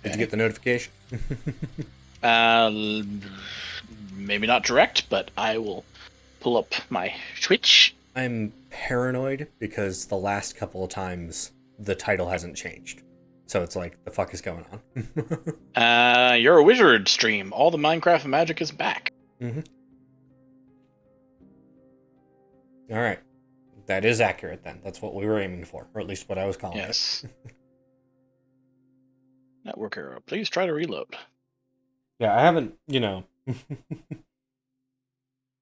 Did you get the notification? Maybe not direct, but I will pull up my Twitch. I'm paranoid because the last couple of times the title hasn't changed. So it's like, the fuck is going on? You're a WIZERD stream. All the Minecraft magic is back. Mm-hmm. All right. That is accurate then. That's what we were aiming for, or at least what I was calling it. Network error. Please try to reload. Yeah, I haven't,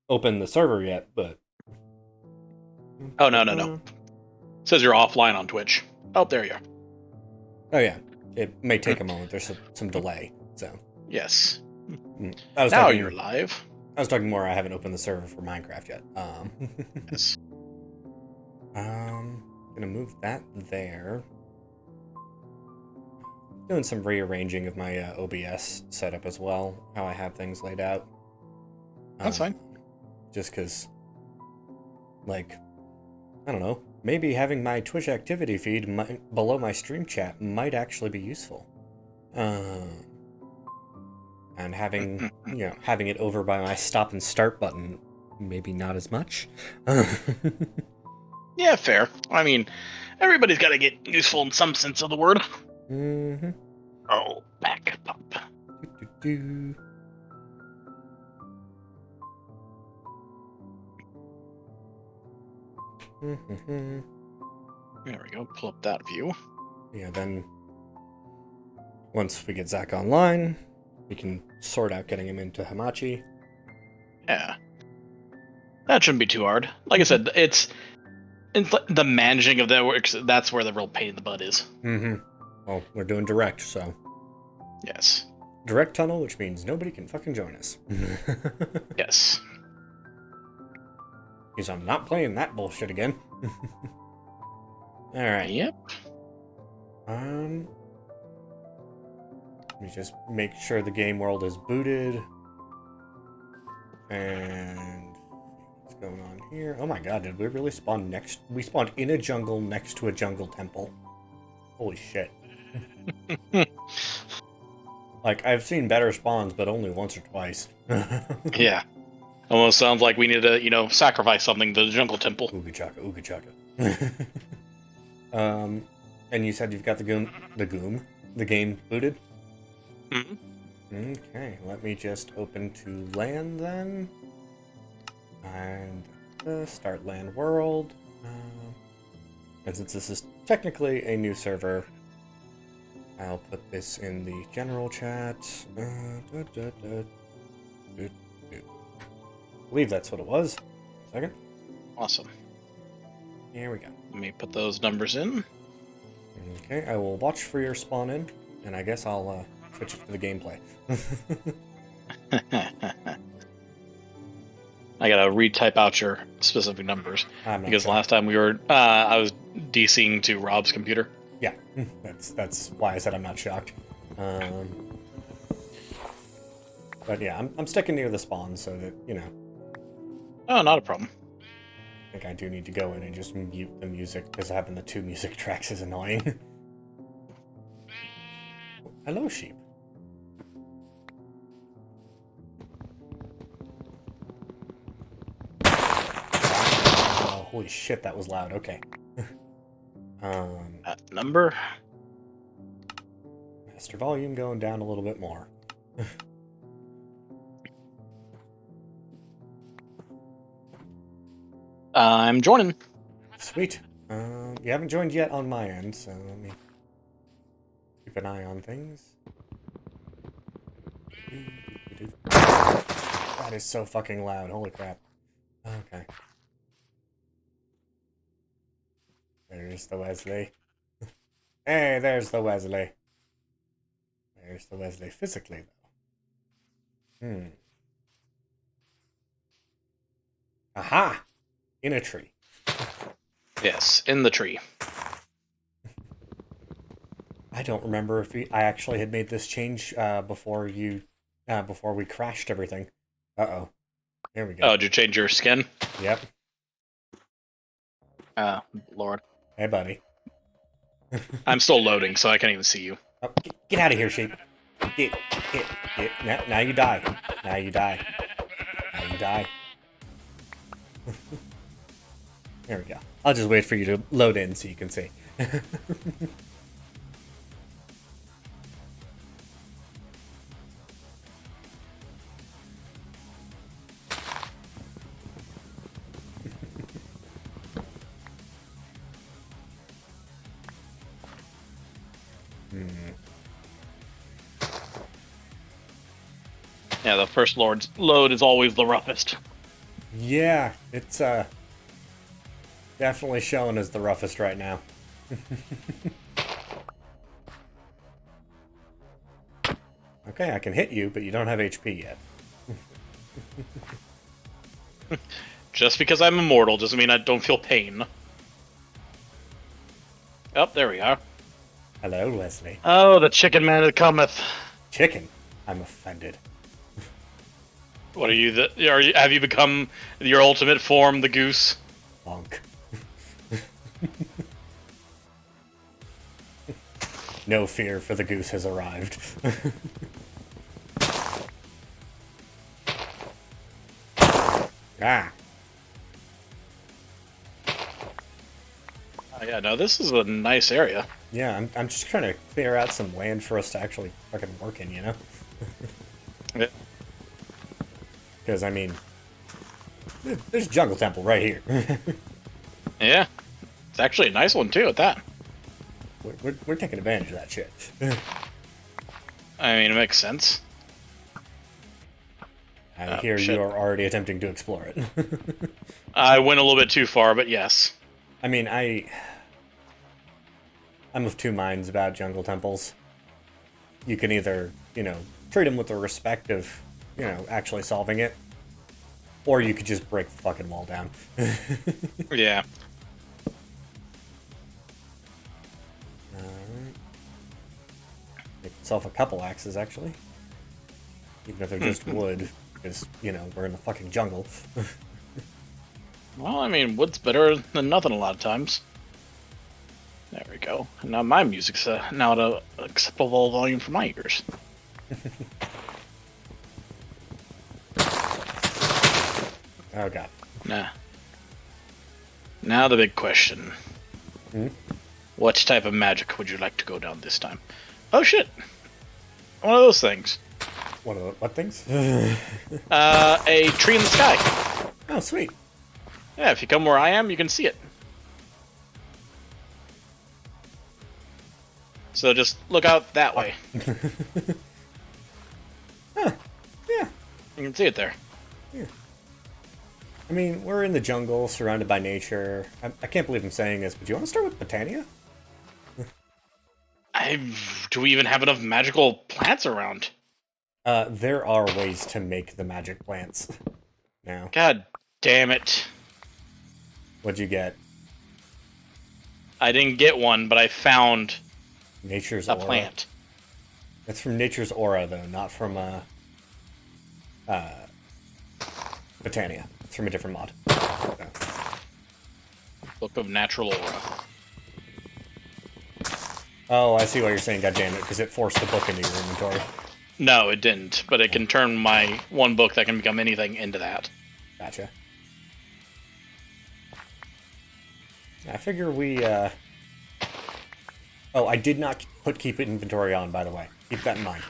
opened the server yet, but... Oh, no. It says you're offline on Twitch. Oh, there you are. Oh, yeah. It may take a moment. There's some delay, so... Yes. Now you're live. I was talking more, I haven't opened the server for Minecraft yet. Yes. Gonna move that there. Doing some rearranging of my OBS setup as well, how I have things laid out. That's fine. Just because, like, I don't know, maybe having my Twitch activity feed below my stream chat might actually be useful. And having, having it over by my stop and start button, maybe not as much. Yeah, fair. I mean, everybody's got to get useful in some sense of the word. Mm-hmm. Oh, back up. There we go. Pull up that view. Yeah, then once we get Zach online, we can sort out getting him into Hamachi. Yeah. That shouldn't be too hard. Like I said, it's the managing of that works. That's where the real pain in the butt is. Mm-hmm. Well, we're doing direct, so. Yes. Direct tunnel, which means nobody can fucking join us. Yes. Because I'm not playing that bullshit again. Alright. Yep. Let me just make sure the game world is booted. And what's going on here? Oh my god, did we really spawn next? We spawned in a jungle next to a jungle temple. Holy shit. Like, I've seen better spawns, but only once or twice. Yeah. Almost sounds like we need to, sacrifice something to the jungle temple. Ooga chaka, ooga chaka. And you said you've got the game booted? Mm-hmm. Okay, let me just open to LAN then. And start LAN world. And since this is technically a new server, I'll put this in the general chat. I believe that's what it was. Second. Awesome. Here we go. Let me put those numbers in. Okay, I will watch for your spawn in, and I guess I'll switch it to the gameplay. I gotta retype out your specific numbers because last time we were, I was DCing to Rob's computer. Yeah, that's why I said I'm not shocked. But yeah, I'm sticking near the spawn so that, Oh, not a problem. I think I do need to go in and just mute the music, because having the two music tracks is annoying. Hello, sheep. Oh, holy shit, that was loud. Okay. That number. Master volume going down a little bit more. I'm joining. Sweet. You haven't joined yet on my end, so let me keep an eye on things. That is so fucking loud. Holy crap. Okay. There's the Wesley. Hey, there's the Wesley. There's the Wesley physically, though. Aha! In a tree. Yes, in the tree. I don't remember if I actually had made this change before we crashed everything. Uh-oh. Here we go. Oh, did you change your skin? Yep. Lord. Hey, buddy. I'm still loading, so I can't even see you. Oh, get out of here, sheep. Get, get. Now you die. Now you die. Now you die. There we go. I'll just wait for you to load in so you can see. Yeah, the first Lord's load is always the roughest. Yeah, it's definitely showing as the roughest right now. Okay, I can hit you, but you don't have HP yet. Just because I'm immortal doesn't mean I don't feel pain. Oh, there we are. Hello, Leslie. Oh, the chicken man that cometh. Chicken. I'm offended. What are you? Have you become your ultimate form, the goose? Bonk. No fear, for the goose has arrived. Ah. Yeah, no, this is a nice area. Yeah, I'm just trying to clear out some land for us to actually fucking work in, you know? Yeah. Because, I mean, there's a jungle temple right here. Yeah, it's actually a nice one too at that. We're taking advantage of that shit. I mean, it makes sense. I hear shit. you are already attempting to explore it. I went a little bit too far, but yes. I mean, I'm of two minds about jungle temples. You can either, you know, treat them with the respect of, you know, actually solving it, or you could just break the fucking wall down. Yeah. Make yourself a couple axes, actually. Even if they're just wood, because, you know, we're in the fucking jungle. Well, I mean, wood's better than nothing a lot of times. There we go. Now my music's now at an acceptable volume for my ears. Oh, God. Nah. Now the big question. Hmm? What type of magic would you like to go down this time? Oh shit! One of those things. What things? A tree in the sky. Oh, sweet. Yeah, if you come where I am, you can see it. So just look out that way. Huh. Yeah. You can see it there. Yeah. I mean, we're in the jungle, surrounded by nature. I can't believe I'm saying this, but do you want to start with Botania? Do we even have enough magical plants around? There are ways to make the magic plants now. God damn it. What'd you get? I didn't get one, but I found Nature's a Aura. plant. That's from Nature's Aura, though, not from Botania. It's from a different mod. So. Book of Natural Aura. Oh, I see what you're saying, goddammit, because it forced the book into your inventory. No, it didn't, but it can turn my one book that can become anything into that. Gotcha. I figure we, Oh, I did not put keep inventory on, by the way. Keep that in mind.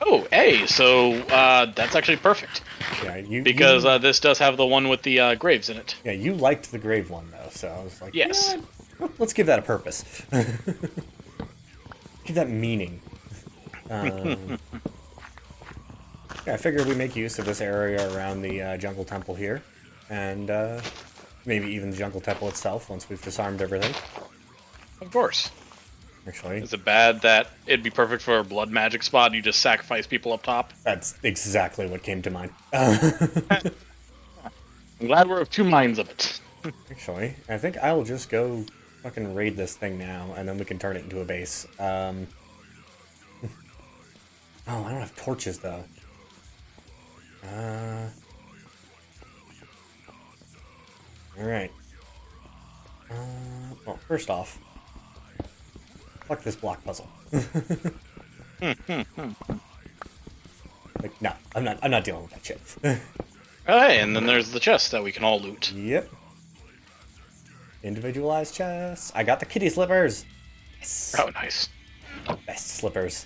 Oh, hey, so that's actually perfect. Yeah, because this does have the one with the graves in it. Yeah, you liked the grave one, though, so I was like, yes. Yeah, let's give that a purpose. Give that meaning. Yeah, I figure we make use of this area around the jungle temple here, and maybe even the jungle temple itself once we've disarmed everything. Of course. Actually, is it bad that it'd be perfect for a blood magic spot? You just sacrifice people up top. That's exactly what came to mind. I'm glad we're of two minds of it. Actually, I think I'll just go fucking raid this thing now, and then we can turn it into a base. Oh, I don't have torches, though. Alright. Well, first off, fuck this block puzzle. Like, no, I'm not dealing with that shit. Oh, hey, and then there's the chest that we can all loot. Yep. Individualized chests. I got the kitty slippers. Yes. Oh, nice. Best slippers.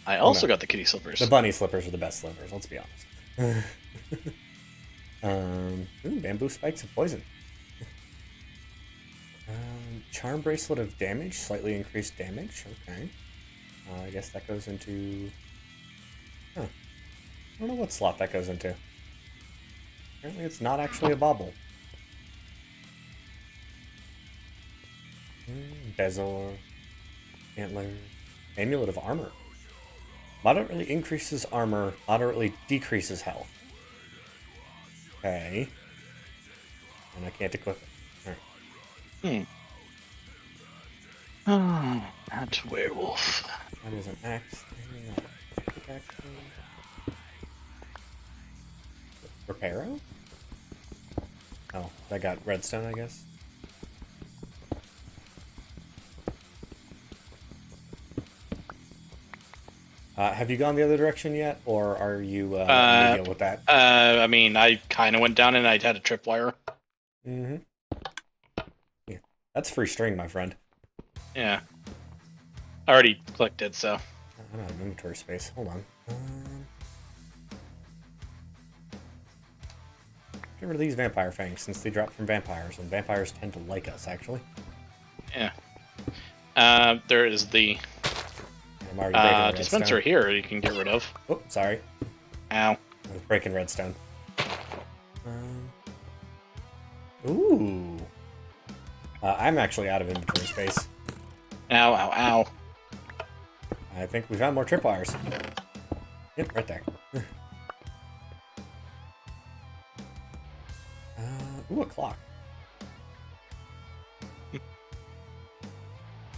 I also got the kitty slippers. The bunny slippers are the best slippers, let's be honest. Bamboo spikes of poison. Charm bracelet of damage, slightly increased damage. Okay. I guess that goes into... Huh. I don't know what slot that goes into. Apparently it's not actually a bauble. Bezor. Antler. Amulet of armor. Moderately increases armor, moderately decreases health. Okay. And I can't equip it. Alright. Oh, that werewolf. That is an axe thing. Pickaxe thing. Reparo? Oh, that got redstone, I guess. Have you gone the other direction yet, or are you letting me deal with that? I mean, I kind of went down and I had a tripwire. Mm-hmm. Yeah, that's free string, my friend. Yeah. I already clicked it, so. I don't have inventory space. Hold on. Get rid of these vampire fangs, since they drop from vampires, and vampires tend to like us, actually. Yeah. There is the I'm already breaking the dispenser redstone. here you can get rid of. Oh, sorry. Ow. I was breaking redstone. Ooh. I'm actually out of inventory space. Ow, ow, ow. I think we found more tripwires. Yep, right there. Ooh, a clock.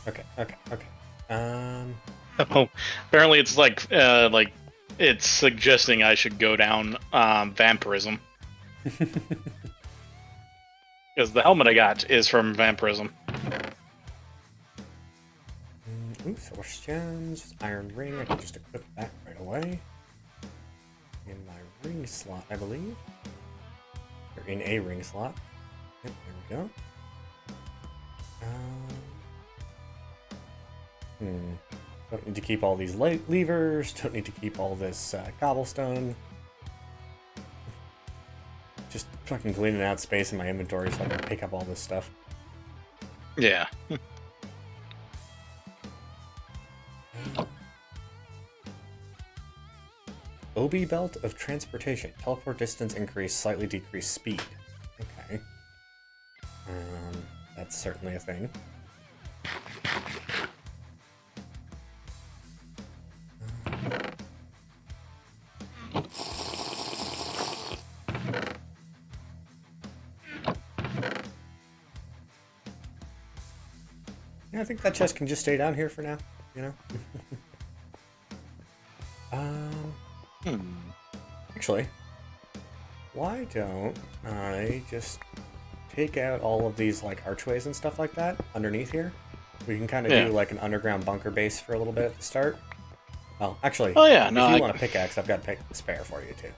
Okay. Oh, apparently it's like it's suggesting I should go down vampirism. Because the helmet I got is from vampirism. Ooh, source gems, iron ring. I can just equip that right away. In my ring slot, I believe. Or in a ring slot. Yep, there we go. Don't need to keep all these levers. Don't need to keep all this cobblestone. Just fucking cleaning out space in my inventory so I can pick up all this stuff. Yeah. OB belt of transportation. Teleport distance increase, slightly decrease speed. Okay. That's certainly a thing. Yeah, I think that chest can just stay down here for now, you know? Actually, why don't I just take out all of these like archways and stuff like that underneath here? We can kind of do like an underground bunker base for a little bit at the start. Well, actually, if you want a pickaxe, I've got a spare for you too.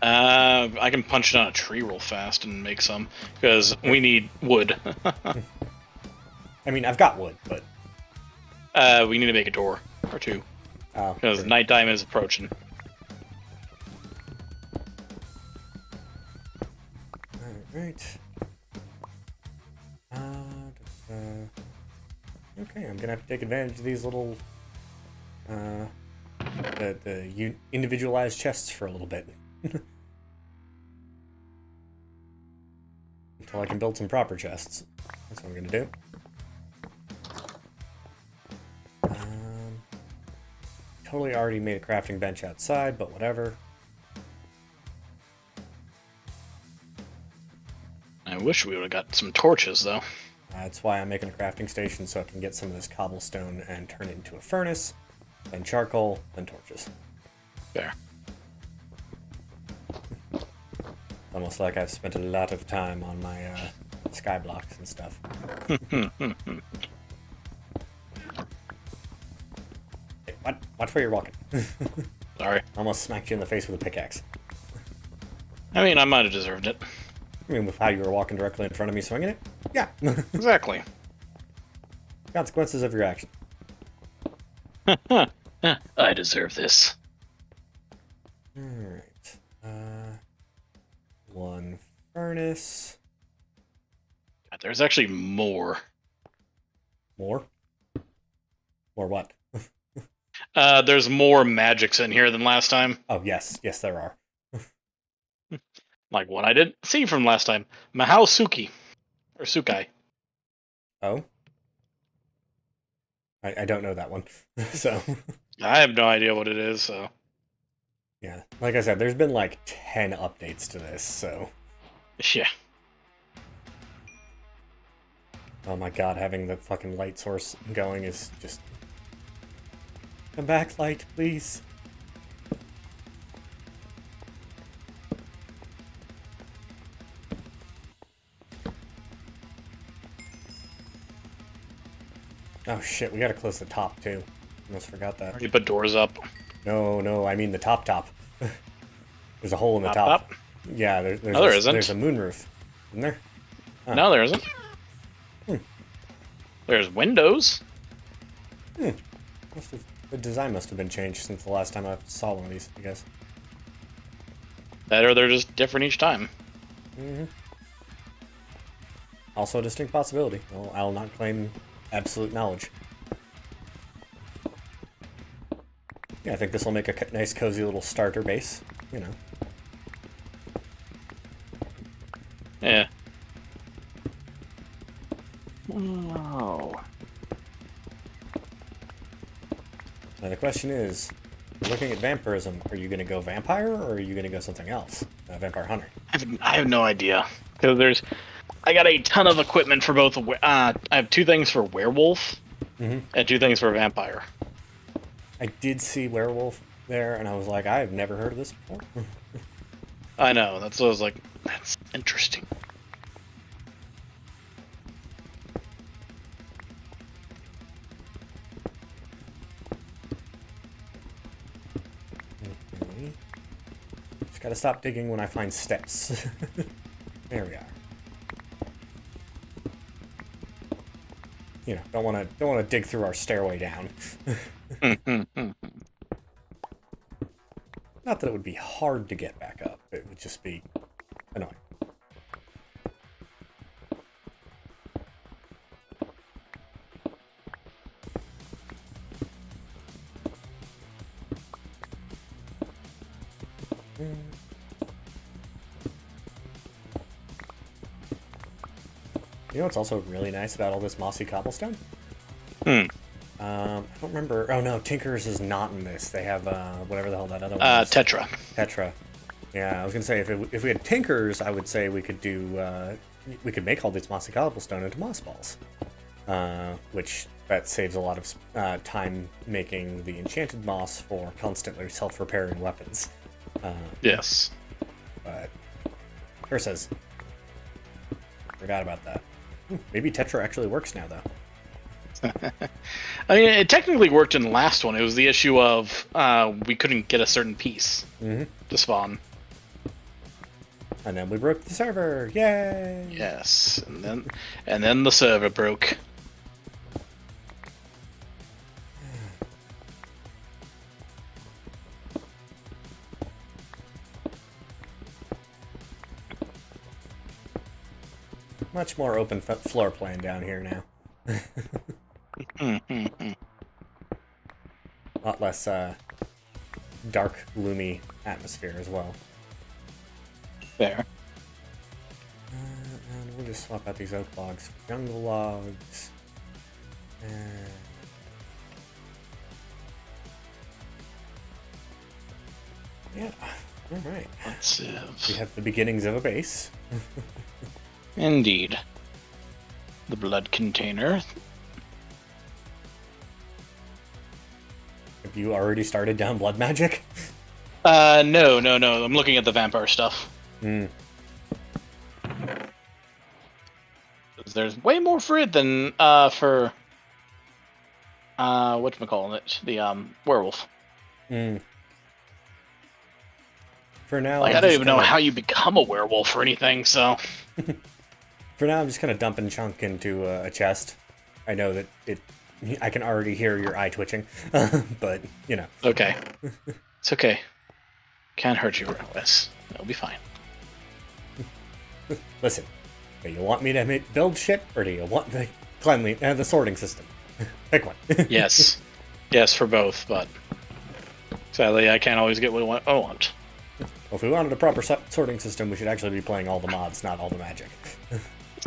I can punch down a tree real fast and make some, because we need wood. I mean, I've got wood, but... we need to make a door, or two. Oh, because nighttime is approaching. Alright. Okay, I'm gonna have to take advantage of these little... the individualized chests for a little bit. Until I can build some proper chests. That's what I'm gonna do. Totally already made a crafting bench outside, but whatever. I wish we would have got some torches, though. That's why I'm making a crafting station, so I can get some of this cobblestone and turn it into a furnace, then charcoal, then torches. Fair. Almost like I've spent a lot of time on my sky blocks and stuff. Hey, watch where you're walking. Sorry. Almost smacked you in the face with a pickaxe. I mean, I might have deserved it. I mean, with how you were walking directly in front of me swinging it? Yeah. Exactly. Consequences of your action. I deserve this. Alright. One furnace. God, there's actually more. More? More what? There's more magics in here than last time. Oh, yes. Yes, there are. Like what I didn't see from last time. Mahausuki. Or Sukai. Oh? I don't know that one. So... I have no idea what it is, so... Yeah, like I said, there's been like 10 updates to this, so... Yeah. Oh my god, having the fucking light source going is just... Come back, light, please. Oh shit, we gotta close the top too. Almost forgot that. Already put doors up. No, I mean the top. There's a hole in the top. Yeah, there's no, there isn't. There's a moonroof. Isn't there? Huh. No, there isn't. There's windows. The design must have been changed since the last time I saw one of these, I guess. That or they're just different each time. Also a distinct possibility. I'll not claim absolute knowledge. Yeah, I think this will make a nice, cozy little starter base, you know. Yeah. Wow. Now the question is, looking at vampirism, are you going to go vampire or are you going to go something else? Vampire hunter. I have no idea. Because I got a ton of equipment for both. I have 2 things for werewolf and 2 things for vampire. I did see werewolf there, and I was like, I have never heard of this before. I know. That's what I was like. That's interesting. Okay. Just gotta stop digging when I find steps. There we are. You know, don't want to dig through our stairway down. Not that it would be hard to get back up. It would just be annoying. You know what's also really nice about all this mossy cobblestone? I don't remember. Oh no, Tinker's is not in this. They have whatever the hell that other one is. Tetra. Tetra. Yeah, I was gonna say if we had Tinker's, I would say we could do we could make all this mossy cobblestone into moss balls, which that saves a lot of time making the enchanted moss for constantly self-repairing weapons. Yes. But says forgot about that. Maybe Tetra actually works now though. I mean, it technically worked in the last one. It was the issue of we couldn't get a certain piece to spawn. And then we broke the server. Yay! Yes, and then the server broke. Much more open floor plan down here now. A lot less dark, gloomy atmosphere as well. There. And we'll just swap out these oak logs for jungle logs. And... yeah, alright. Let's see. We have the beginnings of a base. Indeed. The blood container. Have you already started down blood magic? No. I'm looking at the vampire stuff. there's way more for it than for whatchamacallit, the werewolf. Mm. For now, Like, I'm I don't just even know kinda... how you become a werewolf or anything, so... For now, I'm just kind of dumping chunk into a chest. I know that I can already hear your eye twitching, but, you know. Okay. It's okay. Can't hurt you, Wes. It'll be fine. Listen, do you want me to build shit, or do you want the the sorting system? Pick one. Yes. Yes, for both, but... Sadly, I can't always get what I want. Well, if we wanted a proper sorting system, we should actually be playing all the mods, not all the magic.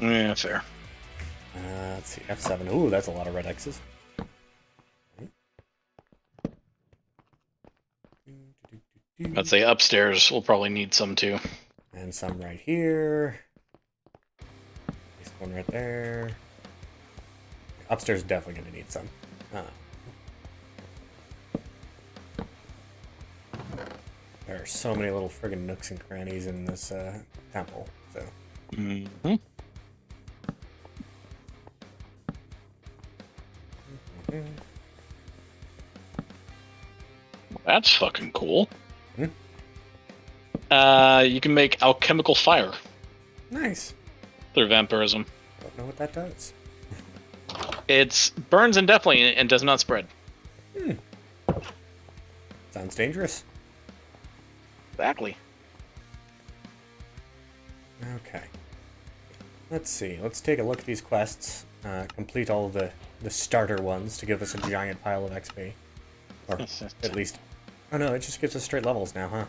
Yeah, fair. Let's see, F7. Ooh, that's a lot of red X's. I'd say upstairs we'll probably need some too. And some right here. This one right there. Upstairs is definitely going to need some. There are so many little friggin' nooks and crannies in this temple, so... Mm-hmm. That's fucking cool. Hmm? You can make alchemical fire Nice. through vampirism. Don't know what that does. It burns indefinitely and does not spread. Sounds dangerous. Exactly. Okay. Let's see. Let's take a look at these quests. Complete all of the starter ones to give us a giant pile of XP. Or at least... Oh no, it just gives us straight levels now,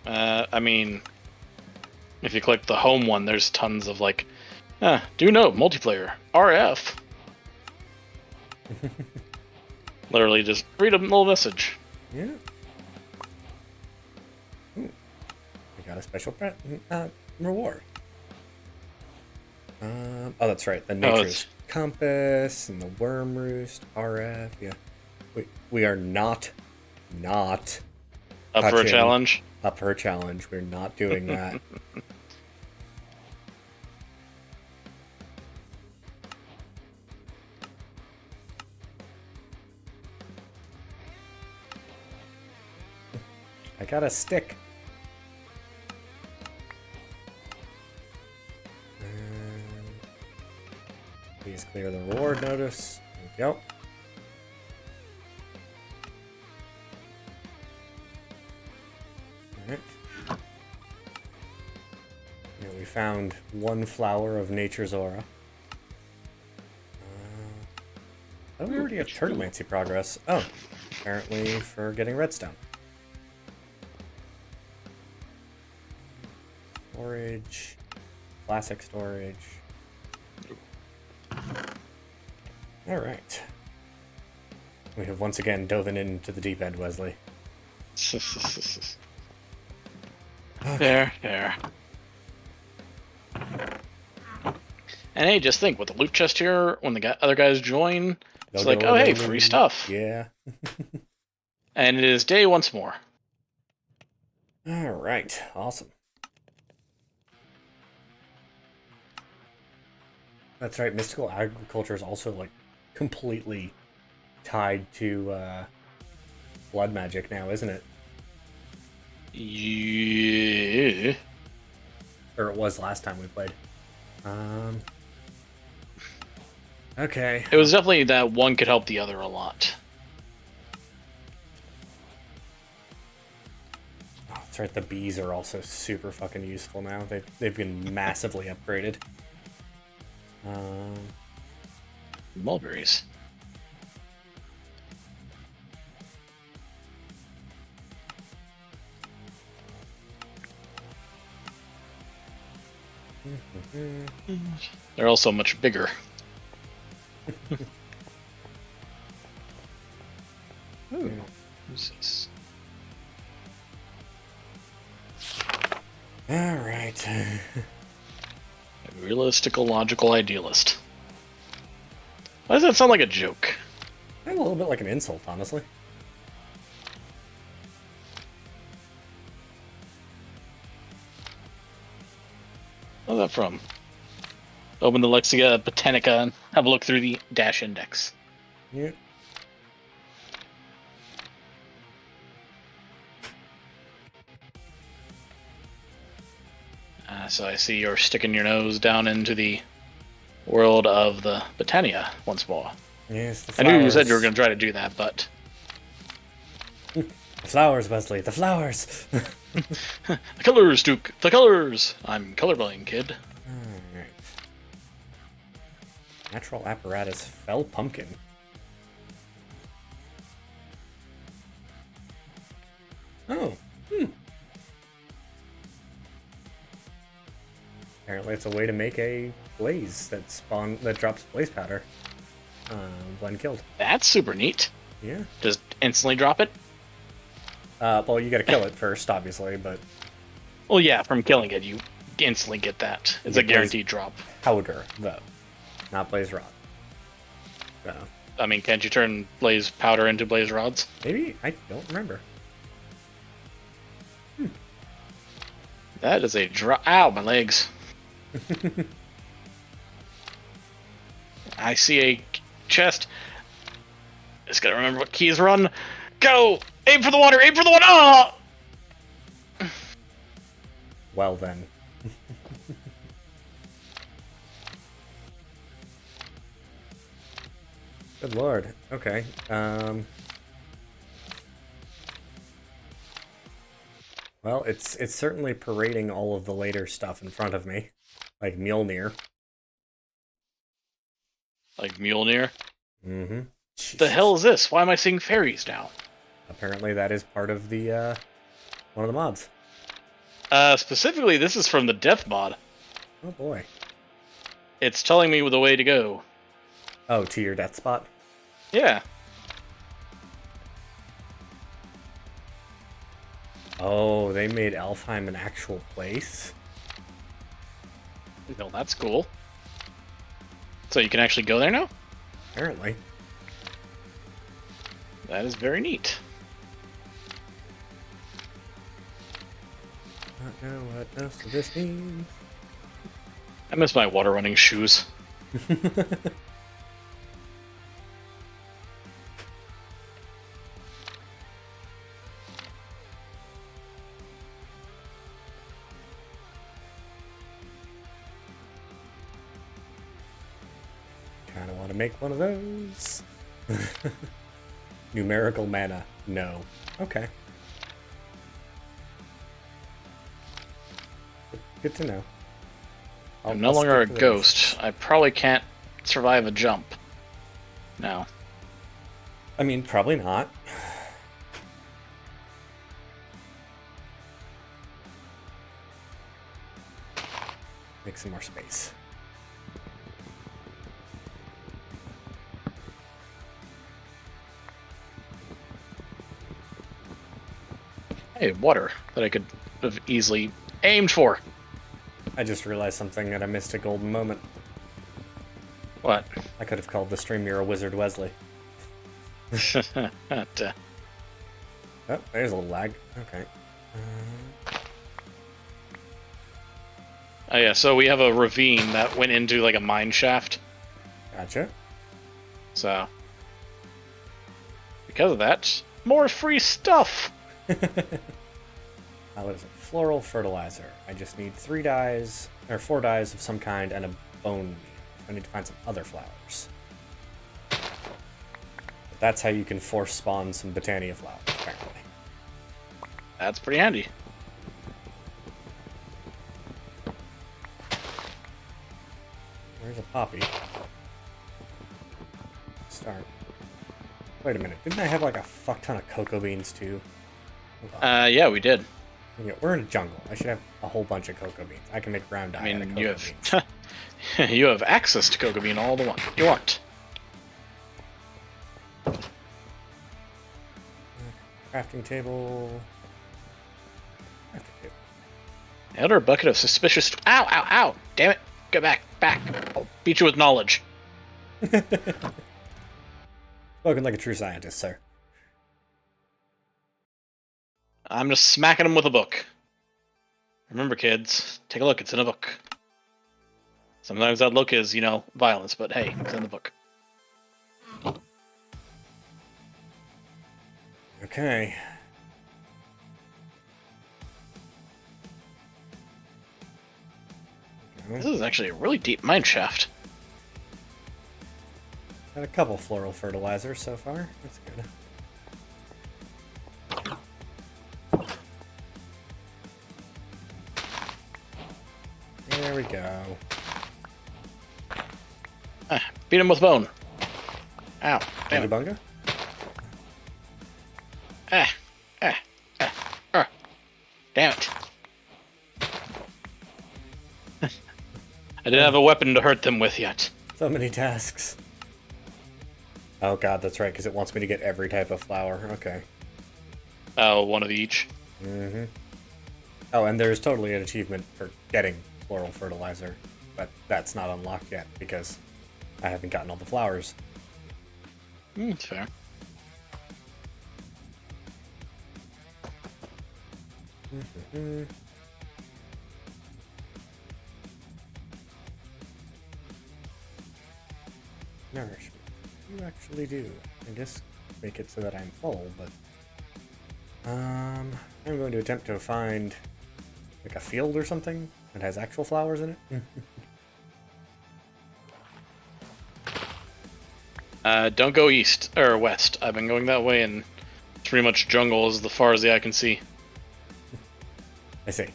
huh? I mean, if you click the home one, there's tons of like, do note, multiplayer, RF. Literally just read a little message. Yeah. Ooh. We got a special reward. Oh, that's right. The Nature's Compass and the Worm Roost, RF. Yeah. We are not Up for a challenge? Up for a challenge. We're not doing that. I got a stick. Please clear the reward notice. There we go. Alright. Yeah, we found one flower of nature's aura. Oh, we already have Turtlemancy progress. Oh, apparently for getting redstone. Storage. Classic storage. Alright. We have once again dove into the deep end, Wesley. There. And hey, just think, with the loot chest here, when the other guys join, it's like, oh hey, free stuff. Yeah. And it is day once more. Alright, awesome. That's right, mystical agriculture is also, like, completely tied to blood magic now, isn't it? Yeah. Or it was last time we played. Okay. It was definitely that one could help the other a lot. Oh, that's right, the bees are also super fucking useful now. They've been massively upgraded. Mulberries. They're also much bigger. Ooh, who's this? Alright. A realistic, logical idealist. Why does that sound like a joke? A little bit like an insult, honestly. was that from? Open the Lexia Botanica and have a look through the dash index. Yep. So I see you're sticking your nose down into the world of the Botania once more. Yes, the I flowers. knew you said you were going to try to do that, but... The flowers, Wesley, the flowers! The colors, Duke, the colors! I'm colorblind, kid. Alright. Natural apparatus, fell pumpkin. Oh, Apparently it's a way to make a blaze that drops blaze powder. Blend killed. That's super neat. Yeah. Just instantly drop it? Well, you gotta kill it first, obviously, but... Well, yeah, from killing it, you instantly get that. It's a guaranteed drop. Powder, though. Not blaze rod. So... I mean, can't you turn blaze powder into blaze rods? Maybe? I don't remember. That is a drop. Ow, my legs. I see a chest. Just gotta remember what keys run. Go! Aim for the water! Aim for the water! Oh! Well then. Good lord. Okay. Well, it's certainly parading all of the later stuff in front of me. Like Mjolnir. Like Mjolnir? Mm-hmm. The hell is this? Why am I seeing fairies now? Apparently that is part of the, one of the mods. Specifically, this is from the death mod. Oh boy. It's telling me the way to go. Oh, to your death spot? Yeah. Oh, they made Alfheim an actual place? Well, that's cool. So you can actually go there now? Apparently. That is very neat. I don't know what else this means. I miss my water running shoes. Kinda want to make one of those. Numerical mana. No. Okay. Good to know. I'm no longer a ghost. I probably can't survive a jump. No. I mean, probably not. Make some more space. Hey, water that I could have easily aimed for. I just realized something and I missed a golden moment. What? I could have called the stream You're a Wizard Wesley. Oh, there's a little lag. Okay. Oh yeah, so we have a ravine that went into like a mine shaft. Gotcha. So because of that, more free stuff. What is it? Floral fertilizer. I just need 4 dyes of some kind and a bone meal. I need to find some other flowers. But that's how you can force spawn some Botania flowers, apparently. That's pretty handy. There's a poppy. Start. Wait a minute. Didn't I have like a fuck ton of cocoa beans too? Yeah, we did. Yeah, we're in a jungle. I should have a whole bunch of cocoa beans. I can make brown dye out of cocoa you beans. have you have access to cocoa bean all the one you want. Crafting table. Elder a bucket of suspicious. Ow! Ow! Ow! Damn it! Get back! Back! I'll beat you with knowledge. Spoken like a true scientist, sir. I'm just smacking him with a book. Remember, kids, take a look. It's in a book. Sometimes that look is, violence, but hey, it's in the book. Okay. This is actually a really deep mine shaft. Got a couple floral fertilizers so far. That's good. There we go. Beat him with bone. Ow. Damn it. Bunga? Damn it. I didn't have a weapon to hurt them with yet. So many tasks. Oh god, that's right, because it wants me to get every type of flower. Okay. Oh, one of each. Mm-hmm. Oh, and there's totally an achievement for getting floral fertilizer, but that's not unlocked yet because I haven't gotten all the flowers. That's fair. Mm-hmm. Nourishment. You actually do. I just make it so that I'm full, but I'm going to attempt to find like a field or something that has actual flowers in it. Don't go east or west. I've been going that way, and it's pretty much jungle as far as the eye can see. I see.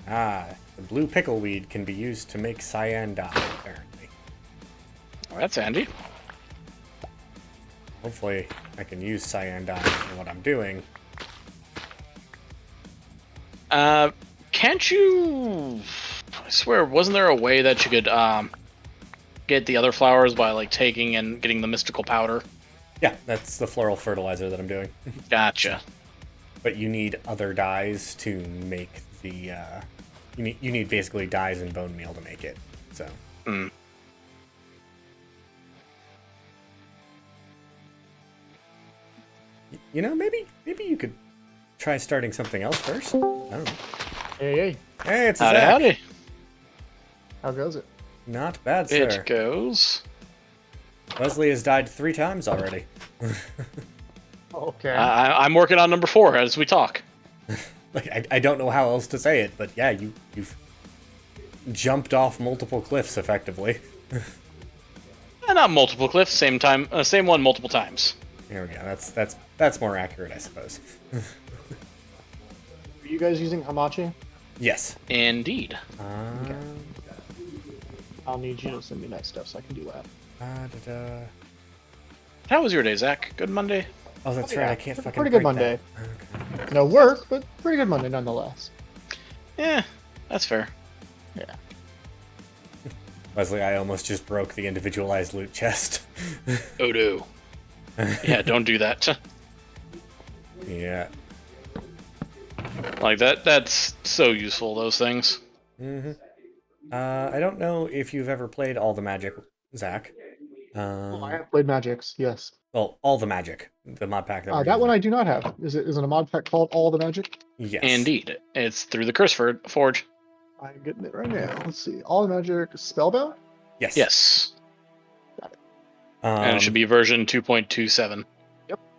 Ah, the blue pickleweed can be used to make cyan dye, apparently. Oh, that's handy. Hopefully, I can use cyan dye for what I'm doing. Can't you? I swear, wasn't there a way that you could get the other flowers by like taking and getting the mystical powder? Yeah, that's the floral fertilizer that I'm doing. Gotcha. But you need other dyes to make the you need basically dyes and bone meal to make it. So. You know, maybe you could try starting something else first. I don't know. Hey, Hey, it's Howdy, Zach. howdy. how goes it? Not bad, sir. It goes. Leslie has died 3 times already. Okay. I'm working on number 4 as we talk. Like I don't know how else to say it, but yeah, you've jumped off multiple cliffs effectively. Not multiple cliffs, same one multiple times. Here we go. That's more accurate, I suppose. Are you guys using Hamachi? Yes. Indeed. I'll need you to send me nice stuff so I can do that. Da-da. How was your day, Zach? Good Monday? Oh, that's Yeah, right. I can't fucking. pretty good break Monday. that. Okay. No work, but pretty good Monday nonetheless. Yeah, that's fair. Yeah. Leslie, I almost just broke the individualized loot chest. Oh no. Yeah, don't do that. Yeah. Like that's so useful, those things. Mm-hmm. I don't know if you've ever played All the Magic, Zach. I have played Magics, yes. Well, All the Magic, the mod pack that we're That one using. I do not have. Is it a mod pack called All the Magic? Yes. Indeed. It's through the Curse Forge. I'm getting it right now. Let's see. All the Magic Spellbound? Yes. Yes. And it should be version 2.27.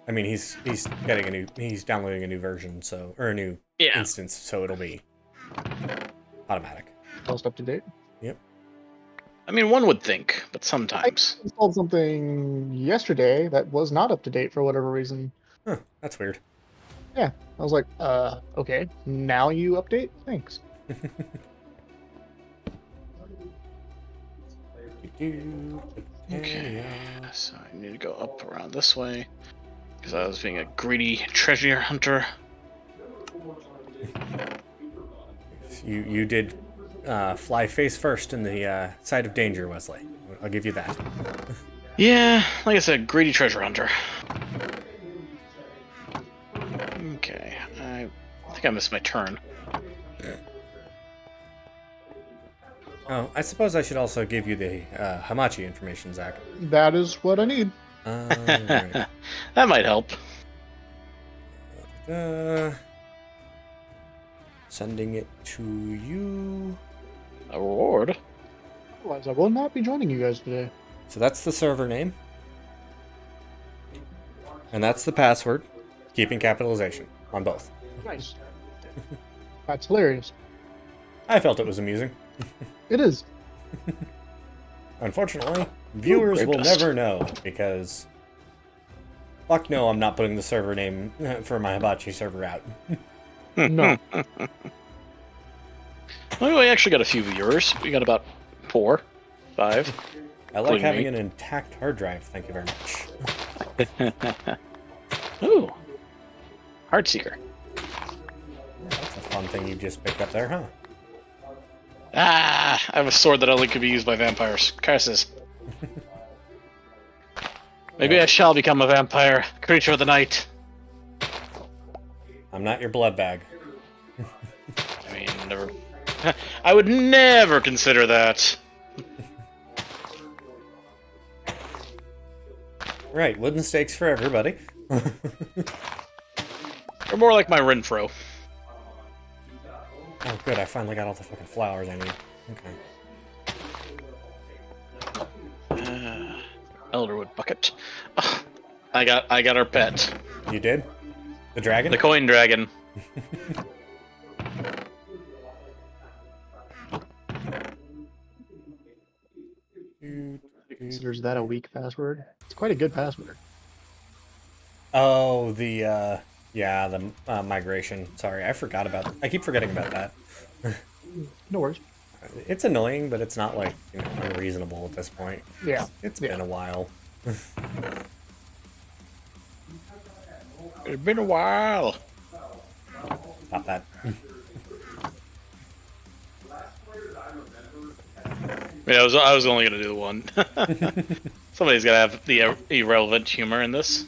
I mean, he's downloading a new version, so or a new instance, so it'll be automatic. Most up to date. I mean, one would think, but I sometimes. installed something yesterday that was not up to date for whatever reason. Huh, that's weird. I was like, okay, now you update? Thanks. Okay, so I need to go up around this way because I was being a greedy treasure hunter. You did fly face first in the side of danger, Wesley. I'll give you that. Yeah, like I said, greedy treasure hunter. Okay, I think I missed my turn. Oh, I suppose I should also give you the Hamachi information, Zach. That is what I need. Right. That might help. Sending it to you. A reward? Otherwise, I will not be joining you guys today. So that's the server name. And that's the password. Keeping capitalization on both. Nice. That's hilarious. I felt it was amusing. It is. Unfortunately, viewers grape will dust. never know because... Fuck no, I'm not putting the server name for my hibachi server out. No. Well, we actually got a few viewers. We got about 4, 5. I like Including having me. an intact hard drive, thank you very much. Ooh. Heartseeker. That's a fun thing you just picked up there, huh? Ah! I have a sword that only could be used by vampires. Curses. Maybe Well, I shall become a vampire. Creature of the night. I'm not your blood bag. I mean, never... I would never consider that. Right, wooden stakes for everybody. Or more like my Renfro. Oh, good, I finally got all the fucking flowers I need. Okay. Elderwood bucket. Ugh, I got our pet. You did? The dragon? The coin dragon. Considers that a weak password? It's quite a good password. Oh, the, yeah, the migration. Sorry, I forgot about... I keep forgetting about that. No worries. It's annoying, but it's not, like, you know, unreasonable at this point. Yeah. It's been a while. It's been a while. Stop that. Yeah, I was only gonna do the one. Somebody's gotta have the irrelevant humor in this.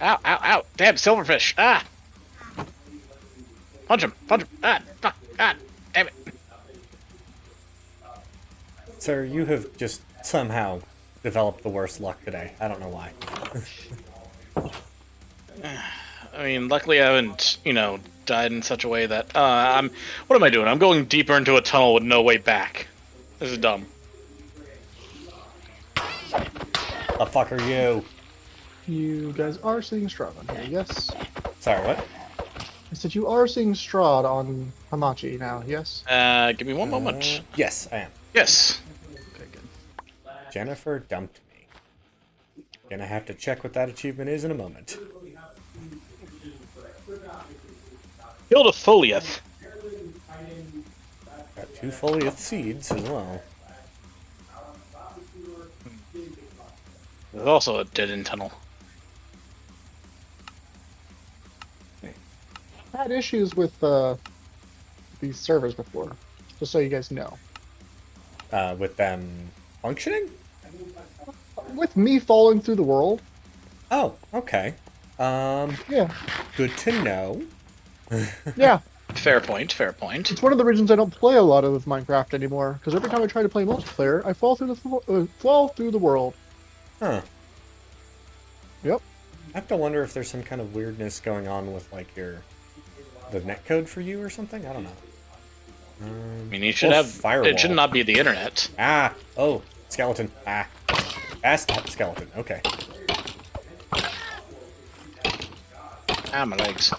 Ow, ow, ow! Damn, silverfish! Ah! Punch him! Punch him! Ah! Fuck! Ah! Damn it! Sir, you have just somehow developed the worst luck today. I don't know why. I mean, luckily I haven't, you know, died in such a way that, what am I doing? I'm going deeper into a tunnel with no way back. This is dumb. The fuck are you? You guys are seeing Strahd on here, yes? Sorry, what? I said you are seeing Strahd on Hamachi now, yes? Give me one moment. Yes, I am. Yes. Okay, good. Jennifer dumped me. Gonna have to check what that achievement is in a moment. Killed a Foliath. Got 2 Foliath seeds as well. There's also a dead-end tunnel. I had issues with these servers before, just so you guys know. With them functioning? With me falling through the world, Oh, okay. yeah, Good to know. yeah. Fair point, fair point. It's one of the reasons I don't play a lot of Minecraft anymore, because every time I try to play multiplayer, I fall through the world. Huh. Yep. I have to wonder if there's some kind of weirdness going on with, like, the netcode for you or something? I don't know. I mean, you should Or have... firewall. It should not be the internet. Ah! Oh, skeleton. Ah. Stop, skeleton. Okay. Ah, my legs.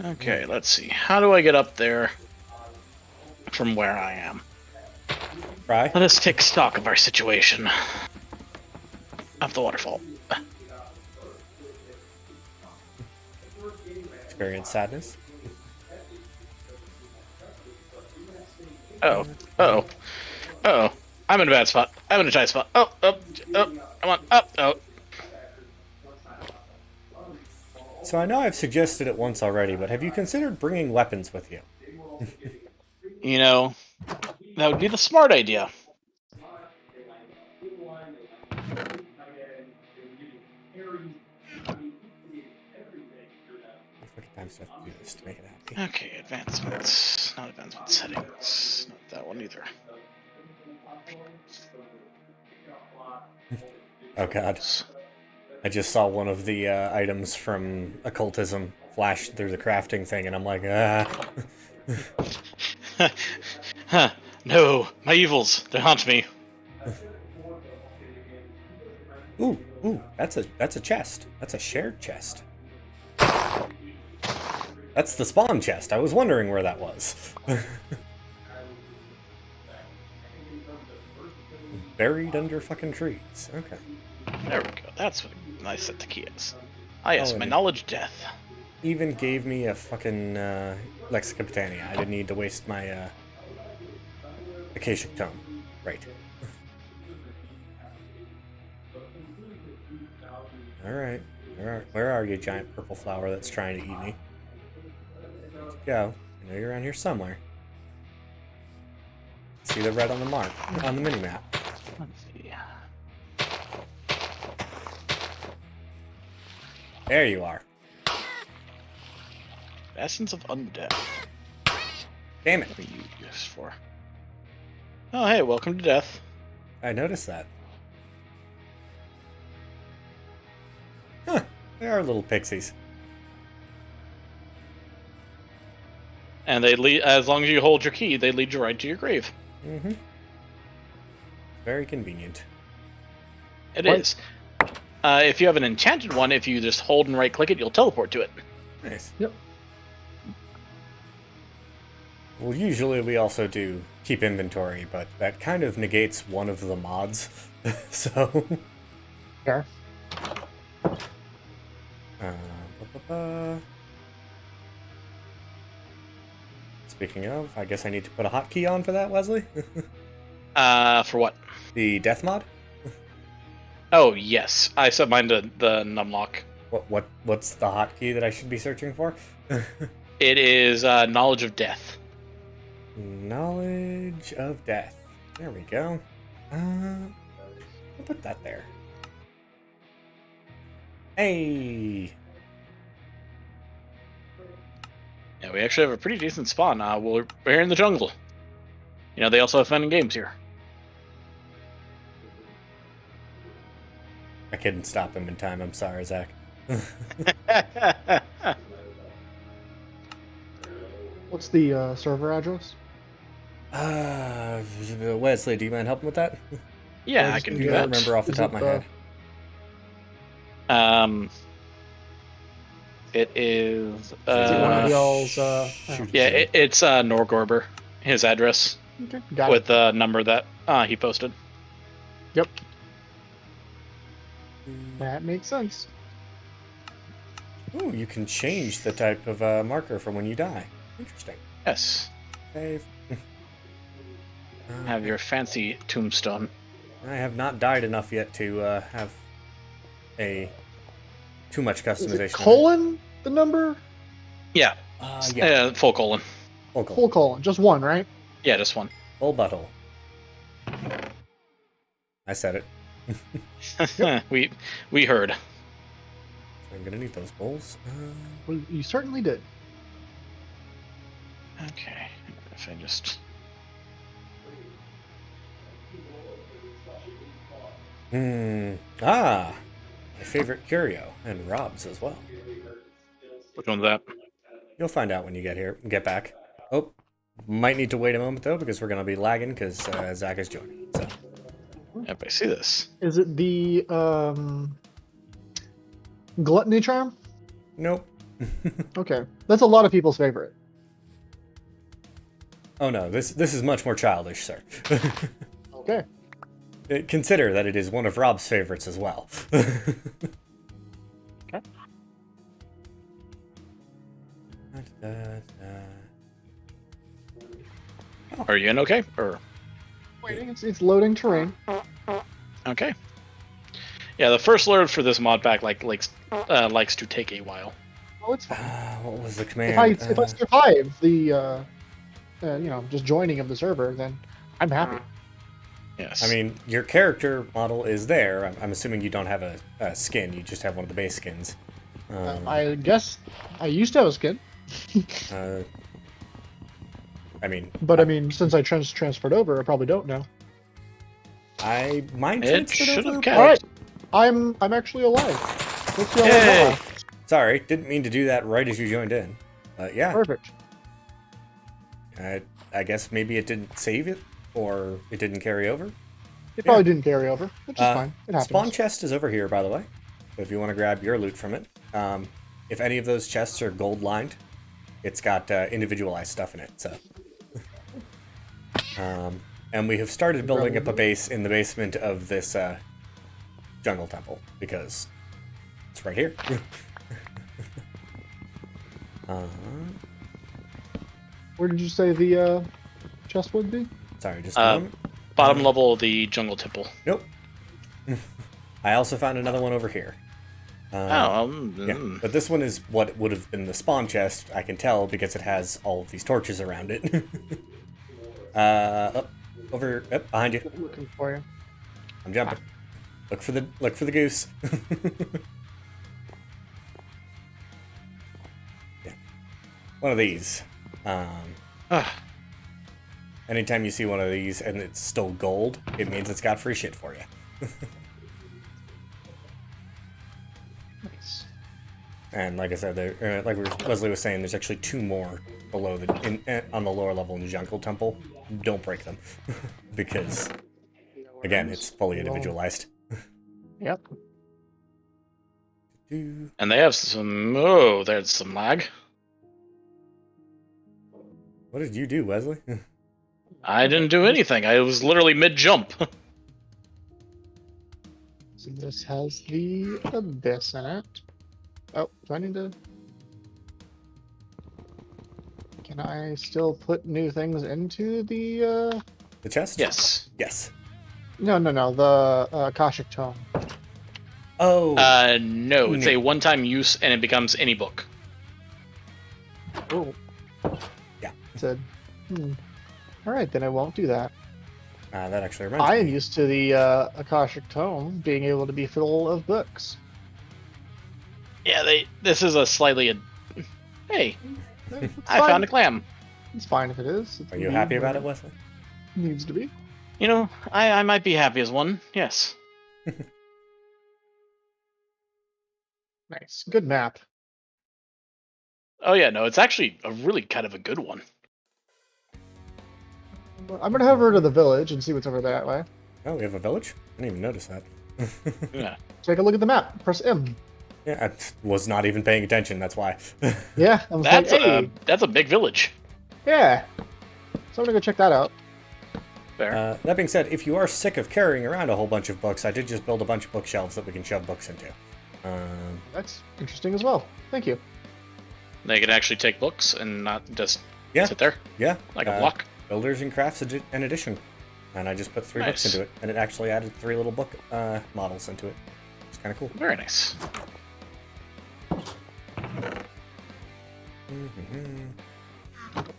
Okay, let's see. How do I get up there from where I am? Try. Let us take stock of our situation. Up the waterfall. Experience sadness. Uh-oh. Uh-oh. Uh-oh. I'm in a bad spot. I'm in a tight spot. Oh, oh, oh. Come on. Up. Oh. So I know I've suggested it once already, but have you considered bringing weapons with you? You know, that would be the smart idea. What times do I have to do this to make it happy? Okay, advancements. Not advancement settings. Not that one either. Oh god. I just saw one of the items from occultism flash through the crafting thing, and I'm like, ah. Huh. No, my evils, they haunt me. Ooh, that's a chest. That's a shared chest. That's the spawn chest. I was wondering where that was. Buried under fucking trees. Okay. There we go. That's what I set the key is. Ah, yes, Oh, my and knowledge death. even gave me a fucking Lexicapitania. I didn't need to waste my Akashic Tome. Right. Alright. Where are you, giant purple flower that's trying to eat me? Where'd you go? I know you're around here somewhere. See the red on the mark, on the mini-map. Let's see. There you are. Essence of Undeath. Damn it. What are you used for? Oh, hey, welcome to death. I noticed that. Huh. They are little pixies. And they lead, as long as you hold your key, they lead you right to your grave. Mm-hmm. Very convenient. It What? is. If you have an enchanted one, if you just hold and right-click it, you'll teleport to it. Nice. Yep. Well, usually we also do keep inventory, but that kind of negates one of the mods. So... Yeah. ba-ba-ba. Speaking of, I guess I need to put a hotkey on for that, Wesley? For what? The death mod? Oh, yes. I set mine to the numlock. What's the hotkey that I should be searching for? It is Knowledge of Death. Knowledge of death. There we go. I'll put that there. Hey! Yeah, we actually have a pretty decent spawn. We're here in the jungle. You know, they also have fun and games here. I couldn't stop him in time. I'm sorry, Zach. What's the server address? Wesley, do you mind helping with that? Yeah, I can do I that. don't remember off the Is top of it, my head. It is. Is it one of y'all's? Shoot. Yeah, it's Norgorber, his address, Okay, got with it. the number that he posted. Yep, that makes sense. Ooh, you can change the type of marker from when you die. Interesting. Yes, Save. have your fancy tombstone. I have not died enough yet to have too much customization. Is it colon the number? Yeah, Yeah. full colon. Full colon. Full colon, just one, right? Yeah, just one. Full butthole. I said it. we heard. So I'm gonna need those bowls. Well, you certainly did. Okay, if I just. My favorite curio, and Rob's as well. Which one's that? You'll find out when you get back. Oh, might need to wait a moment though because we're gonna be lagging because Zach is joining. So. Yep, I see this. Is it the gluttony charm? Nope. Okay, that's a lot of people's favorite. Oh no, this is much more childish, sir. Okay. Consider that it is one of Rob's favorites as well. Okay. Are you in okay? Or Waiting, it's loading terrain. okay. Yeah, the first load for this mod pack likes to take a while. Oh, it's fine. What was the command? If I survive the just joining of the server, then I'm happy. Yes. I mean, your character model is there. I'm assuming you don't have a skin. You just have one of the base skins. I guess I used to have a skin, I mean, but I mean, since I transferred over, I probably don't now. mine It transferred should over. have but kept. All right, I'm actually alive. Let's see how long that Yay! lasts. Sorry, didn't mean to do that right as you joined in. But yeah, Perfect. I guess maybe it didn't save it, or it didn't carry over. It probably didn't carry over, which is fine. It happens. Spawn chest is over here, by the way. So if you want to grab your loot from it. If any of those chests are gold lined, it's got individualized stuff in it. So, and we have started building up a base in the basement of this jungle temple because it's right here. Where did you say the chest would be? Sorry, just a moment. Bottom level of the jungle temple. Nope. I also found another one over here. Yeah, but this one is what would have been the spawn chest, I can tell, because it has all of these torches around it. Up, over, up, behind you. Looking for you. I'm jumping. Look for the goose. Yeah. One of these. Anytime you see one of these and it's still gold, it means it's got free shit for you. Nice. And like I said, like Wesley was saying, there's actually 2 more below on the lower level in the jungle temple. Don't break them, because again, it's fully individualized. Yep. And they have some. Oh, there's some lag. What did you do, Wesley? I didn't do anything. I was literally mid jump. So this has the abyss in it. Oh, do I need to? Can I still put new things into the? The chest? Yes. Yes. No, the Akashic Tome. Oh. No, it's a one-time use, and it becomes any book. Oh. Yeah. Said. All right, then I won't do that. That actually reminds I me. am used to the Akashic Tome being able to be full of books. Yeah, this is a slightly. Hey, It's I fine. found a clam. It's fine if it is. Are you happy about it, Wesley? Needs to be. You know, I might be happy as one. Yes. Nice. Good map. Oh yeah, no, it's actually a really kind of a good one. I'm gonna head over to the village and see what's over that way. Oh, we have a village? I didn't even notice that. Yeah. Take a look at the map. Press M. Yeah, I was not even paying attention, that's why. Yeah, I was like, hey, That's a big village. yeah. So I'm gonna go check that out. Fair. That being said, if you are sick of carrying around a whole bunch of books, I did just build a bunch of bookshelves that we can shove books into. That's interesting as well. Thank you. They can actually take books and not just Yeah. sit there Yeah. like a block. Builders and Crafts an edition. And I just put 3 books Nice. into it, and it actually added 3 little book models into it. It's kind of cool. Very nice.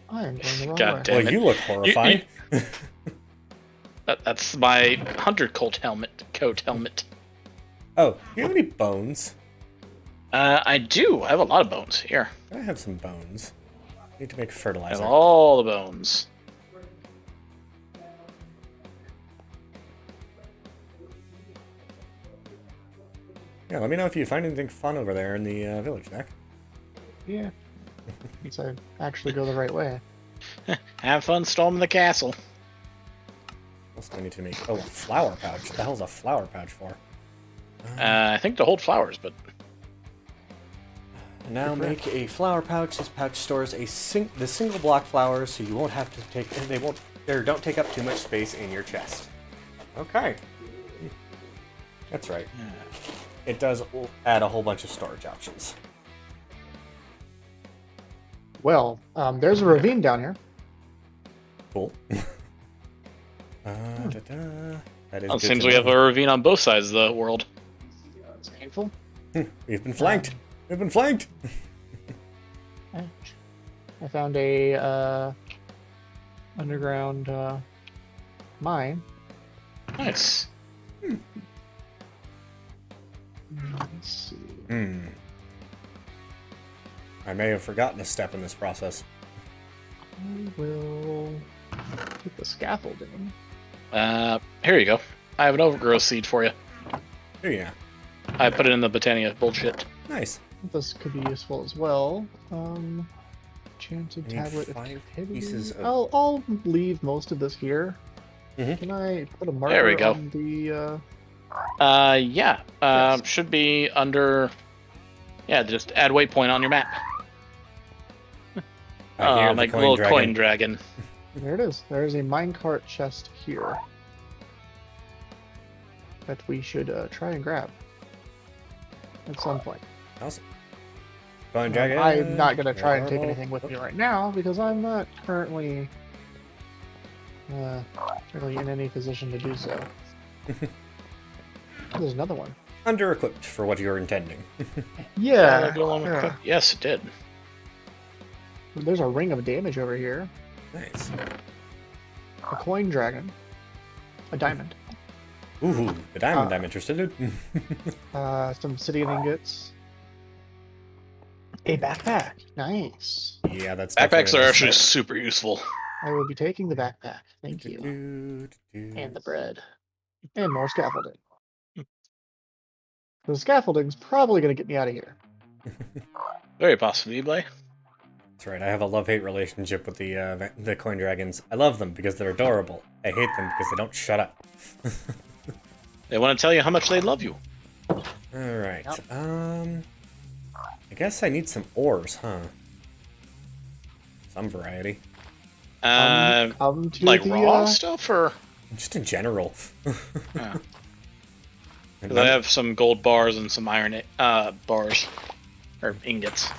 I am going the wrong God way. damn Well, it. you look horrified. That's my hunter coat helmet. Oh, do you have any bones? I do. I have a lot of bones here. I have some bones. Need to make I have fertilizer. all the bones. Yeah, let me know if you find anything fun over there in the village, Zach. Yeah. Once I actually go the right way. Have fun storming the castle. What else do I need to make? Oh, a flower pouch. What the hell's a flower pouch for? I think to hold flowers, but Now make a flower pouch. This pouch stores the single block flowers, so you won't have to take. Don't take up too much space in your chest. Okay. That's right. It does add a whole bunch of storage options. Well, there's a ravine down here. Cool. That is it good seems to we have know. a ravine on both sides of the world. It's painful. We've been flanked. We've been flanked. I found a underground mine. Nice. Let's see. I may have forgotten a step in this process. I will put the scaffolding. Here you go. I have an overgrowth seed for you. Oh yeah. I put it in the Botania bullshit. Nice. This could be useful as well. Enchanted I need tablet of 5 cupidity. pieces of. I'll leave most of this here. Mhm. Can I put a There we marker go. on the? Yeah. Yes. Should be under. Yeah, just add waypoint on your map. I hear the Like coin little dragon. coin dragon. There it is. There's a minecart chest here that we should try and grab at some point. Awesome. Coin dragon. I'm not going to try and take Marble. anything with me right now because I'm not currently really in any position to do so. There's another one. Under-equipped for what you're intending. Yeah. Yeah. Yes, it did. There's a ring of damage over here. Nice. A coin dragon. A diamond. Ooh, the diamond I'm interested in. Some obsidian ingots. A backpack. Nice. Yeah, that's Backpacks definitely are a actually start. super useful. I will be taking the backpack. Thank you. And the bread. And more scaffolding. The scaffolding's probably going to get me out of here. Very possibly, Blay. That's right. I have a love-hate relationship with the coin dragons. I love them because they're adorable. I hate them because they don't shut up. They want to tell you how much they love you. All right. I guess I need some ores, huh? Some variety. Come to Like the, raw stuff, or Just in general. yeah. And 'Cause I have some gold bars and some iron bars or ingots.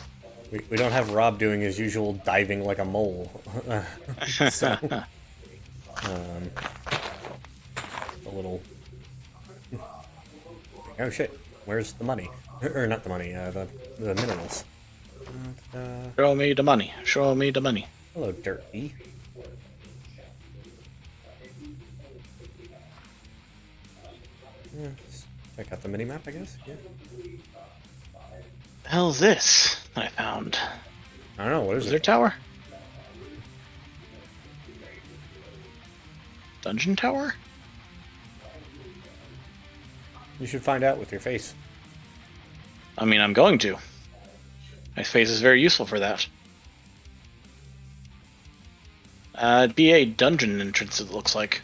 we don't have Rob doing his usual diving like a mole. So, a little. Oh shit! Where's the money? Or not the money? The minerals. Show me the money. Show me the money. Hello, Dirty. Yeah, just check out the mini map, I guess. Yeah. The hell's this I found? I don't know. What is Is there it? tower? Dungeon tower? You should find out with your face. I mean, I'm going to. My face is very useful for that. It'd be a dungeon entrance, it looks like.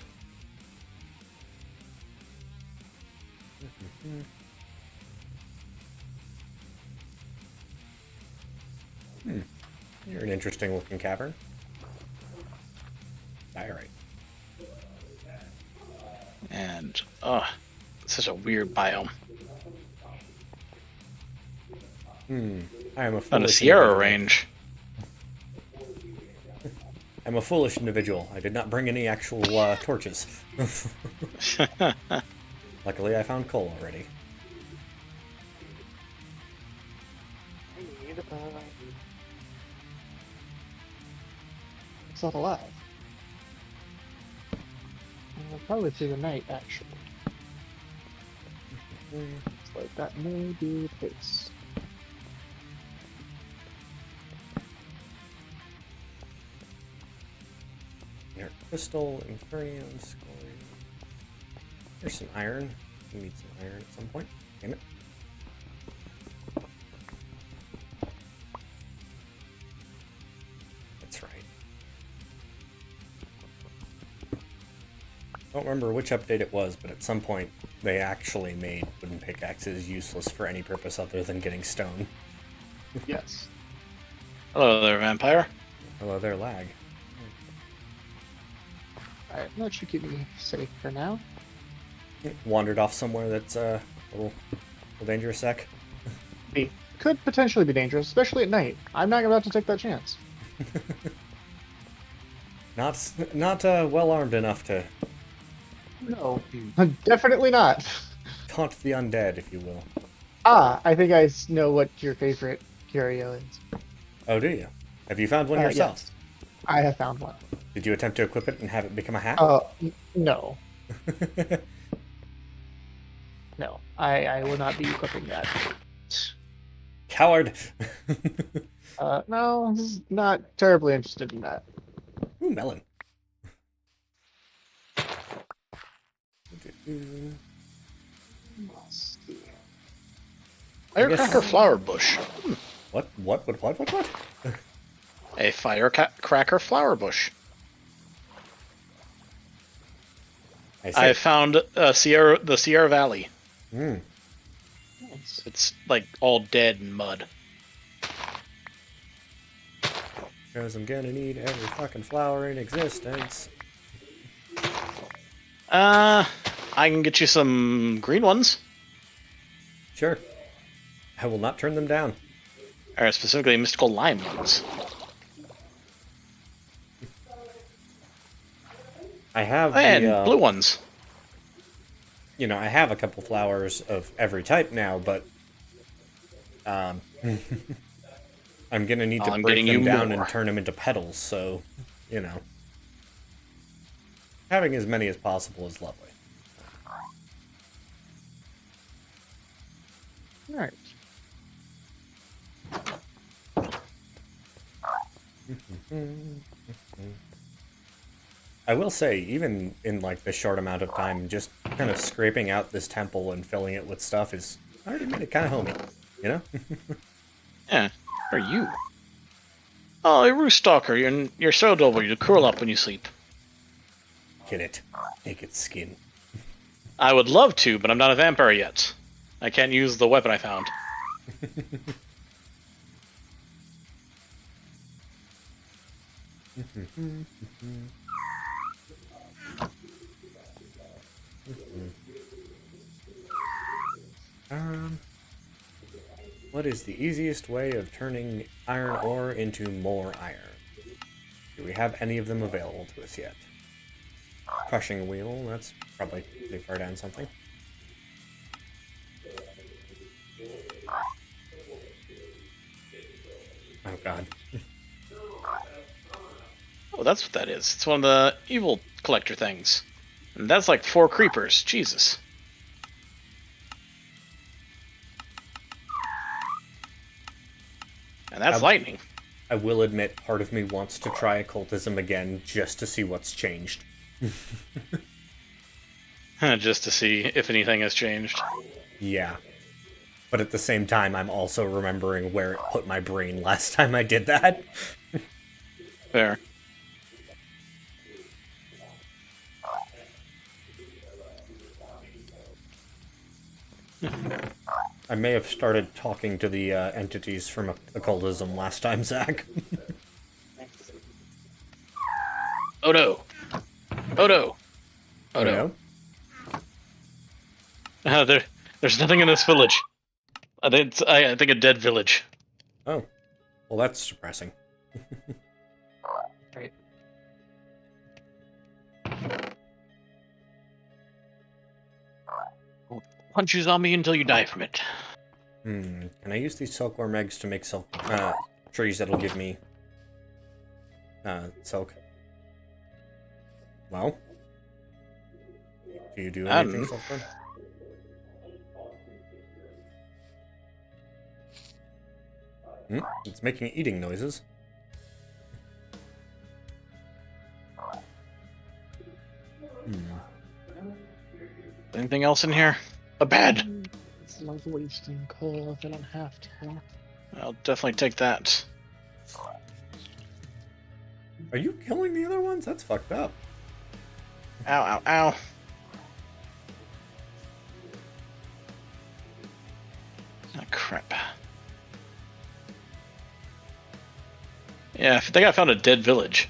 You're an interesting looking cavern. Alright. And, it's such a weird biome. I am a On a foolish Sierra individual. range. I'm a foolish individual. I did not bring any actual torches. Luckily, I found coal already. It's not alive. Probably through the night, actually. Looks like that may be the case. Here, crystal, inferium, scoria. Here's some iron. We need some iron at some point. Damn it. That's right. I don't remember which update it was, but at some point they actually made wooden pickaxes useless for any purpose other than getting stone. Yes. Hello there, vampire. Hello there, lag. Alright, that should keep me safe for now. Wandered off somewhere that's a little dangerous sec. Could potentially be dangerous, especially at night. I'm not about to take that chance. Not well armed enough to No, definitely not. taunt the undead, if you will. Ah, I think I know what your favorite curio is. Oh, do you? Have you found one yourself? Yes. I have found one. Did you attempt to equip it and have it become a hat? No. No, I will not be equipping that. Coward! No, not terribly interested in that. Ooh, melon. Firecracker flower bush. What? A firecracker flower bush. I found the Sierra Valley. Hmm. It's like all dead and mud. Because I'm gonna need every fucking flower in existence. I can get you some green ones. Sure. I will not turn them down. Or specifically mystical lime ones. I have And blue ones. You know, I have a couple flowers of every type now, but I'm gonna need to break them down and turn them into petals, so, you know. Having as many as possible is lovely. Alright. I will say, even in like this short amount of time, just kind of scraping out this temple and filling it with stuff is already made it kind of homey, you know? Yeah. Who are you? Oh, a roost stalker. You're so adorable. You curl up when you sleep. Get it. Take its skin. I would love to, but I'm not a vampire yet. I can't use the weapon I found. What is the easiest way of turning iron ore into more iron? Do we have any of them available to us yet? Crushing wheel, that's probably pretty far down something. Oh god. Oh, that's what that is. It's one of the evil collector things. And that's like 4 creepers. Jesus. And that's lightning. I will admit, part of me wants to try occultism again just to see what's changed. Just to see if anything has changed. Yeah. But at the same time, I'm also remembering where it put my brain last time I did that. Fair. I may have started talking to the entities from occultism last time, Zach. Oh no. Oh no. Oh You no. know? There's nothing in this village. I think a dead village. Oh. Well, that's depressing. Right. Punch your zombie until you die from it. Can I use these silkworm eggs to make silk trees that'll give me silk? Well, do you do anything, silkworm? It's making eating noises. Anything else in here? A bed! It's like wasting coal if I don't have to. I'll definitely take that. Are you killing the other ones? That's fucked up. Ow, ow, ow. Oh, crap. Yeah, I think I found a dead village.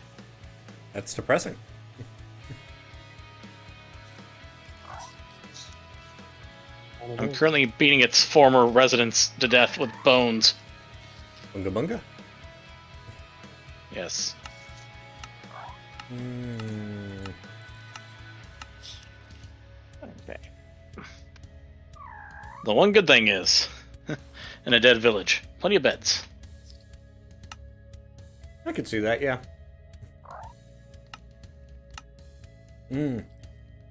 That's depressing. I'm currently beating its former residents to death with bones. Bunga bunga? Yes. Okay. The one good thing is, in a dead village, plenty of beds. I could see that, yeah.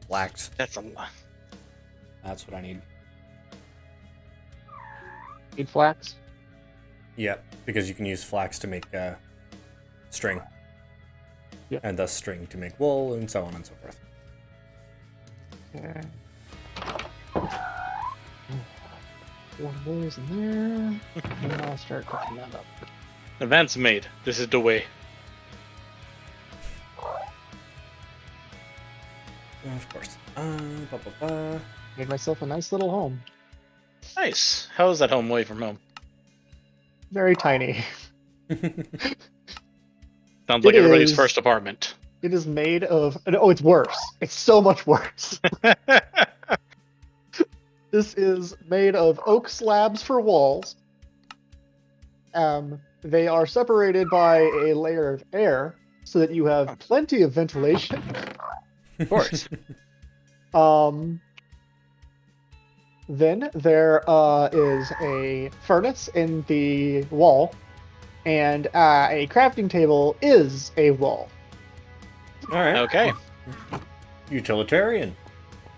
Flax. That's a lot. That's what I need. Need flax? Yep, because you can use flax to make string. Yep. And thus string to make wool, and so on and so forth. Okay. One of those in there. And I'll start cooking that up. Advance made. This is the way. Of course. Ba, ba, ba. Made myself a nice little home. Nice. How is that home away from home? Very tiny. Sounds like It everybody's is. first apartment. It is made of. Oh, it's worse. It's so much worse. This is made of oak slabs for walls. They are separated by a layer of air so that you have plenty of ventilation. Of course. Then there is a furnace in the wall, and a crafting table is a wall. All right. Okay. Utilitarian.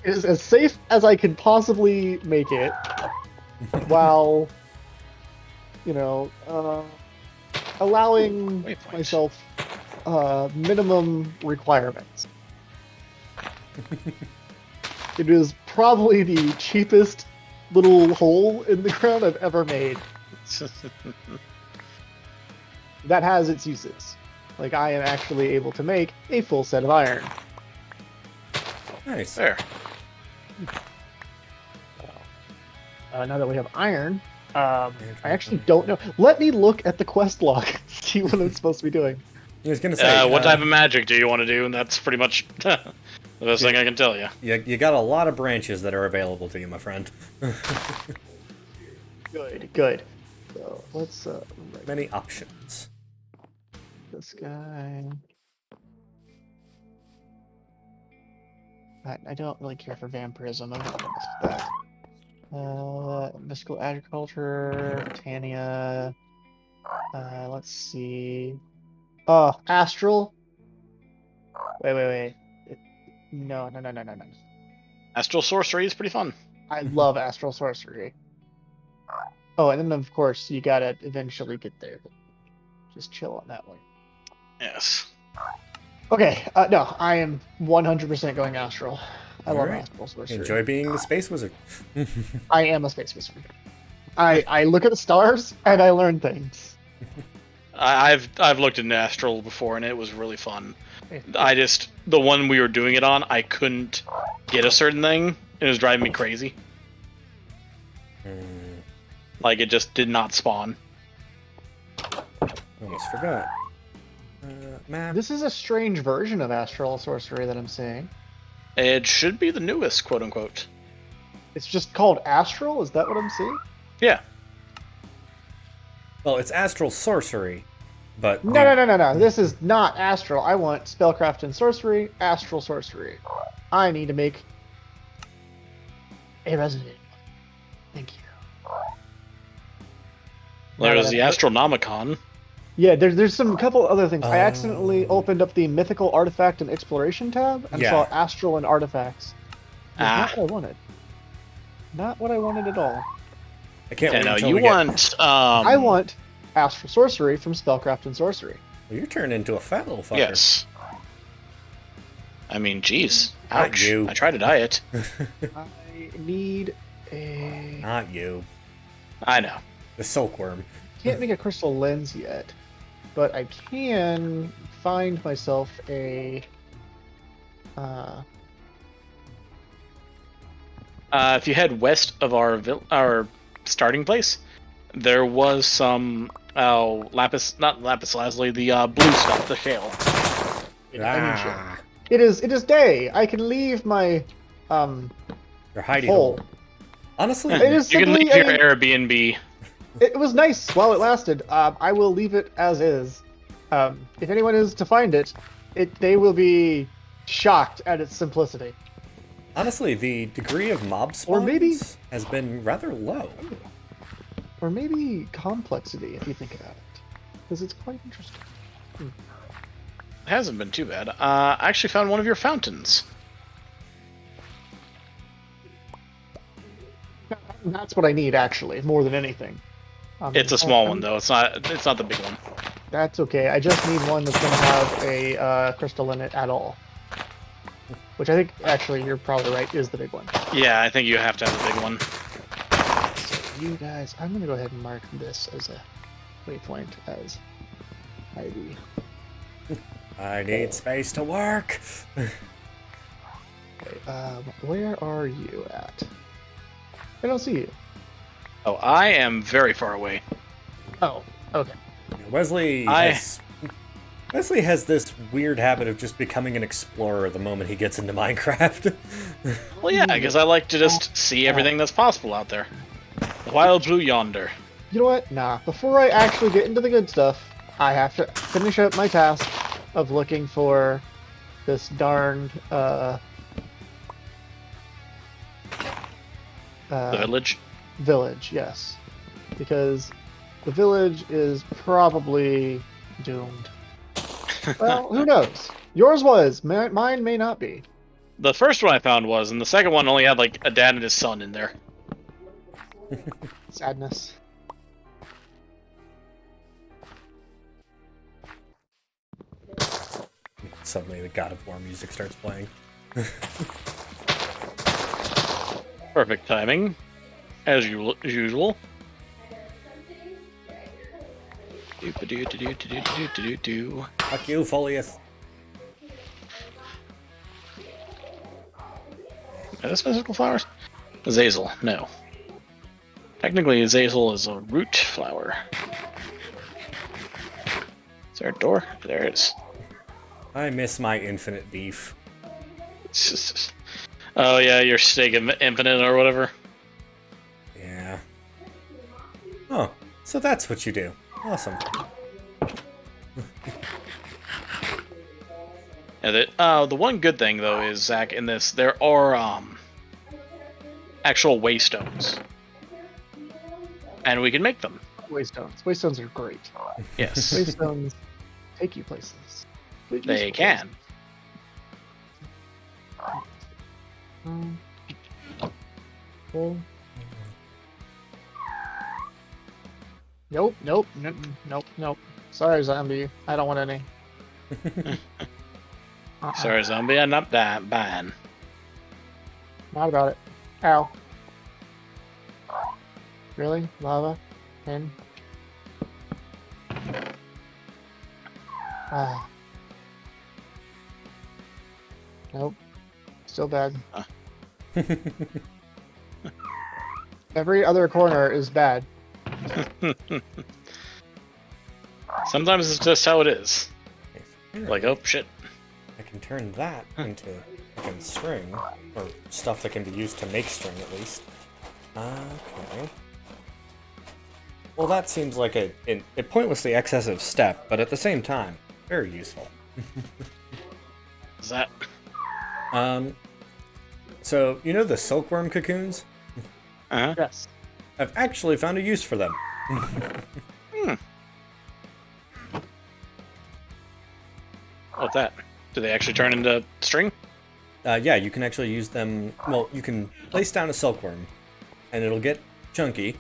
It is as safe as I can possibly make it, while, allowing Waypoint. myself minimum requirements. It is probably the cheapest little hole in the ground I've ever made. That has its uses. Like, I am actually able to make a full set of iron. Nice. There. Now that we have iron, I actually don't know. Let me look at the quest log, see what I'm supposed to be doing. I was gonna say. What type of magic do you want to do? And that's pretty much the best thing I can tell you. You got a lot of branches that are available to you, my friend. Good. So let's Many options. this guy. I don't really care for vampirism. I'm not that. Mystical agriculture, Titania. Let's see. Oh, astral. Wait. No. Astral sorcery is pretty fun. I love astral sorcery. Oh, and then of course you gotta eventually get there. Just chill on that one. Yes. Okay, no, I am 100% going astral. I love Alright. astral sorcery. Enjoy being the space wizard. I am a space wizard. I look at the stars and I learn things. I've looked into astral before and it was really fun. The one we were doing it on, I couldn't get a certain thing. It was driving me crazy. Like, it just did not spawn. Almost forgot. Map. This is a strange version of astral sorcery that I'm seeing. It should be the newest, quote unquote. It's just called astral? Is that what I'm seeing? Yeah. Well, it's astral sorcery, but No. This is not astral. I want spellcraft and sorcery, astral sorcery. I need to make a resident. Thank you. There's the Astronomicon. Yeah, there's some couple other things. I accidentally opened up the mythical artifact and exploration tab and saw astral and artifacts. Not what I wanted. Not what I wanted at all. I can't wait no, until you we get... want. I want astral sorcery from spellcraft and sorcery. Well, you're turning into a fat little fucker. Yes. I mean, geez. Not Ouch. you. I tried to diet. I need a... Not you. I know. The silkworm. Can't make a crystal lens yet, but I can find myself a... If you head west of our starting place, there was some not lapis lazuli, the blue stuff, the shale. It is day. I can leave my Your hidey hole. hole. Honestly, It is You can simply leave your a- Airbnb. It was nice while it lasted. I will leave it as is. If anyone is to find it, they will be shocked at its simplicity. honestly, the degree of mob Or spawns maybe- has been rather low. Or maybe complexity, if you think about it. Because it's quite interesting. It hasn't been too bad. I actually found one of your fountains. That's what I need, actually, more than anything. It's a small one though. It's not the big one. That's okay. I just need one that's going to have a crystal in it at all. Which I think, actually, you're probably right, is the big one. Yeah, I think you have to have the big one. you guys. I'm gonna go ahead and mark this as a waypoint as ID. I need space to work. Okay, where are you at? I don't see you. Oh, I am very far away. Oh, okay. Wesley has this weird habit of just becoming an explorer the moment he gets into Minecraft. Well, yeah, because I like to just see everything that's possible out there. The wild blue yonder. You know what? Nah. Before I actually get into the good stuff, I have to finish up my task of looking for this darned The village. village. Yes, because the village is probably doomed. Well, who knows? Yours was. Mine may not be. The first one I found was, and the second one only had like a dad and his son in there. Sadness. Suddenly, the God of War music starts playing. Perfect timing, as usual. Do. Fuck you, Folius. Are those mystical flowers? Azazel, no. Technically, Azazel is a root flower. Is there a door? There it is. I miss my infinite beef. Oh yeah, your steak infinite or whatever. Yeah. Oh, so that's what you do. Awesome. Yeah, the one good thing though is, Zach, in this there are actual waystones, and we can make them. Waystones. Waystones are great. Yes, Waystones take you places. they can. Cool. Nope, nope, nope, nope, nope. Sorry, zombie. I don't want any. Sorry, zombie, I'm not that bad. Not about it. Ow. Really? Lava? In? Ah. Nope. Still bad. Every other corner is bad. Sometimes it's just how it is. Like, oh shit. I can turn that into fucking string, or stuff that can be used to make string at least. Okay. Well, that seems like a pointlessly excessive step, but at the same time, very useful. Is that? So, you know the silkworm cocoons? Uh-huh. Yes. I've actually found a use for them. What's that? Do they actually turn into string? Yeah, you can actually use them. Well, you can place down a silkworm, and it'll get chunky,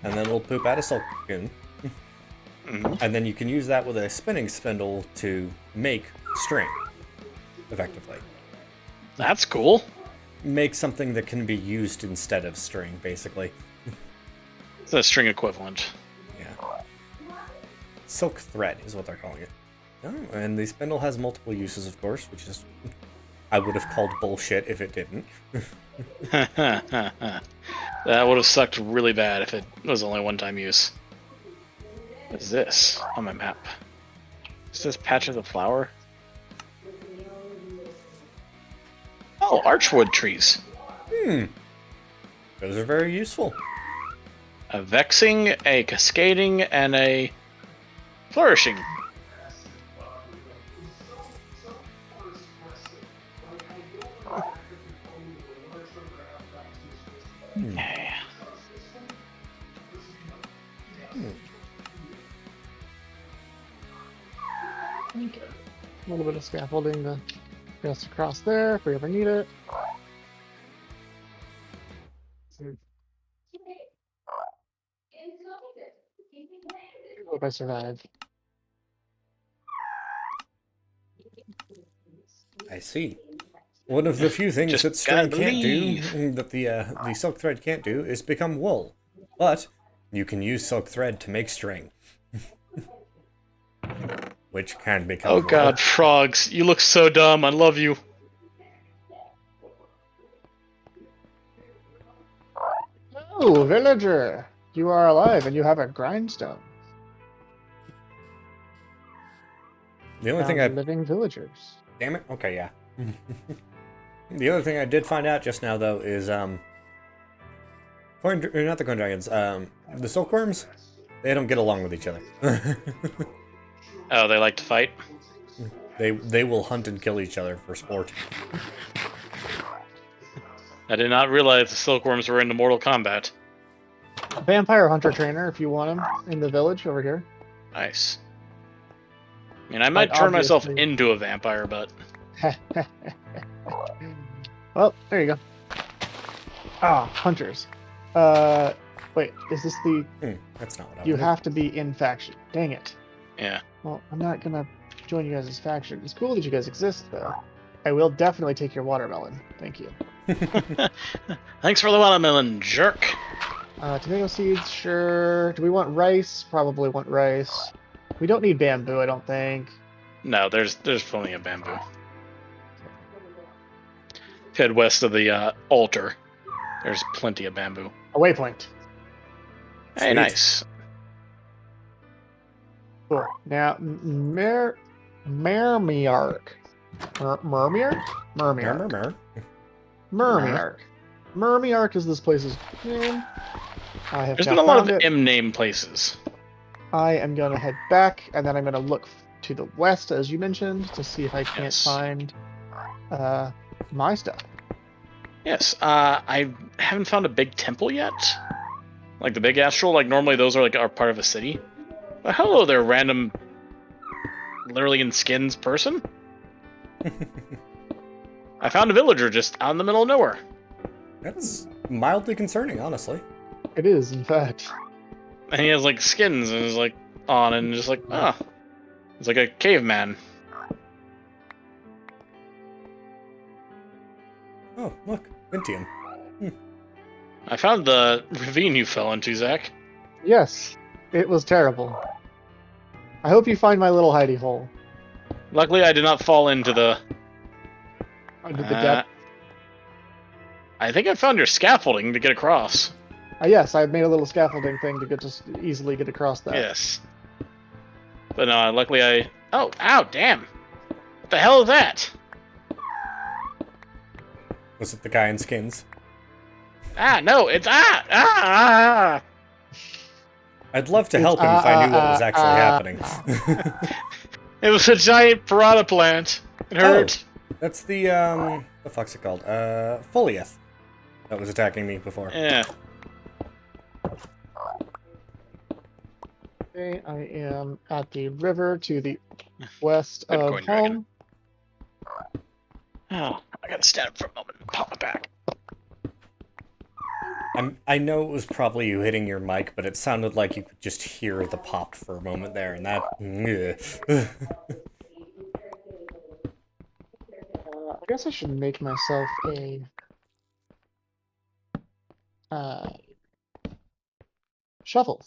and then it'll poop out a silk cocoon. And then you can use that with a spinning spindle to make string, effectively. That's cool. Make something that can be used instead of string, basically. It's a string equivalent. Yeah. Silk thread is what they're calling it. Oh, and the spindle has multiple uses, of course, which is I would have called bullshit if it didn't. That would have sucked really bad if it was only one-time use. What is this on my map? Is this patches of flower? Oh, archwood trees. Those are very useful. A vexing, a cascading, and a flourishing. Okay. A little bit of scaffolding to get us across there if we ever need it. Hope I survive. I see. One of the few things Just that string gotta can't believe. do, that the silk thread can't do, is become wool. But you can use silk thread to make string. Which can become... Oh god, frogs. You look so dumb. I love you. Oh, villager! You are alive and you have a grindstone. The only thing I... Living villagers. Damn it. Okay, yeah. The other thing I did find out just now, though, is, not the coin dragons, the silkworms, they don't get along with each other. Oh, they like to fight? They will hunt and kill each other for sport. I did not realize the silkworms were into Mortal Kombat. Vampire hunter trainer, if you want him, in the village over here. Nice. I mean, I might turn myself into a vampire, but... Well, there you go. Ah, hunters. Wait, is this the... That's not what I You wanted. have to be in faction. Dang it. Yeah. Well, I'm not gonna join you guys as faction. It's cool that you guys exist, though. I will definitely take your watermelon. Thank you. Thanks for the watermelon, jerk. Tomato seeds, sure. Do we want rice? Probably want rice. We don't need bamboo, I don't think. No, there's plenty of bamboo. Head west of the altar. There's plenty of bamboo. A waypoint. Hey, Sweet. nice. Cool. Now, Mermiark. Mermiark? Mermiark. Mermiark. Mermiark is this place's name. I have There's now been a lot found of it. M-name places. I am going to head back, and then I'm going to look to the west, as you mentioned, to see if I can't Yes. find my stuff. Yes, I haven't found a big temple yet. Like the big astral, like normally those are part of a city. But hello there, random, literally in skins person. I found a villager just out in the middle of nowhere. That's mildly concerning, honestly. It is, in fact. And he has like skins and is like on and just like, ah. It's like a caveman. Oh, look. Vintium. I found the ravine you fell into, Zach. Yes, it was terrible. I hope you find my little hidey hole. Luckily, I did not fall into the... Under the depth. I think I found your scaffolding to get across. Yes, I made a little scaffolding thing to easily get across that. Yes. But no, luckily I... Oh, ow, damn. What the hell is that? Was it the guy in skins? Ah, no, it's... Ah! I'd love to help him if I knew what was actually happening. It was a giant piranha plant. It hurt. Oh, that's the fuck's it called? Foliath. That was attacking me before. Yeah. Okay, I am at the river to the west Good of coin dragon. home. Oh, I gotta stand up for a moment and pop my back. I know it was probably you hitting your mic, but it sounded like you could just hear the pop for a moment there, and that... I guess I should make myself a shovel.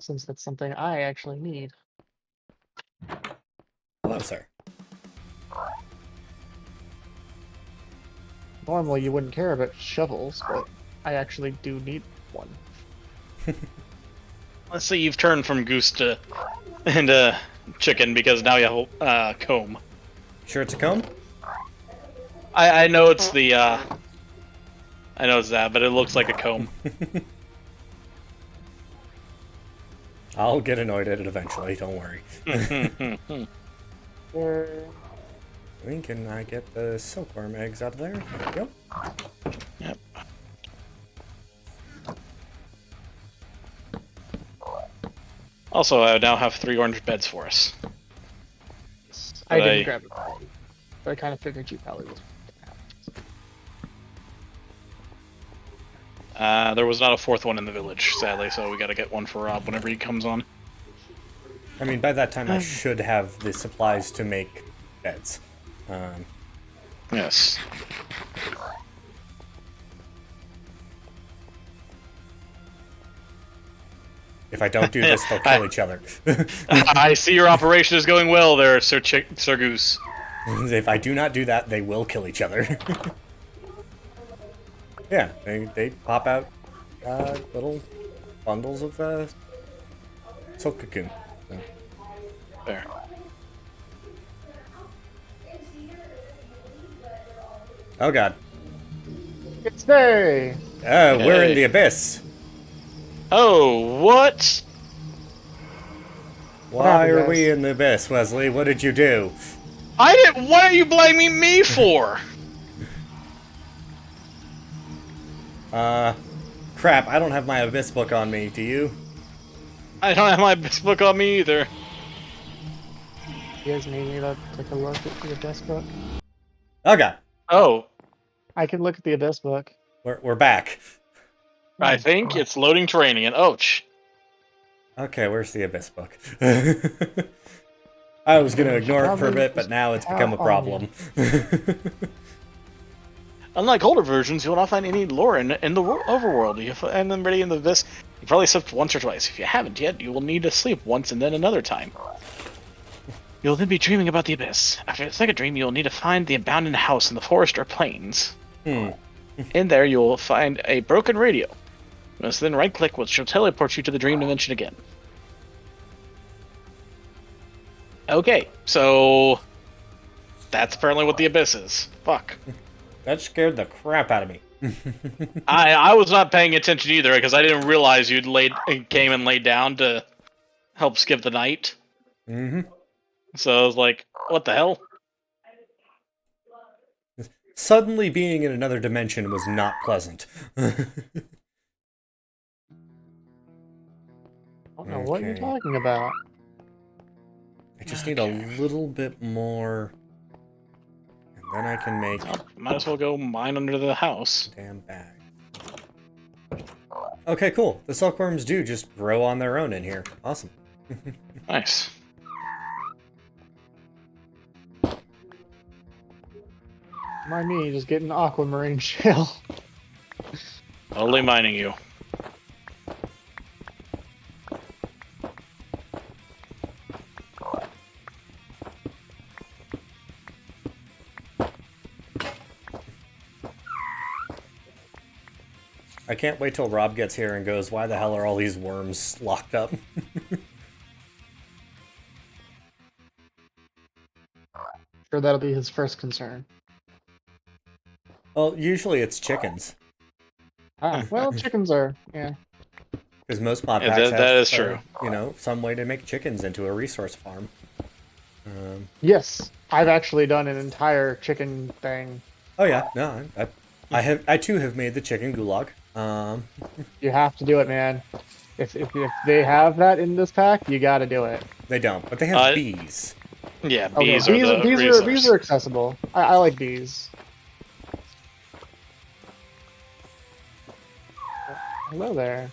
Since that's something I actually need. Hello, sir. Normally you wouldn't care about shovels, but I actually do need one. Let's see, you've turned from goose to... into chicken because now you have comb. Sure it's a comb? I know it's the, I know it's that, but it looks like a comb. I'll get annoyed at it eventually, don't worry. When can I get the silkworm eggs out of there? There we go. Yep. Also, I now have 3 orange beds for us. I didn't grab it, but I kind of figured you probably would. There was not a 4th one in the village, sadly, so we gotta get one for Rob whenever he comes on. I mean, by that time I should have the supplies to make beds. Yes. If I don't do this, they'll kill each other. I see your operation is going well there, Sir Goose. If I do not do that, they will kill each other. Yeah, they pop out little bundles of silk cocoon. So. There. Oh god. It's day. We're in the abyss. Oh, what? Why happened, are guys? we in the abyss, Wesley? What did you do? I didn't. What are you blaming me for? Crap, I don't have my abyss book on me, do you? I don't have my book on me either. You guys need me to take a look at the abyss book? Oh god. Oh, I can look at the abyss book. We're back. I think it's loading terrain again. Ouch. Okay, where's the abyss book? I was gonna ignore it for a bit, but now it's become a problem. Unlike older versions, you will not find any lore in the overworld. You find them ready in the abyss. You probably slept once or twice. If you haven't yet, you will need to sleep once and then another time. You'll then be dreaming about the abyss. After the second dream, you'll need to find the abandoned house in the forest or plains. In there, you will find a broken radio. You must then right-click, which will teleport you to the dream dimension again. Okay, so that's apparently what the abyss is. Fuck. That scared the crap out of me. I was not paying attention either because I didn't realize came and laid down to help skip the night. Mm-hmm. So I was like, what the hell? Suddenly being in another dimension was not pleasant. I don't know what you're Okay. talking about. I just need a little bit more, and then I can make Well, might as well go mine under the house. a damn bag. Okay, cool. The silkworms do just grow on their own in here. Awesome. Nice. Mind me, just getting aquamarine shell. Only mining you. I can't wait till Rob gets here and goes, why the hell are all these worms locked up? Sure, that'll be his first concern. Well, usually it's chickens. Ah, well, chickens are, yeah. Because most mod Yeah, packs that have, is true. You know, some way to make chickens into a resource farm. Yes, I've actually done an entire chicken thing. Oh yeah, no, I too have made the chicken gulag. You have to do it, man. If they have that in this pack, you gotta do it. They don't, but they have bees. Yeah, Okay, bees are the resource. bees are accessible. I like bees. Hello there.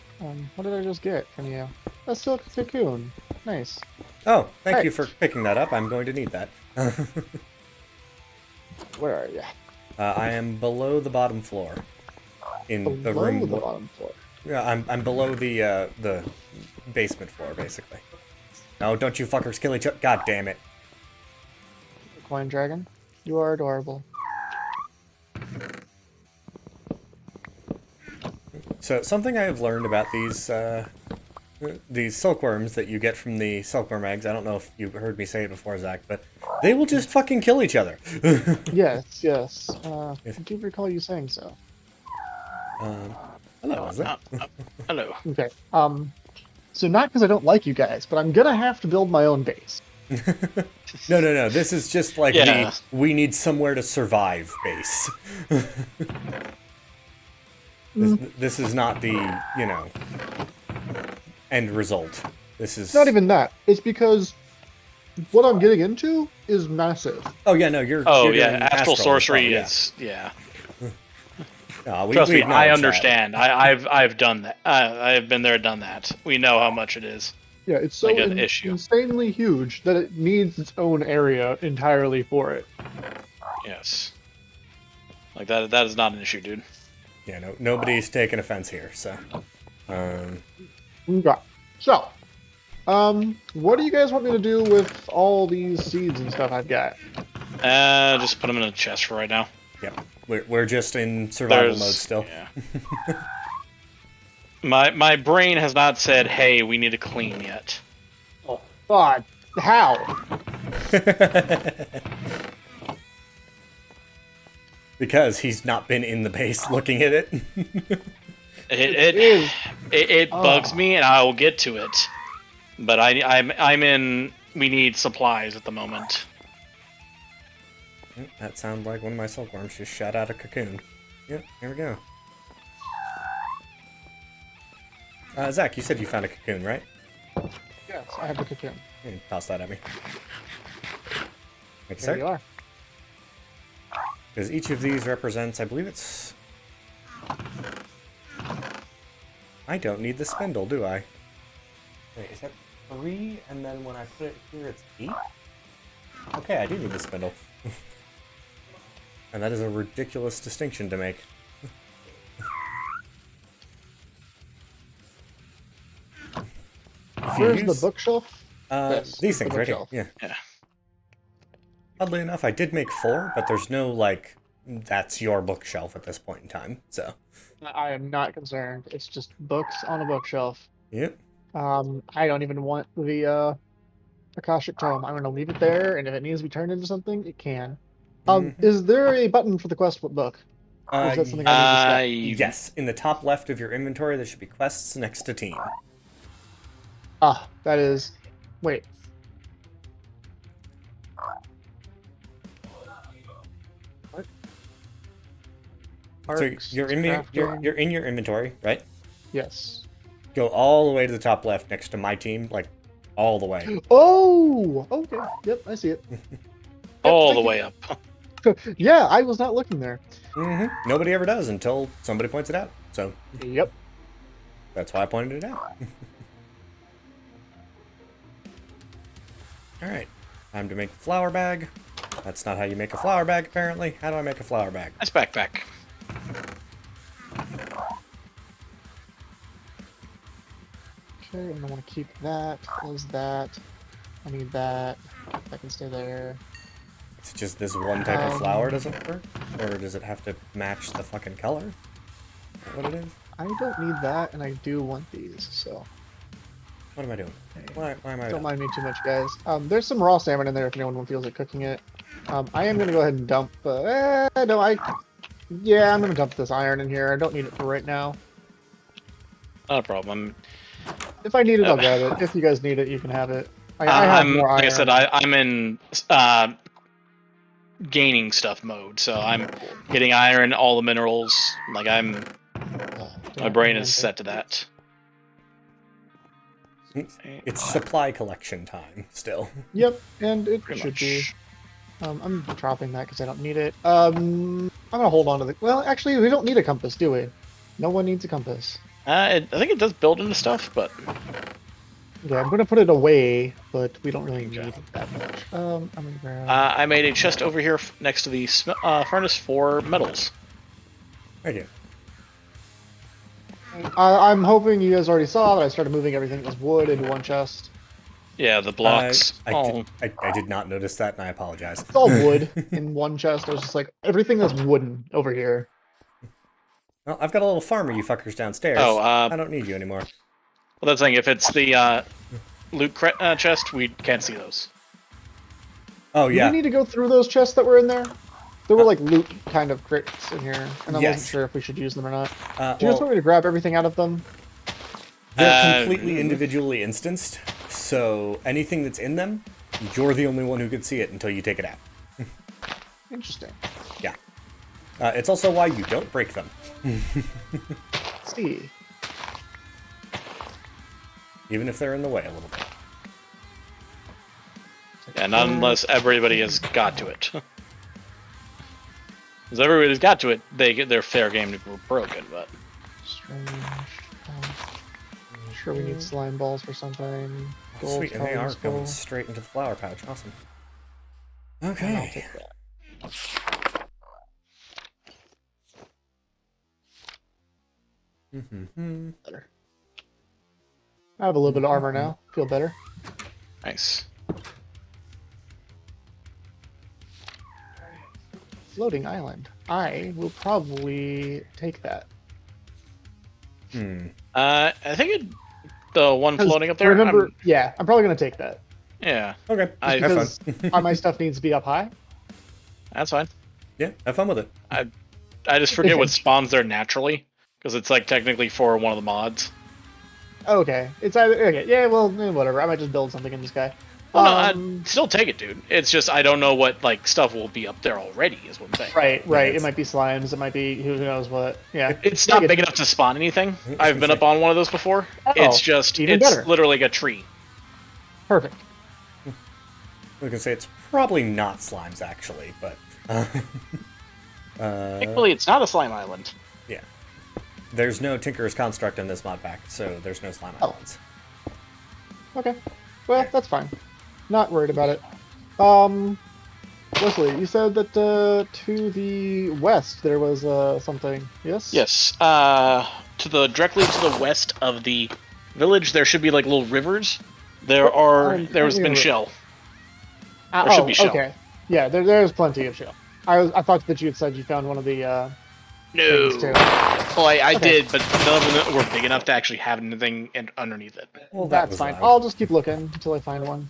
What did I just get from you? A silk cocoon. Nice. Oh, thank Hey. you for picking that up. I'm going to need that. Where are you? I am below the bottom floor. In the Below room. the bottom floor. Yeah, I'm below the basement floor, basically. No, don't you fuckers kill each other. God damn it. Coin dragon. You are adorable. So something I have learned about these silkworms that you get from the silkworm eggs, I don't know if you've heard me say it before, Zach, but they will just fucking kill each other. Yes, yes. I do recall you saying so. Hello, is it? Hello. Okay. So not because I don't like you guys, but I'm gonna have to build my own base. No. This is just like Yeah. the we need somewhere to survive base. This is not the, you know, end result. This is It's not even that. It's because what I'm getting into is massive. Oh yeah, no, you're. Oh you're yeah, doing astral as sorcery well, is yeah. No, Trust me, I acknowledge understand. I've done that. I've been there, done that. We know how much it is. Yeah, it's so Like an issue. insanely huge that it needs its own area entirely for it. Yes. Like that. That is not an issue, dude. Yeah, no, nobody's taking offense here. So, Okay. So, what do you guys want me to do with all these seeds and stuff I've got? Just put them in a chest for right now. Yep. We're just in survival mode There's still. yeah. My brain has not said, "Hey, we need to clean" yet. Oh, God. How? Because he's not been in the base looking at it. It bugs Oh. me, and I will get to it. But I'm in. We need supplies at the moment. That sounds like one of my silkworms just shot out a cocoon. Yep, here we go. Zach, you said you found a cocoon, right? Yes, I have the cocoon. Here, toss that at me. Thank you, There you sir. are. Because each of these represents, I believe it's... I don't need the spindle, do I? Wait, is that 3? And then when I put it here, it's 8? Okay, I do need the spindle. And that is a ridiculous distinction to make. Where's the bookshelf? These things right here. Yeah. Oddly enough, I did make 4, but there's no, like, that's your bookshelf at this point in time, so. I am not concerned. It's just books on a bookshelf. Yep. I don't even want the Akashic Tome. I'm gonna leave it there, and if it needs to be turned into something, it can. Is there a button for the quest book? Or is that something I need to set? Yes. In the top left of your inventory, there should be quests next to team. Ah, that is... Wait. What? So Arcs, you're in your inventory, right? Yes. Go all the way to the top left next to my team, like all the way. Oh! Okay. Yep, I see it. All the way up. Yeah, I was not looking there. Nobody ever does until somebody points it out. So. Yep. That's why I pointed it out. Alright. Time to make the flour bag. That's not how you make a flour bag, apparently. How do I make a flour bag? Nice backpack. Okay, and I want to keep that as that. I need that. That can stay there. It's just this one type of flour doesn't work? Or does it have to match the fucking color? Is that what it is? I don't need that, and I do want these, so... What am I doing? Why am I Don't mind me too much, guys. There's some raw salmon in there if anyone feels like cooking it. I am going to go ahead and dump... Yeah, I'm going to dump this iron in here. I don't need it for right now. Not a problem. If I need it, I'll grab it. If you guys need it, you can have it. I have more iron. Like I said, I'm in gaining stuff mode, so I'm getting iron, all the minerals. Like my brain is set to that. It's supply collection time, still. Yep, and it should be. I'm dropping that because I don't need it. I'm gonna hold on to the... Well, actually, we don't need a compass, do we? No one needs a compass. I think it does build into stuff, but... Yeah, I'm gonna put it away, but we don't really need it that much. I'm gonna grab... I made a chest over here next to the furnace for metals. Thank you. I'm hoping you guys already saw that I started moving everything that was wood into one chest. Yeah, the blocks. I did not notice that, and I apologize. It's all wood in one chest. I was just like, everything that's wooden over here. Well, I've got a little farmer, you fuckers downstairs. Oh, I don't need you anymore. Well, that's the thing. If it's the loot chest, we can't see those. Oh, yeah. Do we need to go through those chests that were in there? There were like loot kind of crates in here, and I wasn't sure if we should use them or not. Do you guys want me to grab everything out of them? They're completely individually instanced, so anything that's in them, you're the only one who can see it until you take it out. Interesting. Yeah. It's also why you don't break them. Let's see. Even if they're in the way a little bit. Yeah, not unless everybody has got to it. Because everybody's got to it, they get their fair game to be broken, but... Strange. Sure we need slime balls for something. Gold Sweet, and they are skull. going straight into the flower pouch. Awesome. Okay. And I'll take that. Mm-hmm. Better. I have a little bit of armor now. Feel better. Nice. Floating island. I will probably take that. I think the one floating up there. Remember, yeah, I'm probably gonna take that. Yeah. Okay. Have Because fun. all my stuff needs to be up high. That's fine. Yeah, have fun with it. I just forget what spawns there naturally, because it's like technically for one of the mods. Okay, it's either okay. Yeah, well, whatever. I might just build something in the sky. Well, no, I'd still take it, dude. It's just I don't know what like stuff will be up there already. Is what I'm saying. Right. Yeah, It might be slimes. It might be who knows what. Yeah. It's not big enough to spawn anything. I've been up on one of those before. Oh, it's just even it's better. literally like a tree. Perfect. We can say it's probably not slimes actually, but Thankfully, it's not a slime island. yeah. There's no Tinkerer's Construct in this mod pack, so there's no slime islands. Okay. Well, that's fine. Not worried about it. Wesley, you said that to the west there was something. Yes. Yes. Directly to the west of the village, there should be like little rivers. There's been shell. There should be shell. Okay. Yeah, there's plenty of shell. I thought that you had said you found one of the things too. Well, I did, but none of them were big enough to actually have anything underneath it. Well, That's fine. loud. I'll just keep looking until I find one.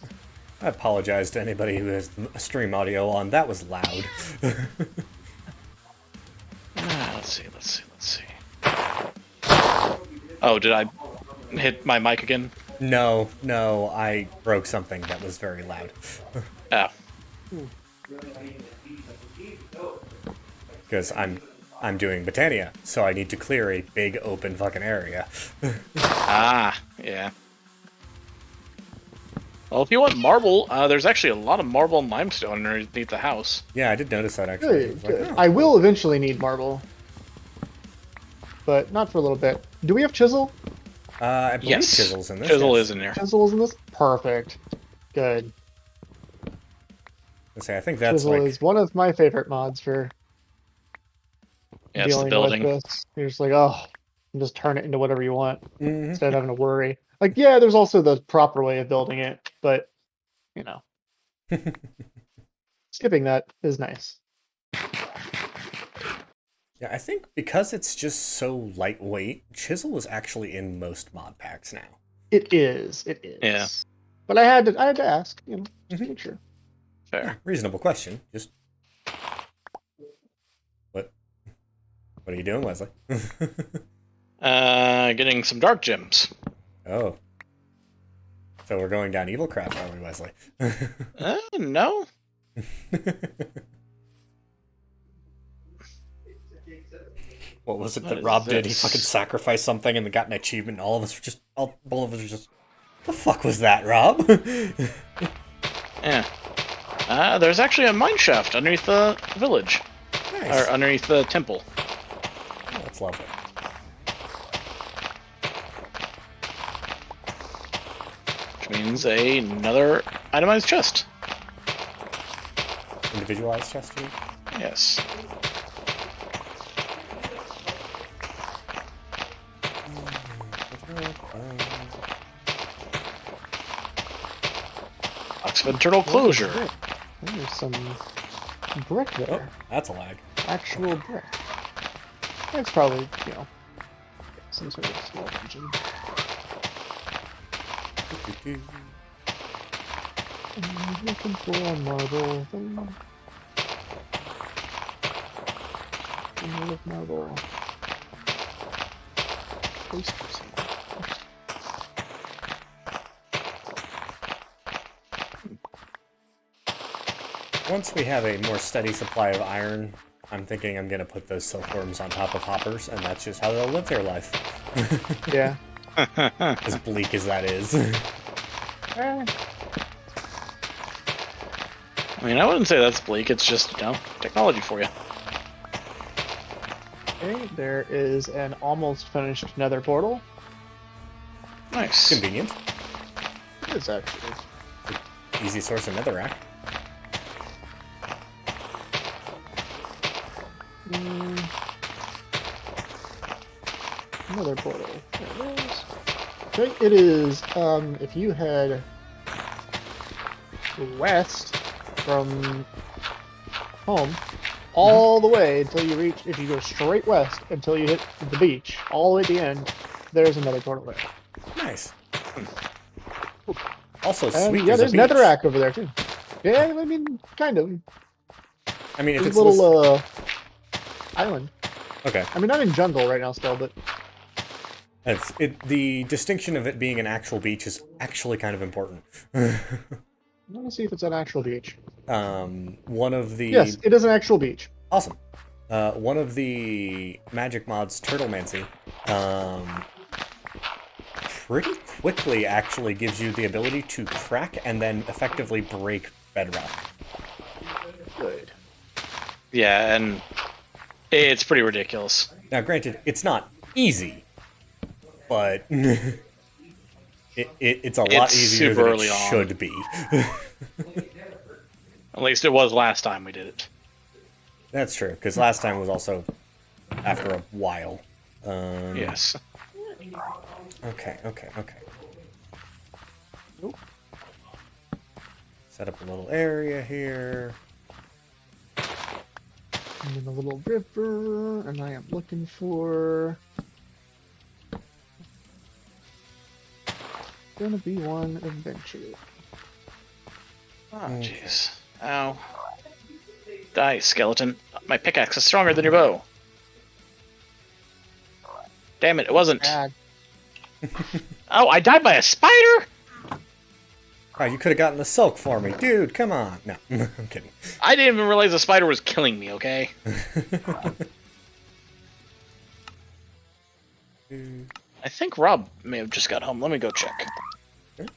I apologize to anybody who has stream audio on. That was loud. Let's see. Oh, did I hit my mic again? No, I broke something that was very loud. Oh. Because I'm doing Botania, so I need to clear a big open fucking area. Yeah. Well, if you want marble, there's actually a lot of marble and limestone underneath the house. Yeah, I did notice that actually. Good, Like, good. oh. I will eventually need marble, but not for a little bit. Do we have chisel? I believe Yes. Chisel's in this. Chisel yes. is in there. Chisel is in this? Perfect. Good. I think that's Chisel like is one of my favorite mods for Yeah, it's the dealing building. with this. You're just like, oh, you just turn it into whatever you want Mhm. instead of having to worry. Like, yeah, there's also the proper way of building it, but, you know, skipping that is nice. Yeah, I think because it's just so lightweight, Chisel is actually in most mod packs now. It is. It is. Yeah. But I had to ask, you know, just to make sure. Fair. Reasonable question. Just what are you doing, Wesley? Getting some dark gems. Oh. So we're going down evil crap, are we, Wesley? No. What was it What that is Rob did? He this? fucking sacrificed something and got an achievement, and all of us were just, all of us were just, the fuck was that, Rob? Yeah. There's actually a mine shaft underneath the village. Nice. Or underneath the temple. Oh, that's lovely. Which means another itemized chest. Individualized chest, you mean? Yes. Oxford internal closure. There's some brick Oh, there. that's a lag. Actual brick. That's probably, you know, some sort of small engine. I'm looking for a marble thing. With marble. Place for somewhere. Once we have a more steady supply of iron, I'm thinking I'm gonna put those silkworms on top of hoppers, and that's just how they'll live their life. Yeah. As bleak as that is. Eh, I mean, I wouldn't say that's bleak. It's just, you know, technology for you. okay, there is an almost finished nether portal. Nice. Convenient. It is actually. Easy source of netherrack. Another portal. There it is. Okay, it is, if you head west from home, all the way until you reach, if you go straight west until you hit the beach, all the way at the end, there's another portal there. Nice. Also, And sweet. yeah, there's a beach. netherrack over there too. Yeah, I mean, kind of. I mean, if There's it's a little island. okay. I mean, I'm in jungle right now still, but The distinction of it being an actual beach is actually kind of important. let me see if it's an actual beach. One of the Yes, it is an actual beach. awesome. One of the magic mods, Turtlemancy, pretty quickly actually gives you the ability to crack and then effectively break bedrock. Good. Yeah, and it's pretty ridiculous. Now, granted, it's not easy, but it's a lot easier super than early it on. should be. At least it was last time we did it. That's true, because last time was also after a while. Yes. Okay. Nope. Set up a little area here. I'm in a little river, and I am looking for... Gonna be one eventually. Oh, jeez. Ow. Die, skeleton. My pickaxe is stronger than your bow. Damn it, it wasn't. Bad. Oh, I died by a spider? Oh, you could have gotten the silk for me. Dude, come on. No, I'm kidding. I didn't even realize the spider was killing me, okay? I think Rob may have just got home. Let me go check. Okay.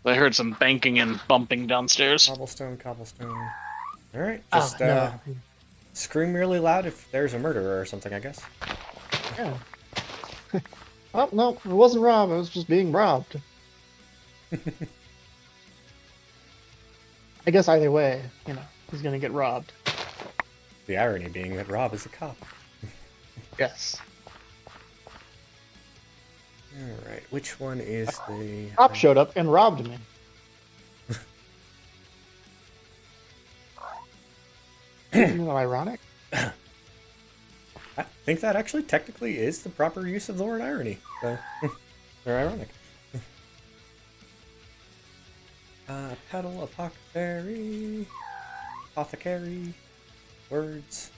I heard some banking and bumping downstairs. Cobblestone. Alright, just no. scream really loud if there's a murderer or something, I guess. Yeah. Oh, no, it wasn't Rob. I was just being robbed. I guess either way, he's gonna get robbed. The irony being that Rob is a cop. Yes. Alright, which one is the... Cop showed up and robbed me. Isn't that ironic? I think that actually technically is the proper use of the word irony. So, they're ironic. Petal, apothecary, words.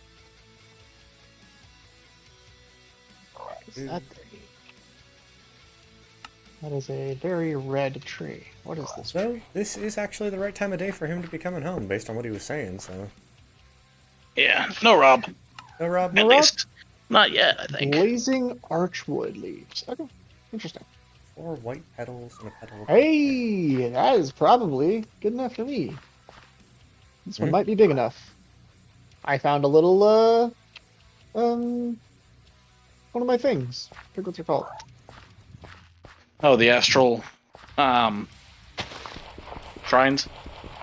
What is that thing? That is a very red tree. What is this So, tree? this is actually the right time of day for him to be coming home, based on what he was saying, so... Yeah, no Rob. No, Rob? At least. Not yet, I think. Blazing archwood leaves. Okay, interesting. 4 white petals and a petal. Hey, that is probably good enough for me. This one might be big enough. I found a little, one of my things. I forget what they're called. Oh, the astral, shrines?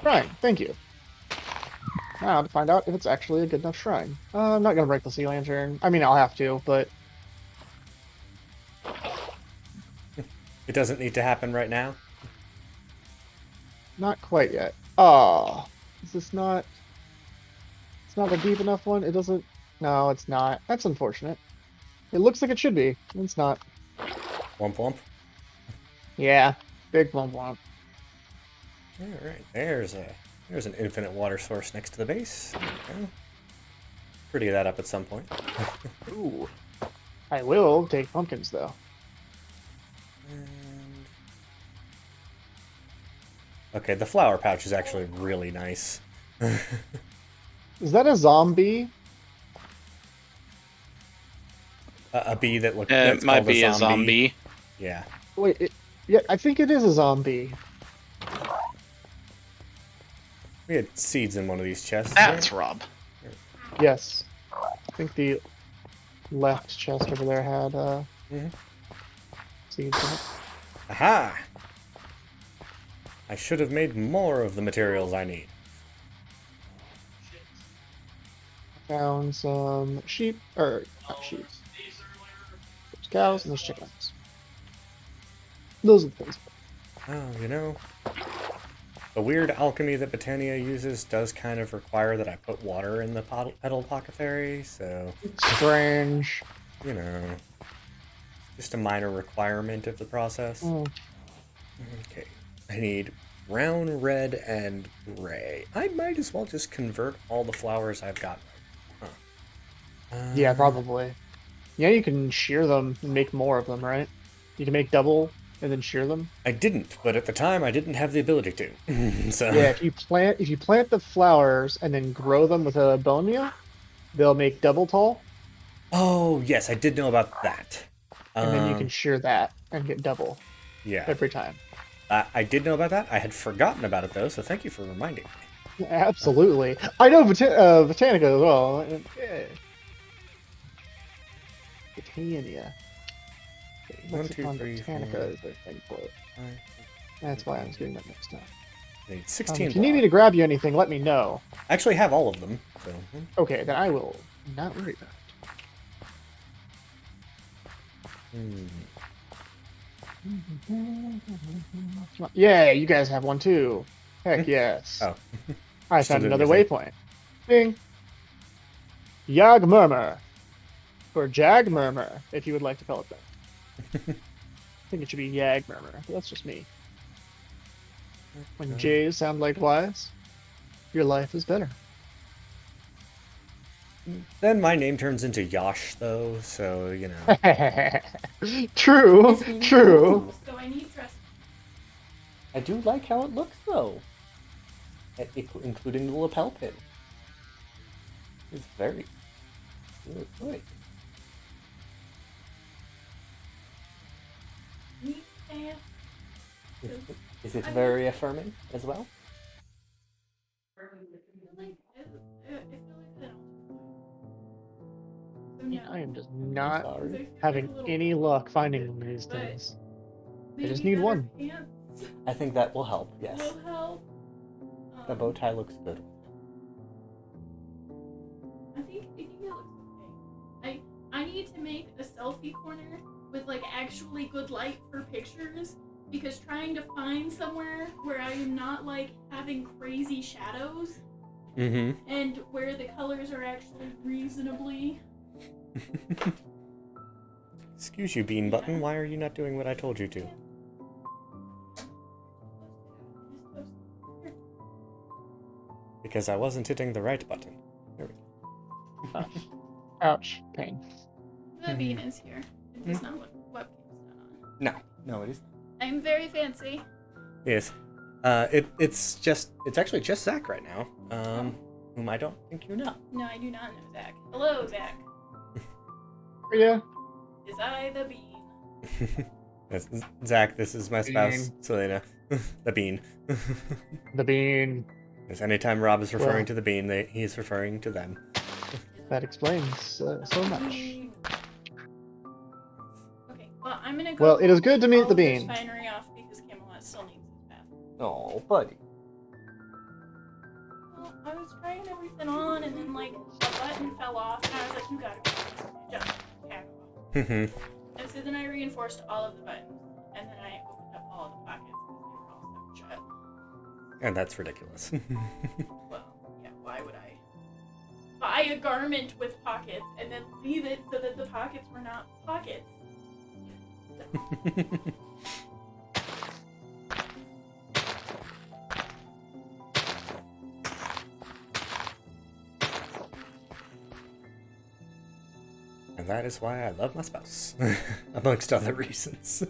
Shrine, thank you. Now to find out if it's actually a good enough shrine. I'm not gonna break the sea lantern. I mean, I'll have to, but... It doesn't need to happen right now? Not quite yet. Oh, is this not... It's not a deep enough one? It doesn't... No, it's not. That's unfortunate. It looks like it should be. It's not. Womp womp. Yeah, big womp womp. Alright, there's an infinite water source next to the base. There we go. Pretty that up at some point. Ooh. I will take pumpkins, though. And... Okay, the flower pouch is actually really nice. Is that a zombie? A bee that looks It might be a zombie. Yeah. Wait, yeah, I think it is a zombie. We had seeds in one of these chests. That's Rob. Yes. I think the left chest over there had seeds in it. Aha! I should have made more of the materials I need. Found some sheep, or not sheep. There's cows and there's chickens. those are the things. Oh, you know, the weird alchemy that Botania uses does kind of require that I put water in the petal apothecary, so, Strange. you know, just a minor requirement of the process. Mm. Okay, I need brown, red, and gray. I might as well just convert all the flowers I've got. Huh. Yeah, probably. Yeah, you can shear them and make more of them, right? You can make double and then shear them. I didn't, but at the time I didn't have the ability to. So Yeah, if you plant the flowers and then grow them with a bone meal, they'll make double tall, oh yes, I did know about that. and then you can shear that and get double Yeah, every time. I did know about that. I had forgotten about it though, so thank you for reminding me. Absolutely. I know Botanica as well. Yeah. Botania. One, two, Lexicon three, Botanica four, is their thing for it. five, That's why I was getting that mixed up. I need 16 If you need me block. to grab you anything, let me know. I actually have all of them, so. Okay, then I will not worry about it. Yeah, you guys have one too. Heck yes. Oh. I Still found didn't another use it. waypoint. Ding. Yag Murmur. Or Jag Murmur, if you would like to call it that. I think it should be Yag Murmur. But that's just me. When J's sound like Y's, your life is better. Then my name turns into Yosh, though, so, you know. True, true. So I need dress. I do like how it looks, though. Including the lapel pin. It's very good. Need pants. Is it very affirming as well? I feel like I don't. So no. I am just not Sorry. I feel having like a little any luck finding these But things. maybe just need better one. Pants I think that will help, yes. will help. The bow tie looks good. I think it looks okay. I need to make a selfie corner with like actually good light for pictures, because trying to find somewhere where I am not like having crazy shadows Mm-hmm. and where the colors are actually reasonably. Excuse you, Bean Button. Why are you not doing what I told you to? Because I wasn't hitting the right button. There we go. Ouch, pain. The bean is here. It is not what webcam's done on. No, it is. I'm very fancy. Yes. It's actually just Zach right now. Whom I don't think you know. No, I do not know Zach. Hello, Zach. Yeah. Is I the bean? Yes, Zach, this is my spouse, Bean. Selena. The Bean. The bean. Yes, anytime Rob is referring Well. to the Bean, he is referring to them. That explains so much. Okay, well, I'm gonna go. Well, it is good to meet all the of this bean. finery off because Camelot still needs his bath. Oh, buddy. Well, I was trying everything on, and then like a button fell off, and I was like, "You gotta go, just tag off." And so then I reinforced all of the buttons, and then I opened up all of the pockets because they were all stuck shut. And that's ridiculous. Well, yeah, why would I buy a garment with pockets and then leave it so that the pockets were not pockets? And that is why I love my spouse, amongst other reasons.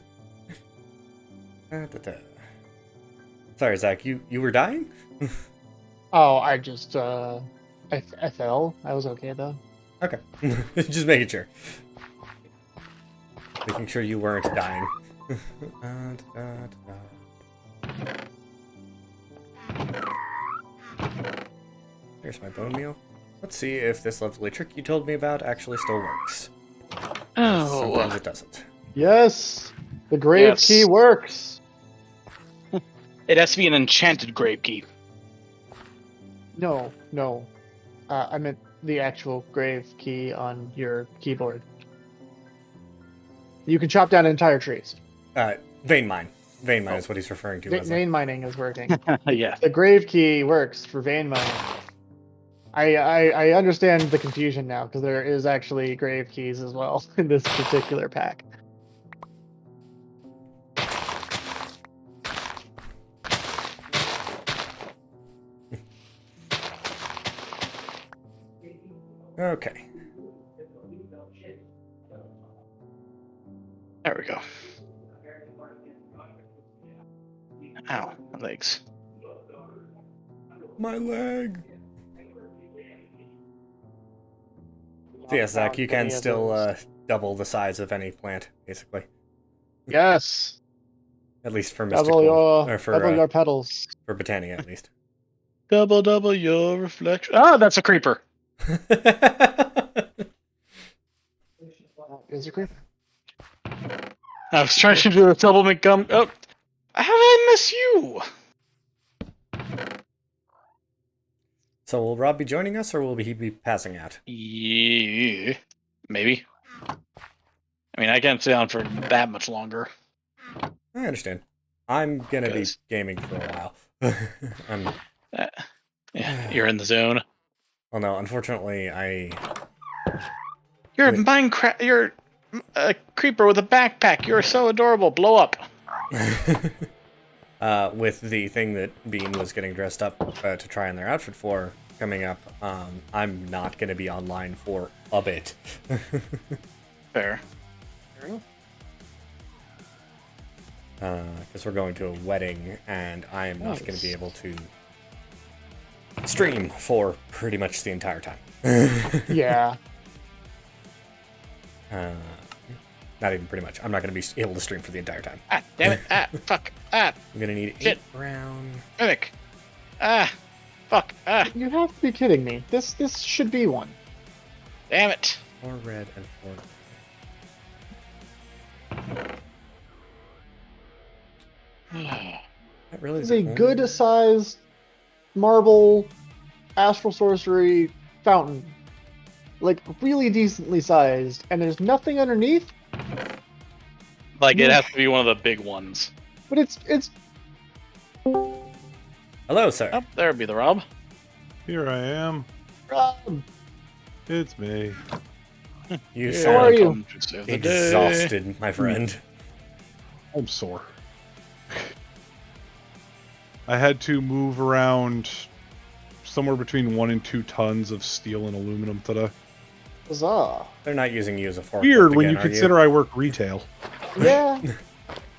Sorry, Zach, you were dying? Oh, I just, I fell. I was okay though. Okay, just making sure. Making sure you weren't dying. Here's my bone meal. Let's see if this lovely trick you told me about actually still works. Sometimes it doesn't. Yes! The grave Yes. key works! It has to be an enchanted grave key. No. I meant the actual grave key on your keyboard. You can chop down entire trees. Vein mine. Vein mine is what he's referring to. As Vein mining is working. Yeah. The grave key works for vein mining. I understand the confusion now because there is actually grave keys as well in this particular pack. Okay. There we go. Ow, my legs. My leg. So yeah, Zach, you can still double the size of any plant, basically. Yes. At least for mystical, Double your petals. for Botania, at least. Double your reflection. Ah, that's a creeper. Is a creeper. I was trying to do a double McGum. Oh, how did I miss you? So will Rob be joining us, or will he be passing out? Yeah, maybe. I mean, I can't stay on for that much longer. I understand. I'm gonna be 'Cause- gaming for a while. I'm. Yeah, you're in the zone. Well, no, unfortunately, You're a Wait. Minecraft. You're a creeper with a backpack. You're so adorable. Blow up. with the thing that Bean was getting dressed up to try on their outfit for coming up, I'm not going to be online for a bit. Fair. Because we're going to a wedding, and I am not going to be Nice. able to stream for pretty much the entire time. Yeah. Not even pretty much. I'm not going to be able to stream for the entire time. Ah, damn it. Ah, fuck. Ah, I'm going to need Shit. 8 brown. mimic. Ah, fuck. Ah, You have to be kidding me. This should be one. damn it. 4 red and 4. That really This is is a the only- good-sized marble astral sorcery fountain. Like, really decently sized, and there's nothing underneath, Like, it has to be one of the big ones. but it's Hello, sir. Oh, there would be the Rob. Here I am. Rob. It's me. You How are sound you? Welcome to Save the Day. exhausted, my friend. I'm sore. I had to move around somewhere between 1 and 2 tons of steel and aluminum today. Huzzah. They're not using you as a forklift. Weird when again, you are consider I work retail. Yeah.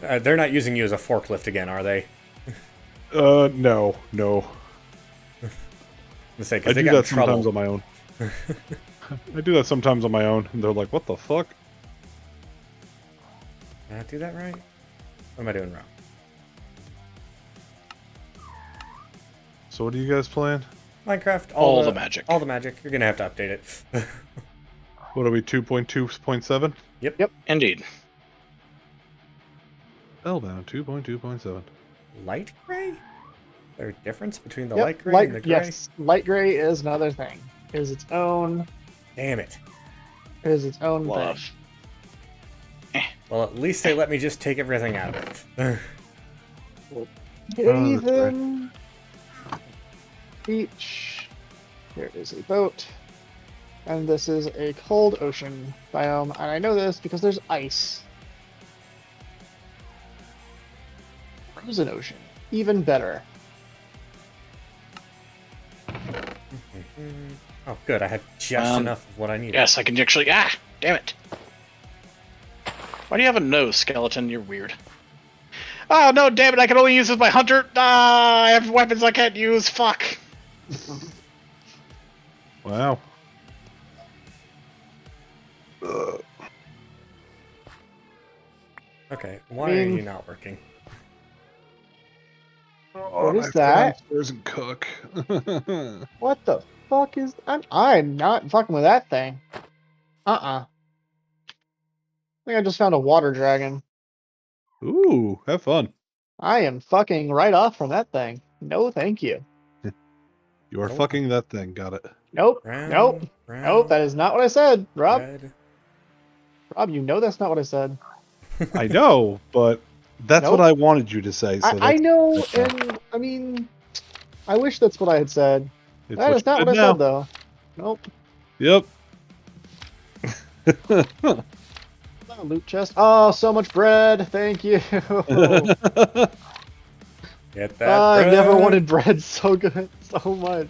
They're not using you as a forklift again, are they? No. Say, 'cause I they do got in that sometimes trouble. on my own. I do that sometimes on my own, and they're like, what the fuck? Did I do that right? What am I doing wrong? So what are you guys playing? Minecraft, All the magic. All the magic. You're gonna have to update it. What are we, 2.2.7? Indeed. Spellbound 2.2.7. Light gray? Is there a difference between the Yep, light gray and the gray? Yes, light gray is another thing. It is its own. Damn it. It is its own Love. thing. Well, at least they let me just take everything out of it. Oh, that's right. Haven. Beach. There is a boat. And this is a cold ocean biome. And I know this because there's ice. Frozen ocean. Even better. Oh, good. I had just enough of what I needed. Yes, I can actually. Ah, damn it. Why do you have a nose, skeleton? You're weird. Oh, no, damn it. I can only use this as my hunter. Ah, I have weapons I can't use. Fuck. Wow. Okay, why mean- are you not working? What is I that? doesn't cook. What the fuck is... I'm not fucking with that thing. I think I just found a water dragon. Ooh, have fun. I am fucking right off from that thing. No, thank you. You are Nope. fucking that thing. Got it. Nope. Brown, Nope. brown, Nope. That is not what I said, Rob. red. Rob, you know that's not what I said. I know, but That's Nope. what I wanted you to say. So I know, that's fine. and I mean, I wish that's what I had said. It's That what is not you what I did now. said, though. Nope. Yep. Oh, loot chest. Oh, so much bread. Thank you. Get that I've never bread. wanted bread so good, so much.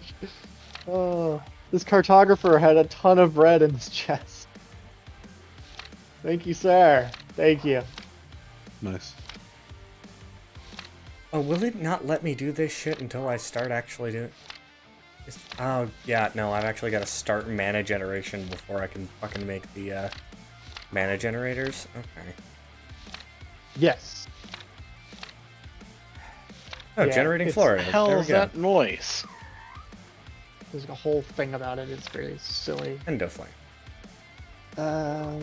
Oh, this cartographer had a ton of bread in his chest. Thank you, sir. Thank you. Nice. Oh, will it not let me do this shit until I start actually doing? Oh yeah, no, I've actually got to start mana generation before I can fucking make the mana generators. Okay. Yes. Oh, Yeah, generating it's- Florida. Hell There we is go. that noise? There's a whole thing about it. It's very silly. Endoflame. Ah,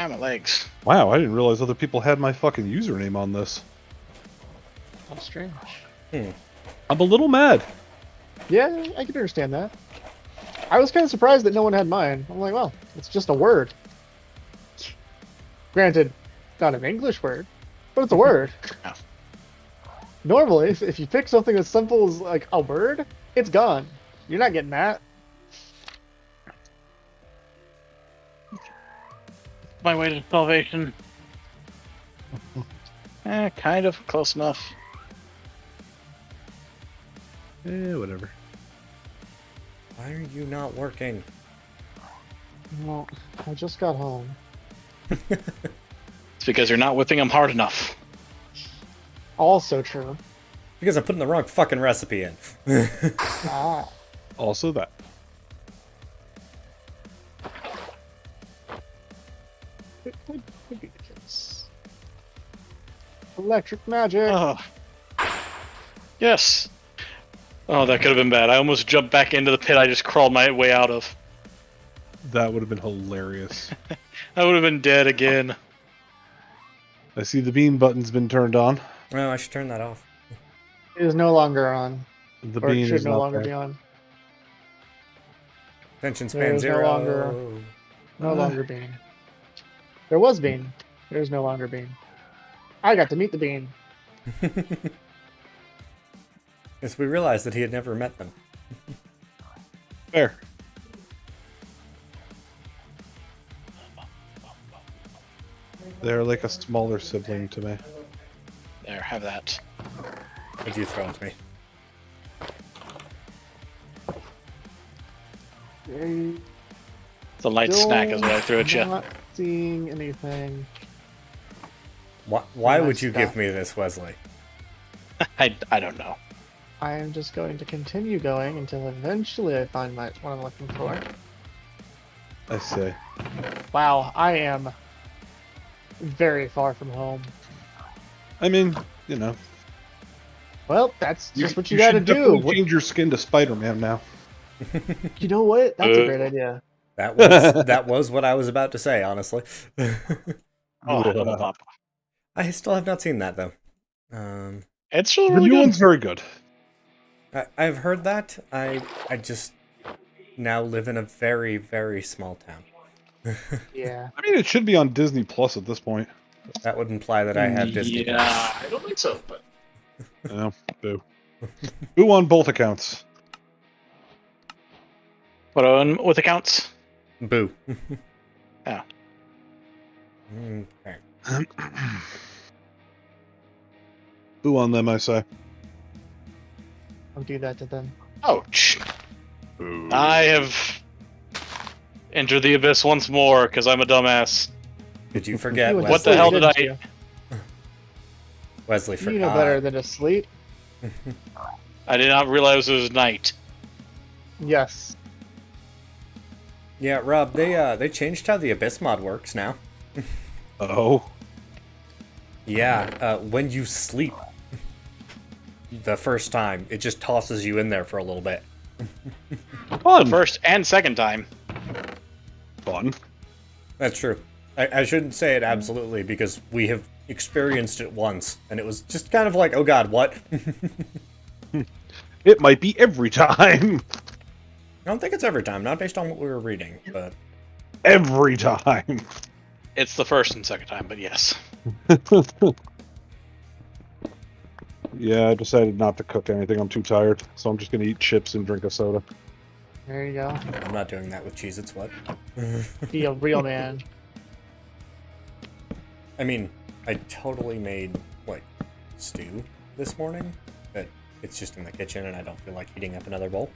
my legs. Wow, I didn't realize other people had my fucking username on this. How strange. I'm a little mad. Yeah, I can understand that. I was kind of surprised that no one had mine. I'm like, well, it's just a word. Granted, not an English word, but it's a word. Oh. Normally, if you pick something as simple as like a word, it's gone. You're not getting that. My way to salvation. Kind of close enough. Whatever. Why are you not working? Well, I just got home. It's because you're not whipping them hard enough. Also true. Because I'm putting the wrong fucking recipe in. Ah. Also that. It could be the case. Electric magic. Oh. Yes. Oh, that could have been bad. I almost jumped back into the pit I just crawled my way out of. That would have been hilarious. I would have been dead again. I see the bean button's been turned on. Oh, I should turn that off. It is no longer on. The Or it bean should is no not longer there. be on. Attention span There's no 0. longer- No longer bean. There was bean. There's no longer bean. I got to meet the bean. Yes, we realized that he had never met them. Fair. They're like a smaller sibling to me. There, have that. What'd you throw at me? The light snack is what I threw at you. Not seeing anything. Why Nice would you give stuff. me this, Wesley? I don't know. I am just going to continue going until eventually I find what I'm looking for. I say. Wow, I am very far from home. I mean, you know. Well, that's just what you gotta should do. definitely change your skin to Spider-Man now. You know what? That's a great idea. That was what I was about to say, honestly. Oh, I leveled up. I still have not seen that though. It's still The really new good. one's very good. I've heard that. I just now live in a very, very small town. Yeah. I mean, it should be on Disney Plus at this point. That would imply that I have Disney Yeah, Plus. I don't think so, but No, boo. Boo on both accounts. what on with accounts? Boo. Yeah. Okay. Boo on them, I say. Don't do that to them. Ouch. Boo. I have entered the abyss once more because I'm a dumbass. Did you forget, You went to Wesley? What the hell sleep, did didn't you? Wesley forgot. You know better than to sleep. I did not realize it was night. Yes. Yeah, Rob, they changed how the Abyss mod works now. Oh. Yeah, when you sleep the first time, it just tosses you in there for a little bit. Fun. First and second time. Fun. That's true. I shouldn't say it absolutely because we have experienced it once, and it was just kind of like, oh god, what? It might be every time. I don't think it's every time, not based on what we were reading, but Every time. It's the first and second time, but yes. Yeah, I decided not to cook anything. I'm too tired, so I'm just gonna eat chips and drink a soda. There you go. I'm not doing that with Cheez-Its, what? Be a real man. I mean, I totally made, like, stew this morning, but it's just in the kitchen and I don't feel like heating up another bowl.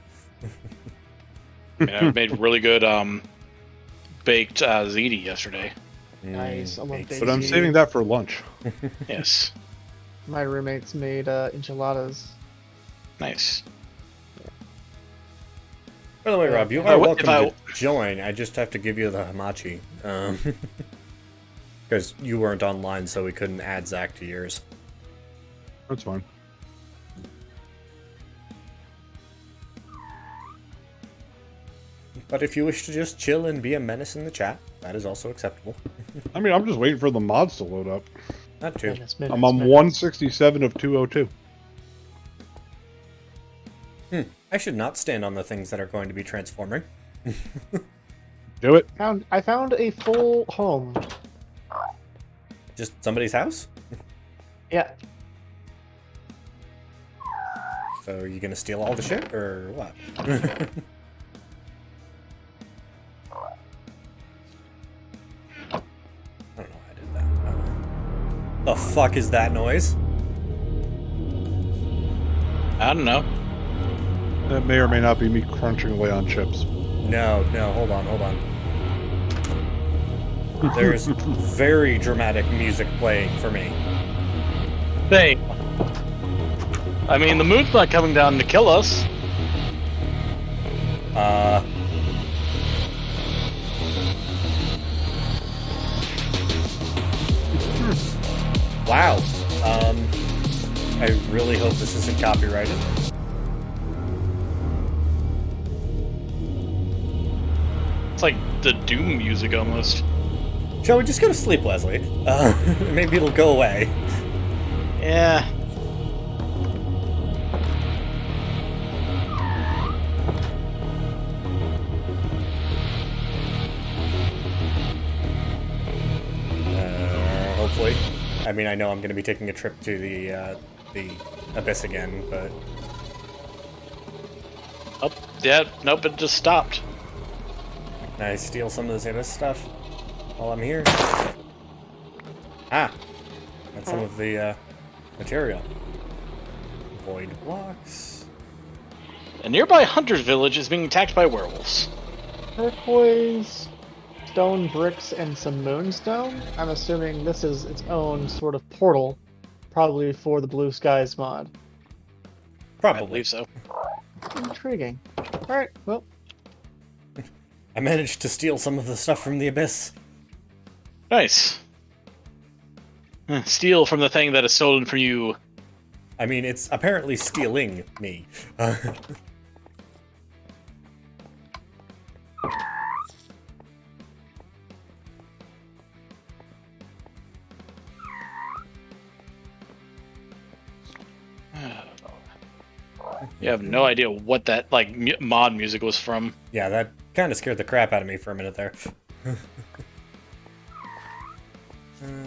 Yeah, I made really good baked ziti yesterday. Nice, I love baked baked But I'm ziti. saving that for lunch. Yes. My roommates made enchiladas. Nice. By the way, Rob, you If are I- welcome if I- to join. I just have to give you the hamachi. Because you weren't online, so we couldn't add Zach to yours. That's fine. But if you wish to just chill and be a menace in the chat, that is also acceptable. I mean, I'm just waiting for the mods to load up. Not too. Minutes, I'm on 167 of 202. I should not stand on the things that are going to be transforming. Do it. I found a full home. Just somebody's house? Yeah. So are you gonna steal all the shit, or what? I don't know why I did that. The fuck is that noise? I don't know. That may or may not be me crunching away on chips. No, hold on. There's very dramatic music playing for me. Hey. I mean, the moon's not coming down to kill us. Wow. I really hope this isn't copyrighted. It's like the Doom music almost. Shall we just go to sleep, Leslie? Maybe it'll go away. Yeah. Hopefully. I mean, I know I'm going to be taking a trip to the Abyss again, but... Oh, yeah, nope, it just stopped. Can I steal some of this Abyss stuff while I'm here? Ah! That's some of the material. Void blocks. A nearby hunter's village is being attacked by werewolves. Turquoise, stone bricks, and some moonstone. I'm assuming this is its own sort of portal, probably for the Blue Skies mod. I Probably. believe so. Intriguing. Alright, well, I managed to steal some of the stuff from the Abyss. Nice. Steal from the thing that is stolen from you. I mean, it's apparently stealing me. You have no idea what that like mod music was from. Yeah, that kind of scared the crap out of me for a minute there.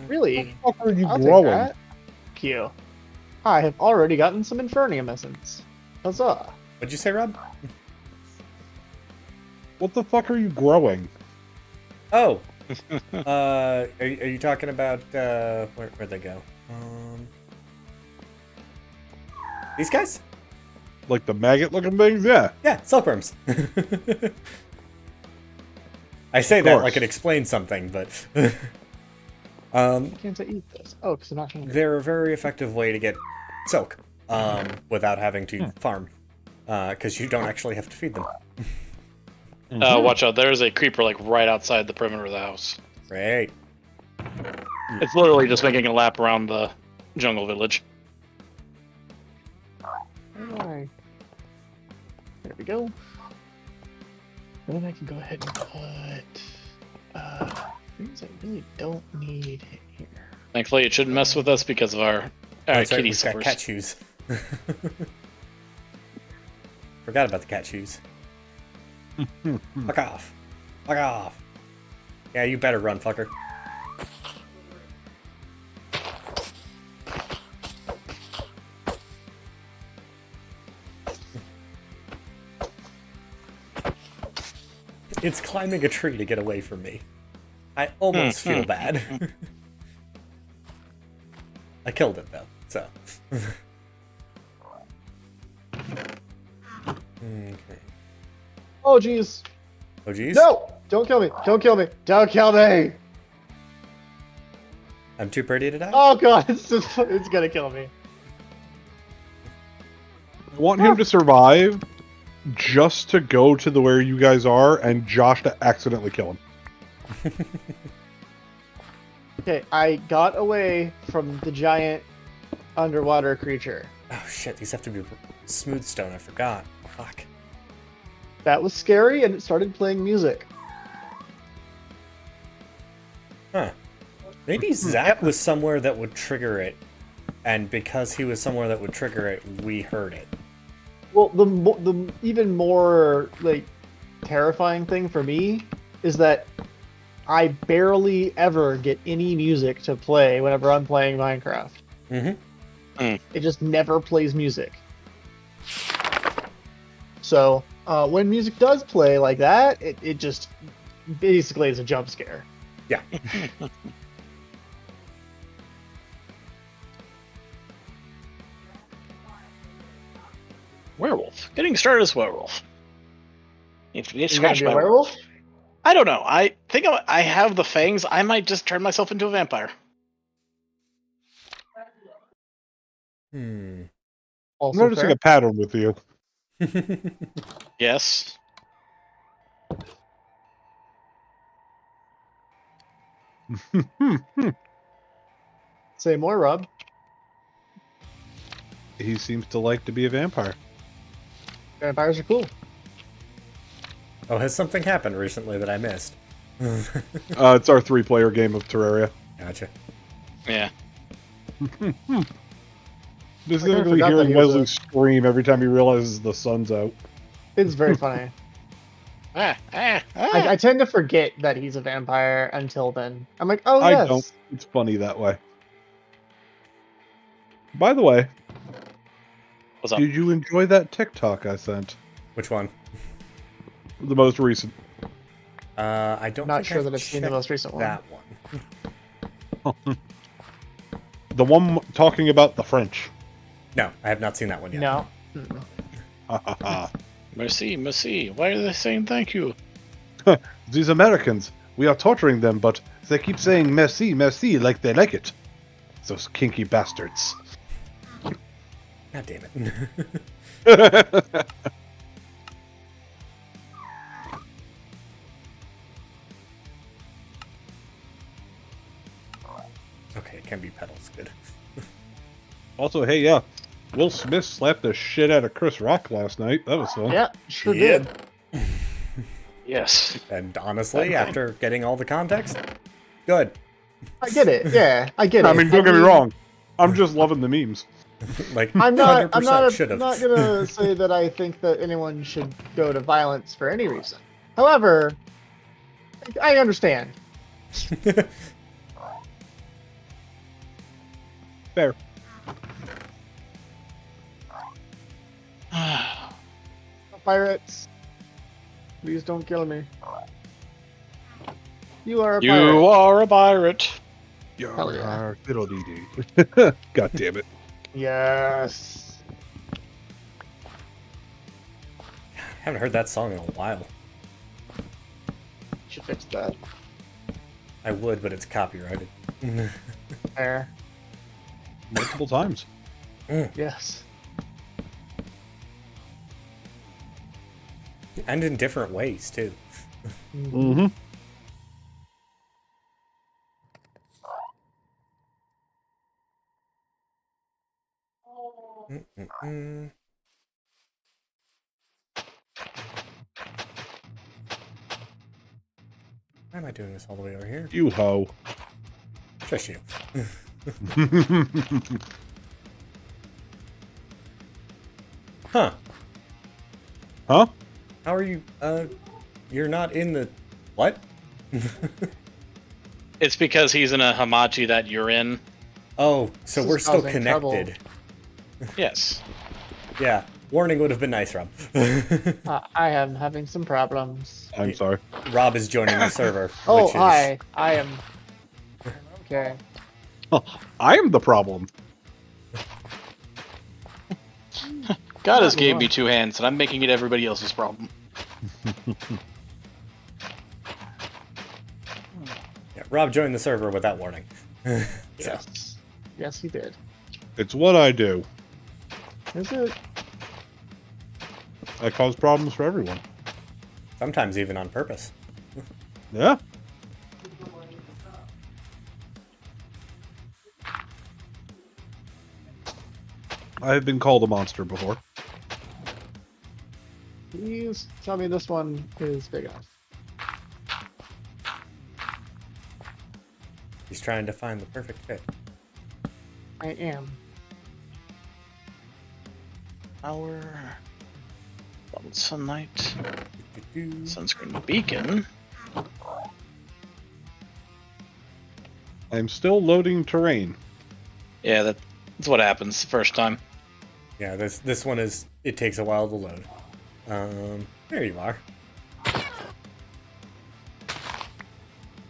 really, What the fuck are you I'll take growing? that. Thank you. I have already gotten some Infernium essence. Huzzah. What'd you say, Rob? What the fuck are you growing? Oh! Are you talking about, where'd they go? These guys? Like the maggot-looking things? Yeah. Yeah, silkworms. I say that course. like it explains something, but... Why can't I eat this? Oh, because I'm not hungry. they're a very effective way to get silk, without having to farm. Because you don't actually have to feed them. Watch out, there's a creeper like right outside the perimeter of the house. Great. It's literally just making a lap around the jungle village. Alright. There we go. And then I can go ahead and put things I really don't need here. Thankfully, it shouldn't mess with us because of our That's right, kitty we've got slippers. cat shoes. Forgot about the cat shoes. Fuck off. Fuck off. Yeah, you better run, fucker. It's climbing a tree to get away from me. I almost feel bad. I killed it though, so. Okay. Oh jeez. Oh geez. No! Don't kill me! Don't kill me! Don't kill me! I'm too pretty to die. Oh god, it's gonna kill me. I want him to survive just to go to the where you guys are and Josh to accidentally kill him. Okay, I got away from the giant underwater creature. Oh shit, these have to be smooth stone. I forgot. Fuck. That was scary, and it started playing music. Huh. Maybe Zach was somewhere that would trigger it, and because he was somewhere that would trigger it, we heard it. Well, the even more like terrifying thing for me is that I barely ever get any music to play whenever I'm playing Minecraft. Mm-hmm. It just never plays music. So when music does play like that, it just basically is a jump scare. Yeah. Werewolf. Getting started as werewolf. If you You gonna scratch be a my werewolf? I don't know. I think I have the fangs. I might just turn myself into a vampire. I'm Also noticing fair. a pattern with you. Yes. Say more, Rob. He seems to like to be a vampire. Vampires are cool. Oh, has something happened recently that I missed? It's our 3-player game of Terraria. Gotcha. Yeah. Specifically forgot that hearing he was Wesley a- scream every time he realizes the sun's out. It's very funny. I tend to forget that he's a vampire until then. I'm like, oh I yes. don't. It's funny that way. By the way, What's up? did you enjoy that TikTok I sent? Which one? The most recent. I don't Not think sure I've that I've seen the checked most recent one. that one. The one talking about the French. No, I have not seen that one yet. No. Mm-mm. Ha ha ha. Merci, merci. Why are they saying thank you? These Americans, we are torturing them, but they keep saying merci, merci like they like it. Those kinky bastards. God damn it. Okay, it can be pedals. Good. Also, hey, yeah, Will Smith slapped the shit out of Chris Rock last night. That was fun. Yeah, sure Yep. did. Yes. And honestly, after getting all the context, good. I get it. Yeah, I get it. I mean, don't get me wrong. I'm just loving the memes. Like, I'm 100% not should have. gonna say that I think that anyone should go to violence for any reason. However, I understand. Fair. Pirates, please don't kill me. You are a pirate. You are a pirate. Hell yeah. Fiddle-dee-dee. God damn it. Yes. Haven't heard that song in a while. Should fix that. I would, but it's copyrighted. There. Multiple times. Yes. And in different ways, too. Mm-hmm. Mm-mm-mm. Why am I doing this all the way over here? You ho. Just you. Huh. Huh? How are you, you're not in the... What? It's because he's in a hamachi that you're in. Oh, so This we're is still causing trouble. connected. Yes. Yeah. Warning would have been nice, Rob. I am having some problems. I'm sorry. Rob is joining the server. Oh, which is... hi. I am. Okay. I am the problem. God has Not gave wrong. me 2 hands, and I'm making it everybody else's problem. Yeah, Rob joined the server without warning. So, Yes. Yes, he did. It's what I do. Is it? I cause problems for everyone. sometimes even on purpose. Yeah. I have been called a monster before. Please tell me this one is big enough. He's trying to find the perfect fit. I am. Power. Bubbled sunlight. Do-do-do. Sunscreen beacon. I'm still loading terrain. Yeah, that's what happens the first time. Yeah, this one is, it takes a while to load. There you are.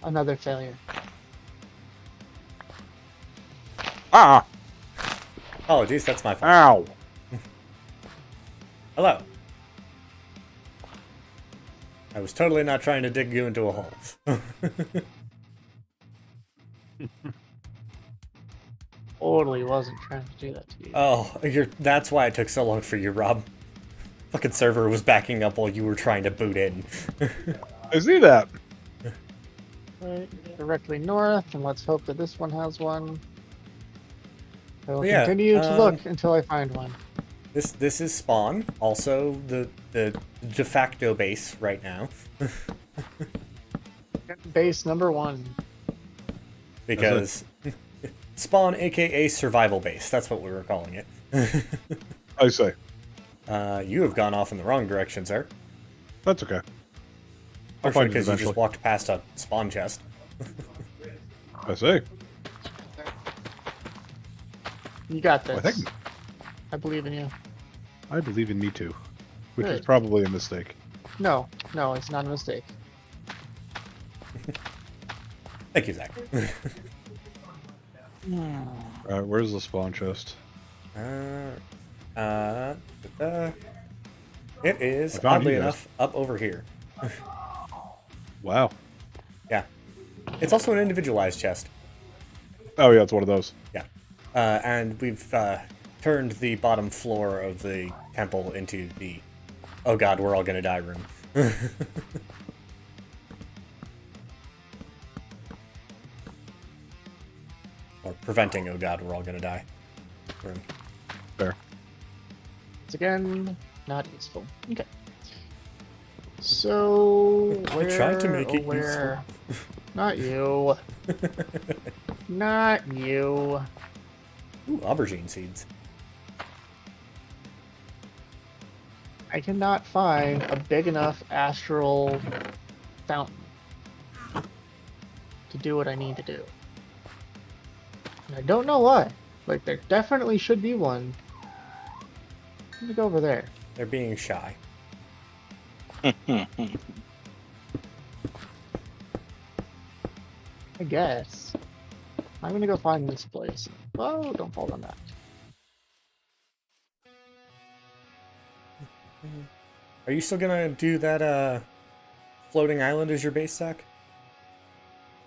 Another failure. Ah! Apologies, that's my fault. Ow! Hello. I was totally not trying to dig you into a hole. Totally wasn't trying to do that to you. Oh, that's why it took so long for you, Rob. Fucking server was backing up while you were trying to boot in. I see that. Right, directly north, and let's hope that this one has one. I will Yeah, continue to look until I find one. This is spawn, also the de facto base right now. Base number 1. Because spawn, aka survival base, that's what we were calling it. I say. You have gone off in the wrong direction, sir. That's okay. I'll Partially find it because you eventually. just walked past a spawn chest. I say. You got Well, this. I think I believe in you. I believe in me too. Which is Good. probably a mistake. No, it's not a mistake. Thank you, Zach. Alright, where's the spawn chest? It is, I found oddly you guys. enough, up over here. Wow. Yeah. It's also an individualized chest. Oh yeah, it's one of those. Yeah. And we've turned the bottom floor of the temple into the oh god, we're all gonna die room. Or preventing oh god, we're all gonna die room. Fair. It's again not useful. Okay. So I where? tried to make it where? Not you. Not you. Ooh, aubergine seeds. I cannot find a big enough astral fountain to do what I need to do. And I don't know why. Like, there definitely should be one. Let me go over there. They're being shy. I guess. I'm gonna go find this place. Oh, don't fall on that. Are you still gonna do that floating island as your base, Zach?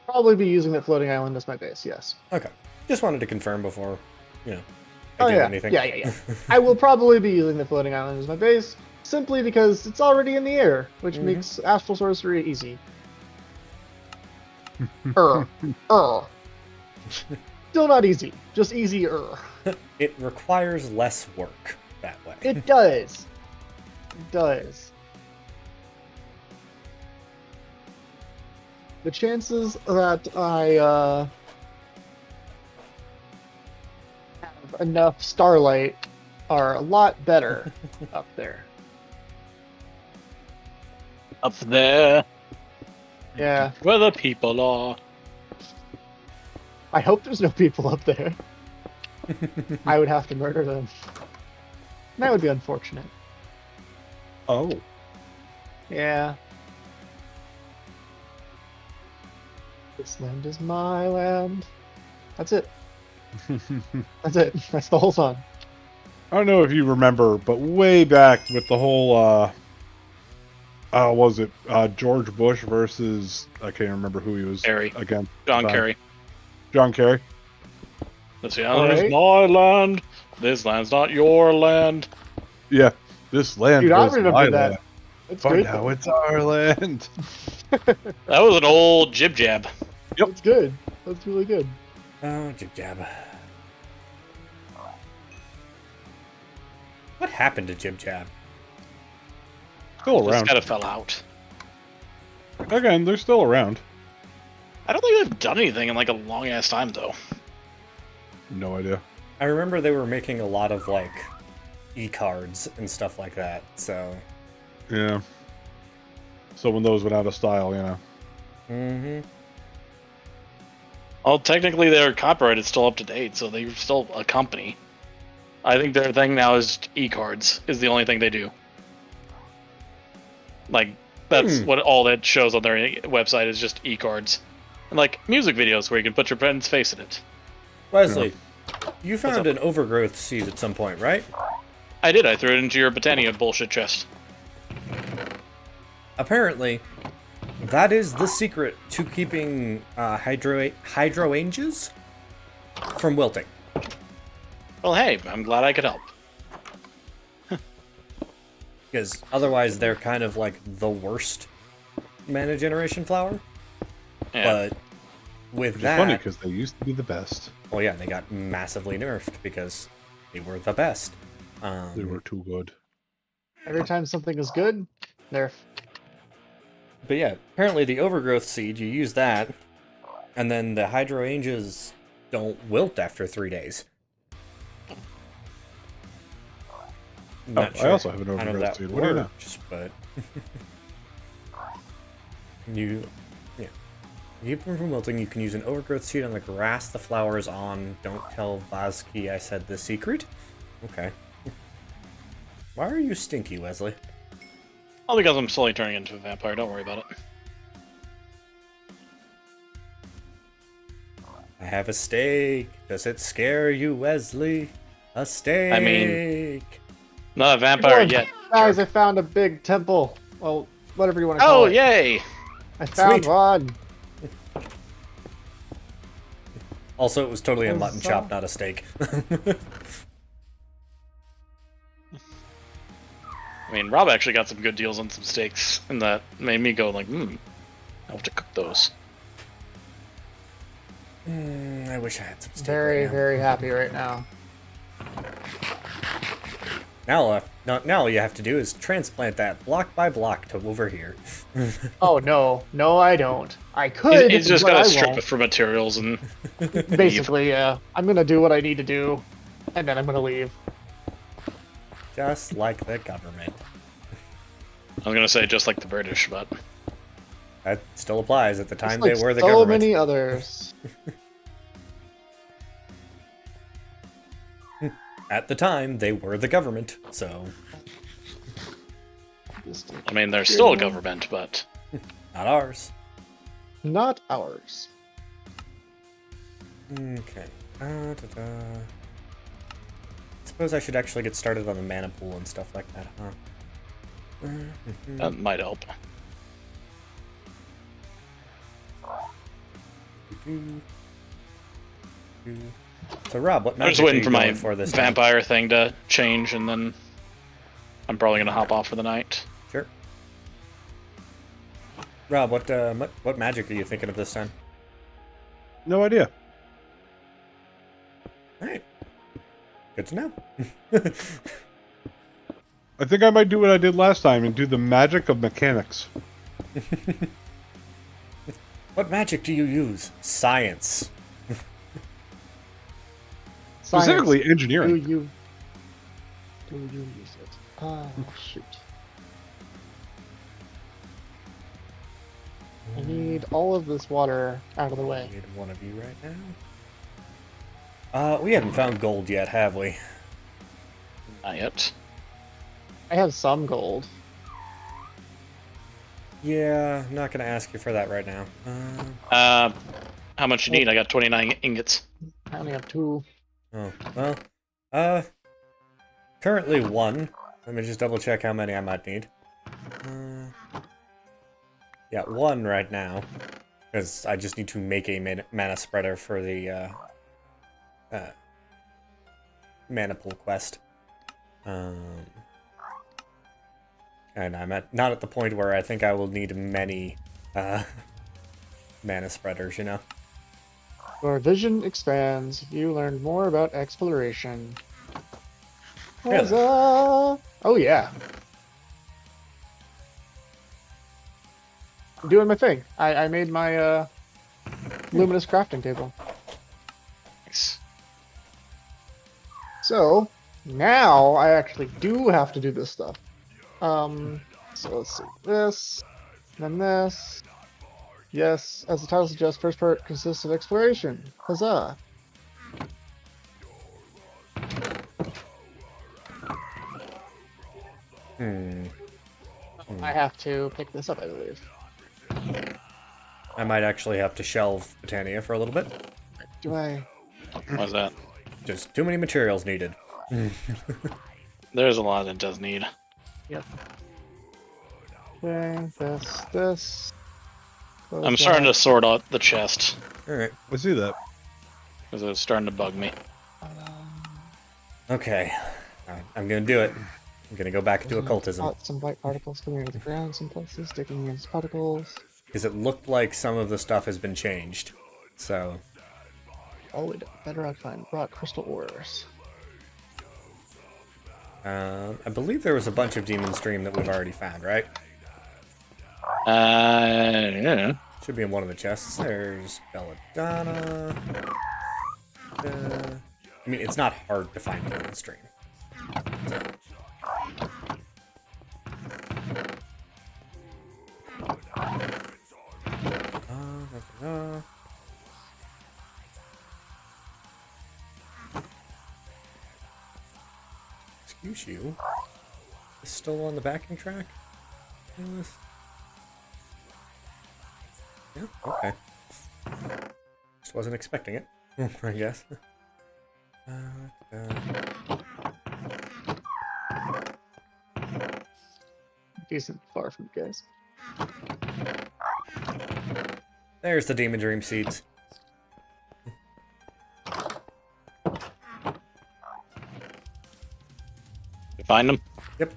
Probably be using that floating island as my base, yes. Okay. Just wanted to confirm before, I Oh did yeah, anything. yeah. I will probably be using the floating island as my base, simply because it's already in the air, which makes astral sorcery easy. Still not easy, just easier. It requires less work that way. It does. It does. The chances that I have enough starlight are a lot better up there. Up there, Yeah, where the people are. I hope there's no people up there. I would have to murder them. That would be unfortunate. Oh. Yeah. This land is my land. That's it. That's it. That's the whole song. I don't know if you remember, but way back with the whole, was it George Bush versus, I can't remember who he was Kerry. against. John Kerry. John Kerry. Let's see. All This is right. my land. This land's not your land. Yeah, this land Dude, I was my remember that. land. It's But great. now though. it's our land. That was an old jib jab. Yep. It's good. That's really good. Oh, jib jab. What happened to jib jab? Still Just around. kind of fell out. Again, they're still around. I don't think they've done anything in like a long ass time though. No idea. I remember they were making a lot of like e-cards and stuff like that. So. Yeah. So when those went out of style, you know. Mm-hmm. Well, technically their copyright is still up to date, so they're still a company. I think their thing now is e-cards is the only thing they do. Like that's what all that shows on their website is just e-cards. And like music videos where you can put your friend's face in it. Wesley, you found up? an overgrowth seed at some point, right? I did, I threw it into your Botania bullshit chest. Apparently, that is the secret to keeping hydrangeas from wilting. Well, hey, I'm glad I could help. Because otherwise they're kind of like the worst mana generation flower. Yeah. But with It's that... funny because they used to be the best. Well, yeah, they got massively nerfed because they were the best. They were too good. Every time something is good, nerf. But yeah, apparently the overgrowth seed, you use that, and then the hydrangeas don't wilt after 3 days. Not I also have an how overgrowth that seed. What do you know? works, but you keep them from wilting. You can use an overgrowth seed on the grass the flower is on. Don't tell Vazki I said the secret. Okay. Why are you stinky, Wesley? All because I'm slowly turning into a vampire, don't worry about it. I have a steak. Does it scare you, Wesley? A steak. I mean, not a vampire Everyone, yet. Guys, Sure. I found a big temple. Well, whatever you want to call Oh, it. yay! I found Sweet. one. Also, it was totally a Oh, mutton so- chop, not a steak. I mean, Rob actually got some good deals on some steaks, and that made me go like, I have to cook those. I wish I had some steak Very, right now. very happy right now. Now all you have to do is transplant that block by block to over here. Oh no, no, I don't. I could. He's just but gotta I strip won't. it for materials and Basically, yeah. I'm gonna do what I need to do, and then I'm gonna leave. Just like the government. I was gonna say just like the British, but That still applies. At the time, Just like they were the so government. many others. At the time, they were the government. So, I mean they're still a government, but not ours. Not ours. Okay. Suppose I should actually get started on the mana pool and stuff like that, huh? that might help. So, Rob, what I'm magic just are waiting you for my going for this time? vampire thing to change, and then I'm probably gonna hop off for the night. Sure. Rob, what magic are you thinking of this time? No idea. All right. Good to know. I think I might do what I did last time and do the magic of mechanics. What magic do you use? Science. Science. Specifically Do engineering. you use it? Ah, shoot. I need all of this water out of the way. Need one of you right now. We haven't found gold yet, have we? Not yet. I have some gold. Yeah, I'm not gonna ask you for that right now. How much you need? I got 29 ingots. I only have 2. Oh, well, currently 1. Let me just double check how many I might need. Yeah, 1 right now, because I just need to make a mana spreader for the mana pool quest. And I'm not at the point where I think I will need many mana spreaders, you know? Your vision expands. You learned more about exploration. Here then. Huzzah! Oh yeah. I'm doing my thing. I made my luminous crafting table. Nice. So now I actually do have to do this stuff. So let's see. This, then this. Yes, as the title suggests, first part consists of exploration. Huzzah! I have to pick this up, I believe. I might actually have to shelve Botania for a little bit. Do I? What's that? Just too many materials needed. There's a lot that does need. Yep. Okay, this. Close I'm starting to that. sort out the chest Alright. I see that. because it's starting to bug me. Okay. Alright, I'm gonna do it. I'm gonna go back into occultism. Some white particles coming out of the ground, some places sticking against particles. Because it looked like some of the stuff has been changed. So, All the way down. Bedrock find rock crystal ores. I believe there was a bunch of Demon Stream that we've already found, right? Yeah. Should be in one of the chests. There's Belladonna. I mean, it's not hard to find Demon Stream. So. Excuse you. Is still on the backing track? Yeah, okay. Just wasn't expecting it, I guess. Decent far from you guys. There's the Demon Dream Seeds. You find them? Yep.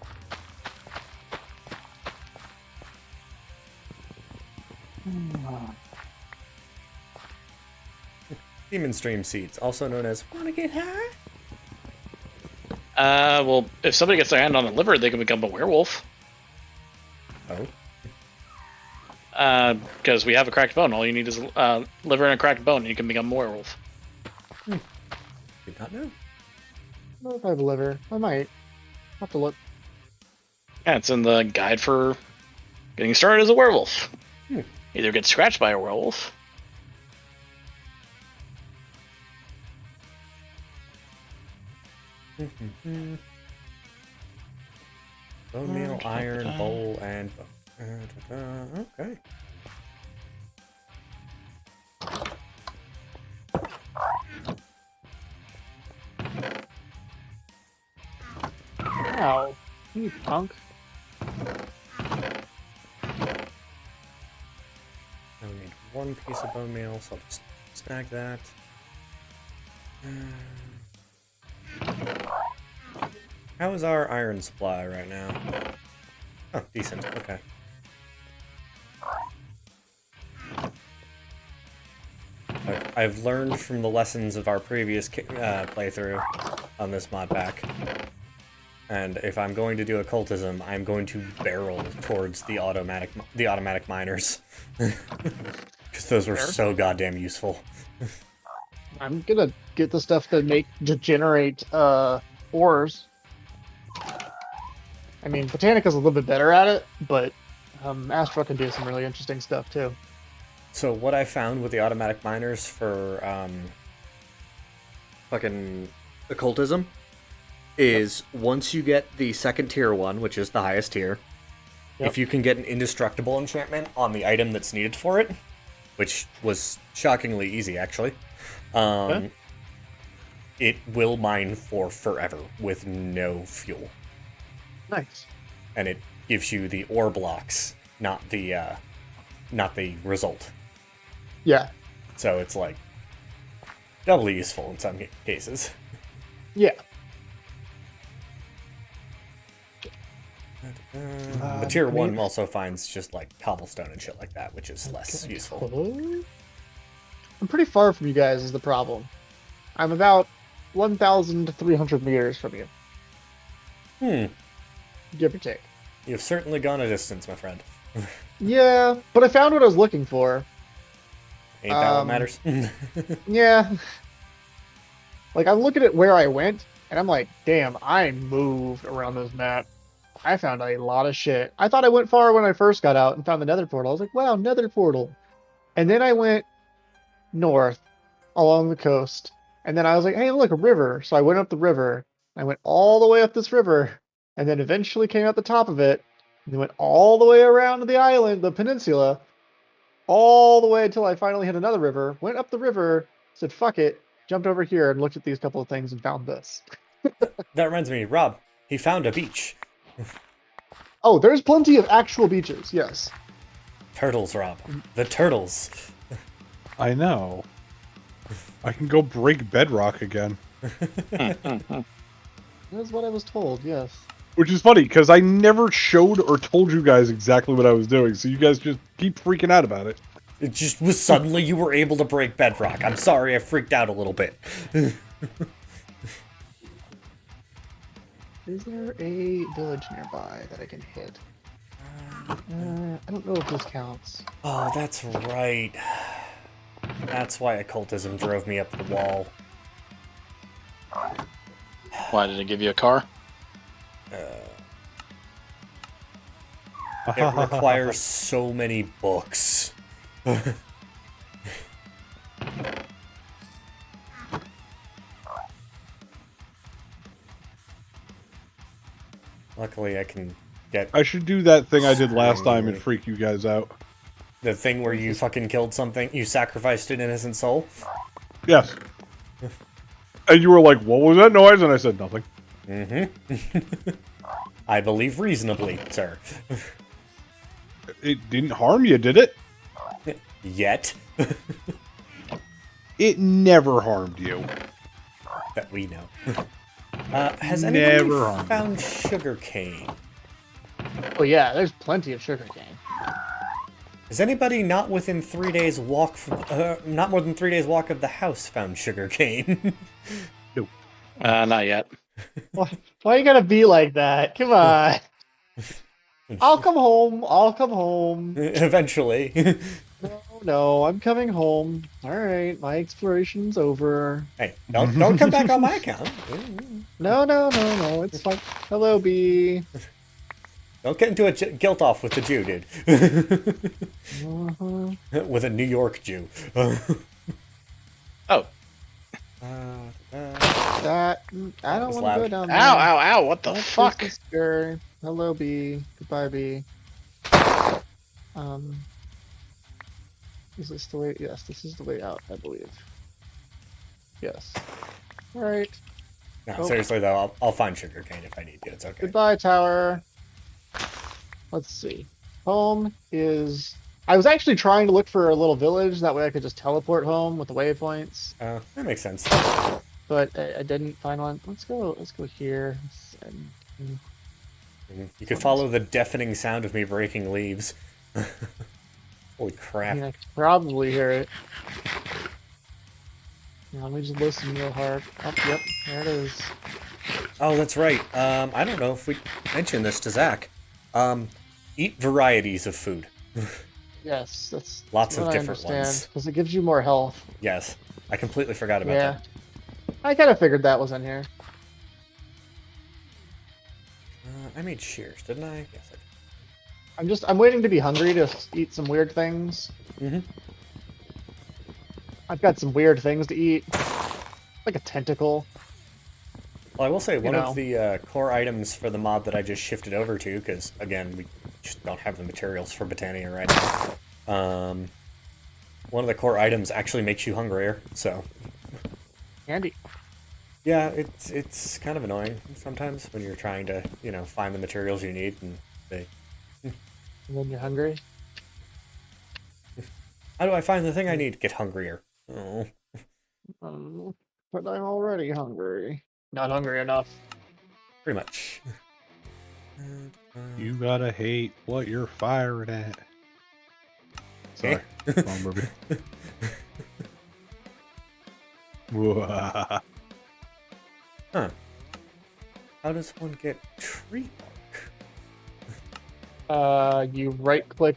Demon Stream Seeds, also known as Wanna Get High? Well, if somebody gets their hand on the liver, they can become a werewolf. Oh. Because we have a cracked bone. All you need is liver and a cracked bone, and you can become a werewolf. Did not know. I don't know if I have a liver. I might. I'll have to look. Yeah, it's in the guide for getting started as a werewolf. Hmm. Either get scratched by a werewolf. Bone meal, iron, bowl, and okay. Ow. You punk. Now we need one piece of bone meal, so I'll just snag that. How is our iron supply right now? Oh, decent. Okay. I've learned from the lessons of our previous playthrough on this mod pack. And if I'm going to do occultism, I'm going to barrel towards the automatic miners. Because those were so goddamn useful. I'm gonna get the stuff to generate ores. I mean, Botanica's a little bit better at it, but Astra can do some really interesting stuff too. So what I found with the automatic miners for fucking occultism is once you get the second tier one, which is the highest tier, Yep. if you can get an indestructible enchantment on the item that's needed for it, which was shockingly easy actually, Okay. it will mine for forever with no fuel, Nice. and it gives you the ore blocks, not the result. Yeah. So it's like doubly useful in some cases. Yeah. But tier I 1 mean- also finds just like cobblestone and shit like that, which is less Okay. useful. I'm pretty far from you guys is the problem. I'm about 1,300 meters from you, give or take. You've certainly gone a distance, my friend. Yeah, but I found what I was looking for. Ain't that what Um, matters? Yeah. Like, I'm looking at where I went, and I'm like, damn, I moved around this map. I found a lot of shit. I thought I went far when I first got out and found the nether portal. I was like, wow, nether portal. And then I went north along the coast. And then I was like, hey, look, a river. So I went up the river. I went all the way up this river, and then eventually came out the top of it. And then went all the way around to the island, the peninsula, all the way until I finally hit another river. Went up the river, said, fuck it, jumped over here and looked at these couple of things and found this. That reminds me, Rob, he found a beach. Oh, there's plenty of actual beaches, yes. Turtles, Rob. The turtles. I know. I can go break bedrock again. That's what I was told, yes. Which is funny, because I never showed or told you guys exactly what I was doing, so you guys just keep freaking out about it. It just was suddenly you were able to break bedrock. I'm sorry, I freaked out a little bit. Is there a village nearby that I can hit? I don't know if this counts. Oh, that's right. That's why occultism drove me up the wall. Why did it give you a car? It requires so many books. Luckily, I can get I should do that thing I did last time and freak you guys out. the thing where you fucking killed something. You sacrificed an innocent soul. Yes. And you were like, what was that noise? And I said nothing. Mm-hmm. I believe reasonably, sir. It didn't harm you, did it? Yet. It never harmed you. That we know. Has anybody Never harmed found sugarcane? Oh yeah, there's plenty of sugarcane. Has anybody not within 3 days walk from, not more than 3 days walk of the house found sugarcane? Not yet. Why you gotta be like that? Come on. I'll come home. I'll come home. Eventually. No, I'm coming home. All right, my exploration's over. Hey, don't come back on my account. No, it's fine. Hello, B. Don't get into a guilt off with the Jew, dude. Uh-huh. With a New York Jew. Oh. That I don't was want to go loud. down there. Ow, ow, ow, what the That's fuck? just scary. Hello, B. Goodbye, B. Is this the way? Yes, this is the way out, I believe. Yes. All right. No, Oh. seriously though, I'll find sugarcane if I need to. It's okay. Goodbye, tower. Let's see. Home is. I was actually trying to look for a little village. That way I could just teleport home with the waypoints. That makes sense. But I didn't find one. Let's go here. You could follow the deafening sound of me breaking leaves. Holy I crap. mean, I could probably hear it. Yeah, let me just listen real hard. Oh, yep, there it is. Oh, that's right. I don't know if we mentioned this to Zach. Eat varieties of food. Yes, that's Lots what of I different understand, ones. because it gives you more health. Yes. I completely forgot about Yeah. that. I kind of figured that was in here. I made shears, didn't I? Yes, I I'm waiting to be hungry to eat some weird things. did. Mm-hmm. I've got some weird things to eat. Like a tentacle. Well, I will say one know. of the core items for the mod that I just shifted over to, because again, we just don't have the materials for Botania right now. One of the core items actually makes you hungrier, so Handy. yeah, it's kind of annoying sometimes when you're trying to find the materials you need and they. And then you're hungry. How do I find the thing I need? Get hungrier. Oh, But I'm already hungry. Not hungry enough. pretty much. You gotta hate what you're firing at. Sorry, wrong movie. Whoa. Huh. How does one get tree bark? You right click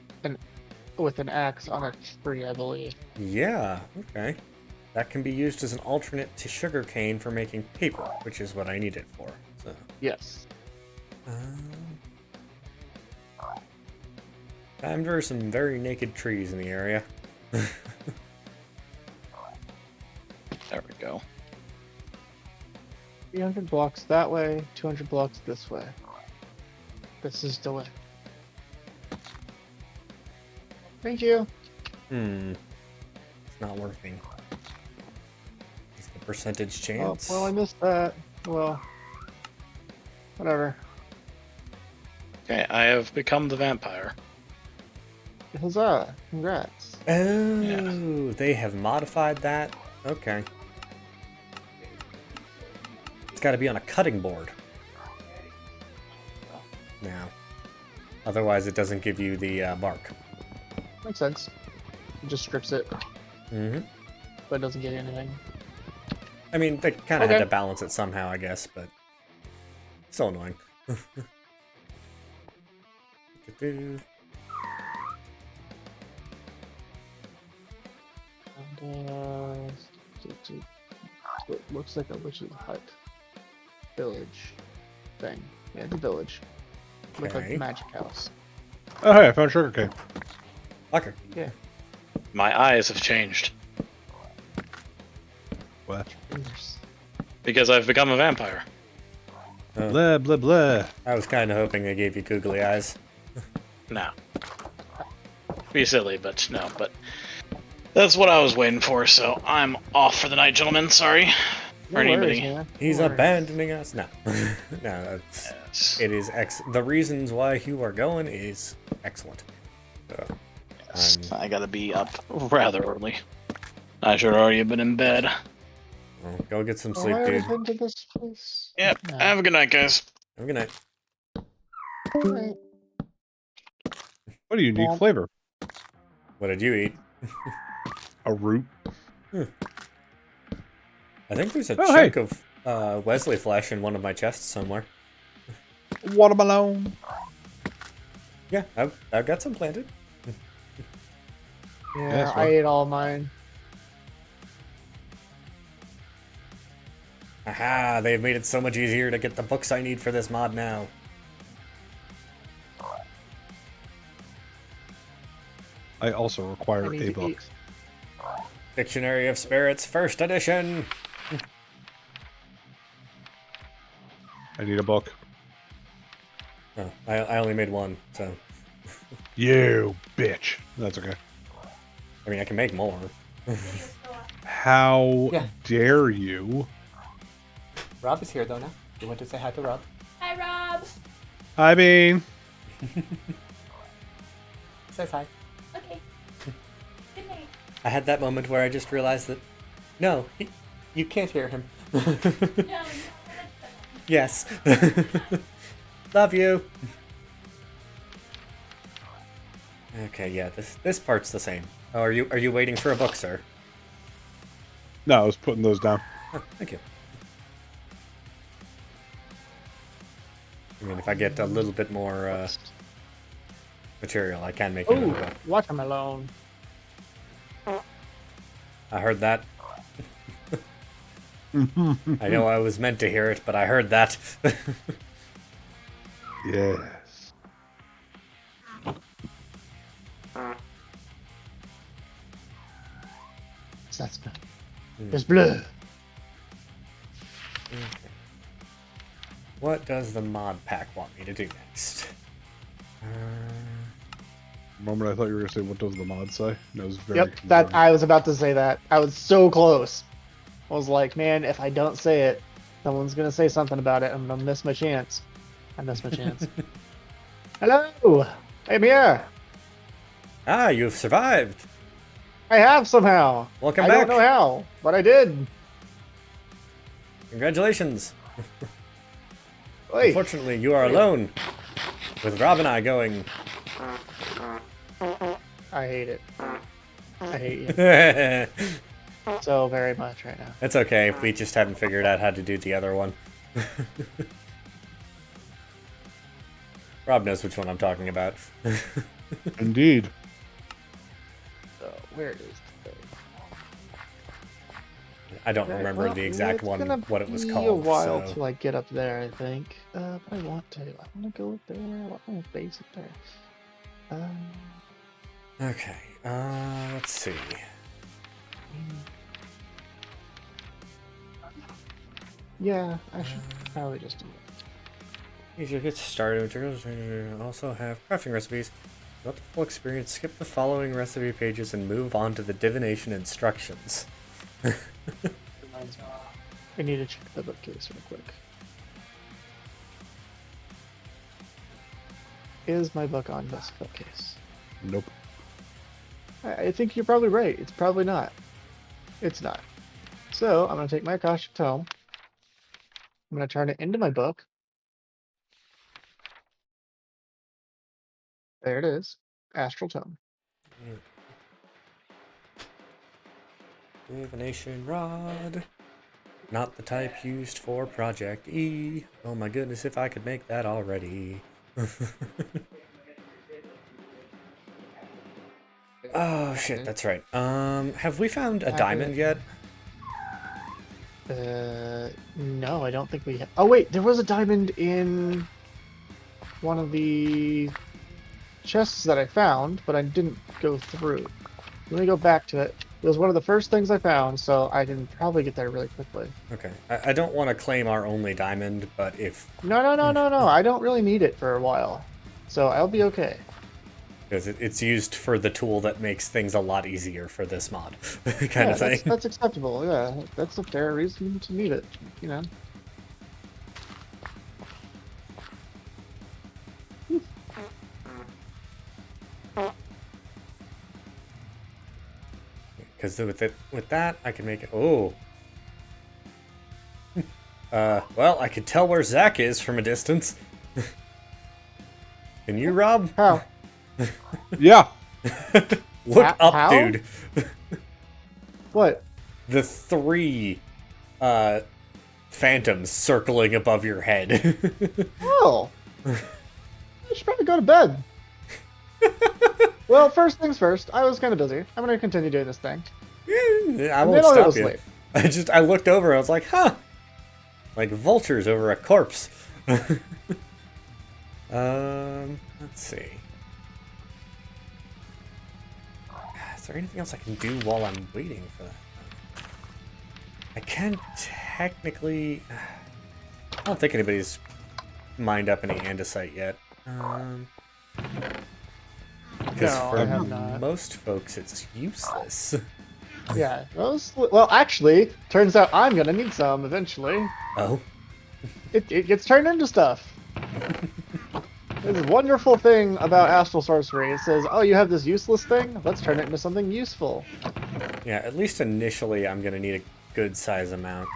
with an axe on a tree, I believe. Yeah, okay. That can be used as an alternate to sugarcane for making paper, which is what I need it for. So. Yes. Time for some very naked trees in the area. There we go. 300 blocks that way, 200 blocks this way. This is the way. Thank you. It's not working. Is the percentage Oh, chance? well, I missed that. Well, whatever. Okay, I have become the vampire. Huzzah! Congrats. Oh, they have modified that? Okay. It's got to be on a cutting board. Now. Otherwise, it doesn't give you the bark. Makes sense. It just strips it, Mm-hmm. but it doesn't get anything. I mean, they kind of Okay. had to balance it somehow, I guess, but still annoying. And, it looks like a witch's hut. Village. Thing. Yeah, the village. Look like Okay. the magic house. Oh, hey, I found sugarcane. Fucker. Yeah. My eyes have changed What? because I've become a vampire. Blah, blah, blah. I was kind of hoping they gave you googly eyes. No. Be silly, but no, but that's what I was waiting for, so I'm off for the night, gentlemen. Sorry. No For anybody. worries, man. He's No worries. abandoning us. No. No, that's, Yes. it is the reasons why you are going is excellent. So, Yes, I gotta be up rather early. I should already have been in bed. well, go get some Oh, sleep, I haven't dude. been to this place. Yep. No. Have a good night, guys. Have a good night. Alright. What a unique Well- flavor. What did you eat? A root. I think there's a Oh, chunk of Wesley flesh in one of my chests somewhere. Watermelon. Yeah, I've got some planted. Yeah, that's I fine. ate all mine. Aha, they've made it so much easier to get the books I need for this mod now. I also I require need a to book. eat. Dictionary of Spirits, first edition. I need a book. Oh, I only made one, so You bitch. That's okay. I mean I can make more. How Yeah. dare you? Rob is here though now. You want to say hi to Rob? Hi, Rob. I mean, Says hi. Okay. Good night. I had that moment where I just realized that no, you can't hear him. No, Yes. Love you. Okay, yeah, this part's the same. Oh, are you waiting for a book, sir? no, I was putting those down. Oh, thank you. I mean, if I get a little bit more material, I can make another Oh, book. watermelon. I heard that. I know I was meant to hear it, but I heard that. Yes. That's good. There's blue. What does the mod pack want me to do next? The moment I thought you were going to say, what does the mod say? And I was very Yep, that concerned. I was about to say that. I was so close. I was like, man, if I don't say it, someone's gonna say something about it. I'm gonna miss my chance. I missed my chance. Hello, I'm here. Ah, you've survived. I have somehow. Welcome I back. don't know how, but I did. Congratulations. Oy. Unfortunately, you are alone, with Rob and I going. I hate it. I hate you It's so very much right now. okay. We just haven't figured out how to do the other one. Rob knows which one I'm talking about. Indeed. So where is the thing? I don't Okay, remember well, the exact it's one, gonna what it was be called. a while so. till I get up there, I think. But I want to. I want to go up there. I want my base up there. Okay, let's see. Yeah, I should probably just do that. Easier to get started. Materials also have crafting recipes. Not the full experience. Skip the following recipe pages and move on to the divination instructions. Reminds me. I need to check the bookcase real quick. Is my book on this bookcase? Nope. I think you're probably right. It's probably not. It's not. So I'm going to take my Akashic Tome. I'm going to turn it into my book. There it is. Astral Tome. Divination rod. Not the type used for Project E. Oh my goodness, if I could make that already. Oh shit, that's right. Have we found a diamond yet? No, I don't think we have. Oh wait, there was a diamond in one of the chests that I found, but I didn't go through. Let me go back to it. It was one of the first things I found, so I can probably get there really quickly. Okay. I don't want to claim our only diamond, but if... No. I don't really need it for a while, so I'll be okay. Because it's used for the tool that makes things a lot easier for this mod, kind of thing. That's acceptable. Yeah, that's a fair reason to need it. You know. Because with that, I can make it... Oh! Well, I could tell where Zach is from a distance. Can you, Rob? How? Yeah. Look up, How? dude. What? The 3 phantoms circling above your head. Oh. I should probably go to bed. Well, first things first. I was kind of busy. I'm gonna continue doing this thing. I And won't then I'll go stop you. sleep. I looked over. I was like, huh, like vultures over a corpse. Let's see. Is there anything else I can do while I'm waiting for that? I can technically. I don't think anybody's mined up any andesite yet. Because No, for I have not. most folks, it's useless. Yeah. Well, actually, turns out I'm gonna need some eventually. Oh. It gets turned into stuff. There's a wonderful thing about astral sorcery. It says, "Oh, you have this useless thing. Let's turn it into something useful." Yeah, at least initially, I'm gonna need a good size amount.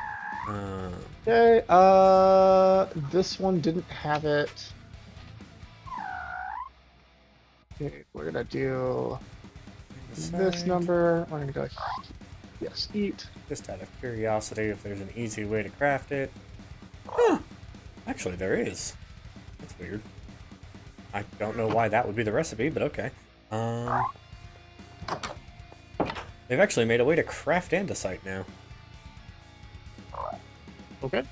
Okay. This one didn't have it. Okay, we're gonna do this number. We're gonna go. Yes, eat. Just out of curiosity, if there's an easy way to craft it. Huh. Actually, there is. That's weird. I don't know why that would be the recipe, but okay. They've actually made a way to craft andesite now. Okay.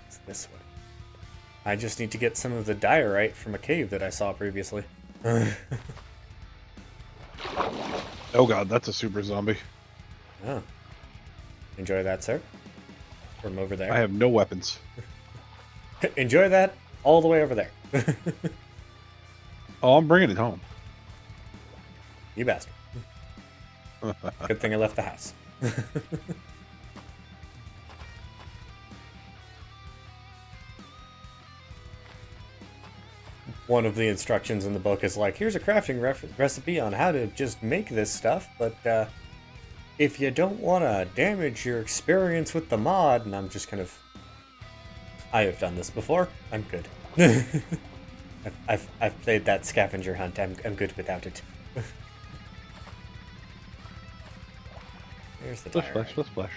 It's this way. I just need to get some of the diorite from a cave that I saw previously. Oh god, that's a super zombie. Oh. Enjoy that, sir. from over there. I have no weapons. Enjoy that all the way over there. Oh, I'm bringing it home. You bastard. Good thing I left the house. One of the instructions in the book is like, here's a crafting recipe on how to just make this stuff, but if you don't want to damage your experience with the mod, and I'm just kind of... I have done this before. I'm good. I've played that scavenger hunt. I'm good without it. There's the Splish, diary. splash, splish, splash.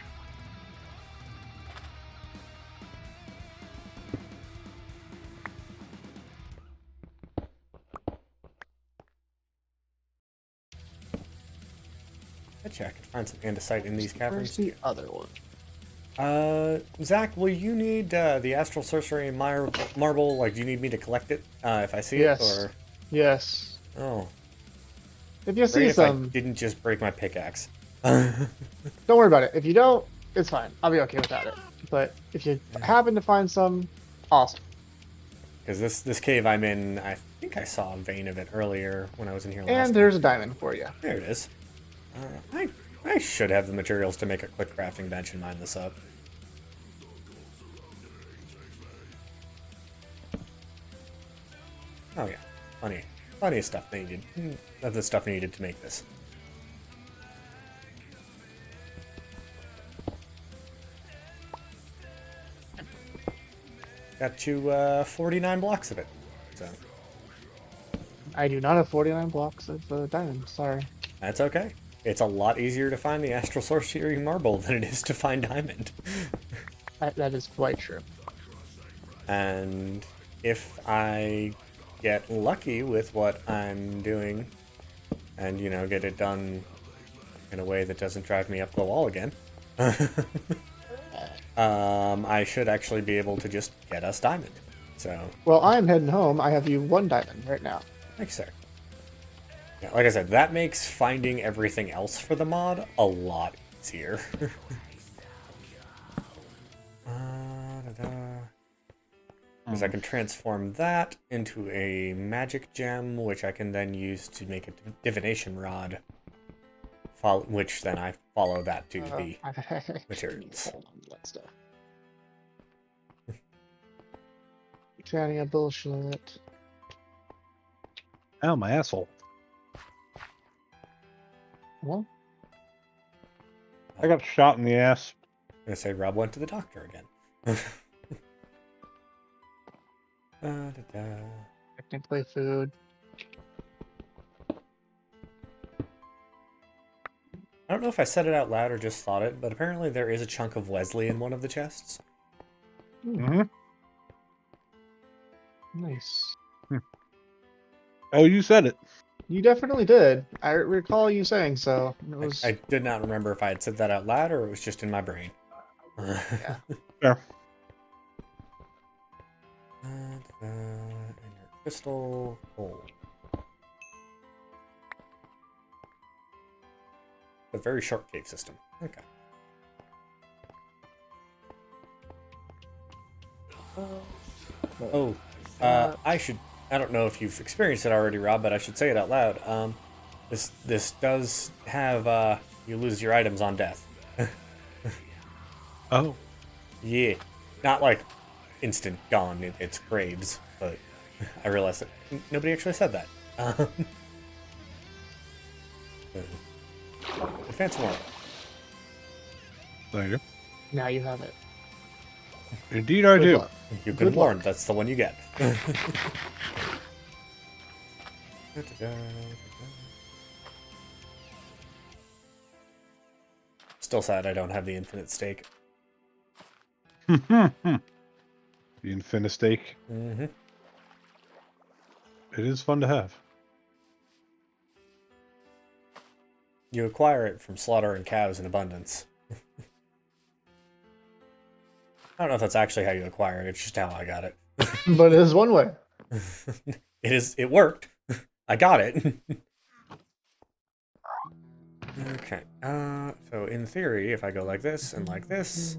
Bet you I could find some andesite in these Where's caverns. the other one? Zach, will you need the astral sorcery marble? Like, do you need me to collect it if I see Yes. it? Or Yes. oh, If you great see if I some, didn't just break my pickaxe. don't worry about it. If you don't, it's fine. I'll be okay without it. But if you happen to find some, awesome. Because this cave I'm in, I think I saw a vein of it earlier when I was in here last And time. there's a diamond for you. There it is. I should have the materials to make a quick crafting bench and mine this up. Oh yeah, plenty of stuff needed. Of the stuff needed to make this. Got you 49 blocks of it. So I do not have 49 blocks of diamond. Sorry. that's okay. It's a lot easier to find the astral sorcery marble than it is to find diamond. That is quite true. And if I get lucky with what I'm doing and, you know, get it done in a way that doesn't drive me up the wall again, I should actually be able to just get us diamond. So, Well, I'm heading home. I have you 1 diamond right now. thanks, sir. Yeah, like I said, that makes finding everything else for the mod a lot easier. Because I can transform that into a magic gem, which I can then use to make a divination rod, which then I follow that to the materials. Hold on to that stuff. Chatting a bullshit. Ow, my asshole. Well, I got shot in the ass. I'm gonna say Rob went to the doctor again. technically food. I don't know if I said it out loud or just thought it, but apparently there is a chunk of Wesley in one of the chests. Mm-hmm. Nice. Oh, you said it. You definitely did. I recall you saying so. It was I did not remember if I had said that out loud or it was just in my brain. yeah. Fair. And your crystal gold. A very short cave system. Okay. Oh, I don't know if you've experienced it already, Rob, but I should say it out loud. This does have, you lose your items on death. Oh. Yeah. Not like instant gone, it's graves, but I realized that nobody actually said that. Advance warning. There you go. Now you have it. Indeed, I Good do. luck. You've been Good warned, luck. that's the one you get. Still sad I don't have the infinite stake. The Infinistake. Mm-hmm. It is fun to have. You acquire it from slaughtering cows in abundance. I don't know if that's actually how you acquire it, it's just how I got it. But it is one way. It worked. I got it. Okay. So in theory, if I go like this and like this,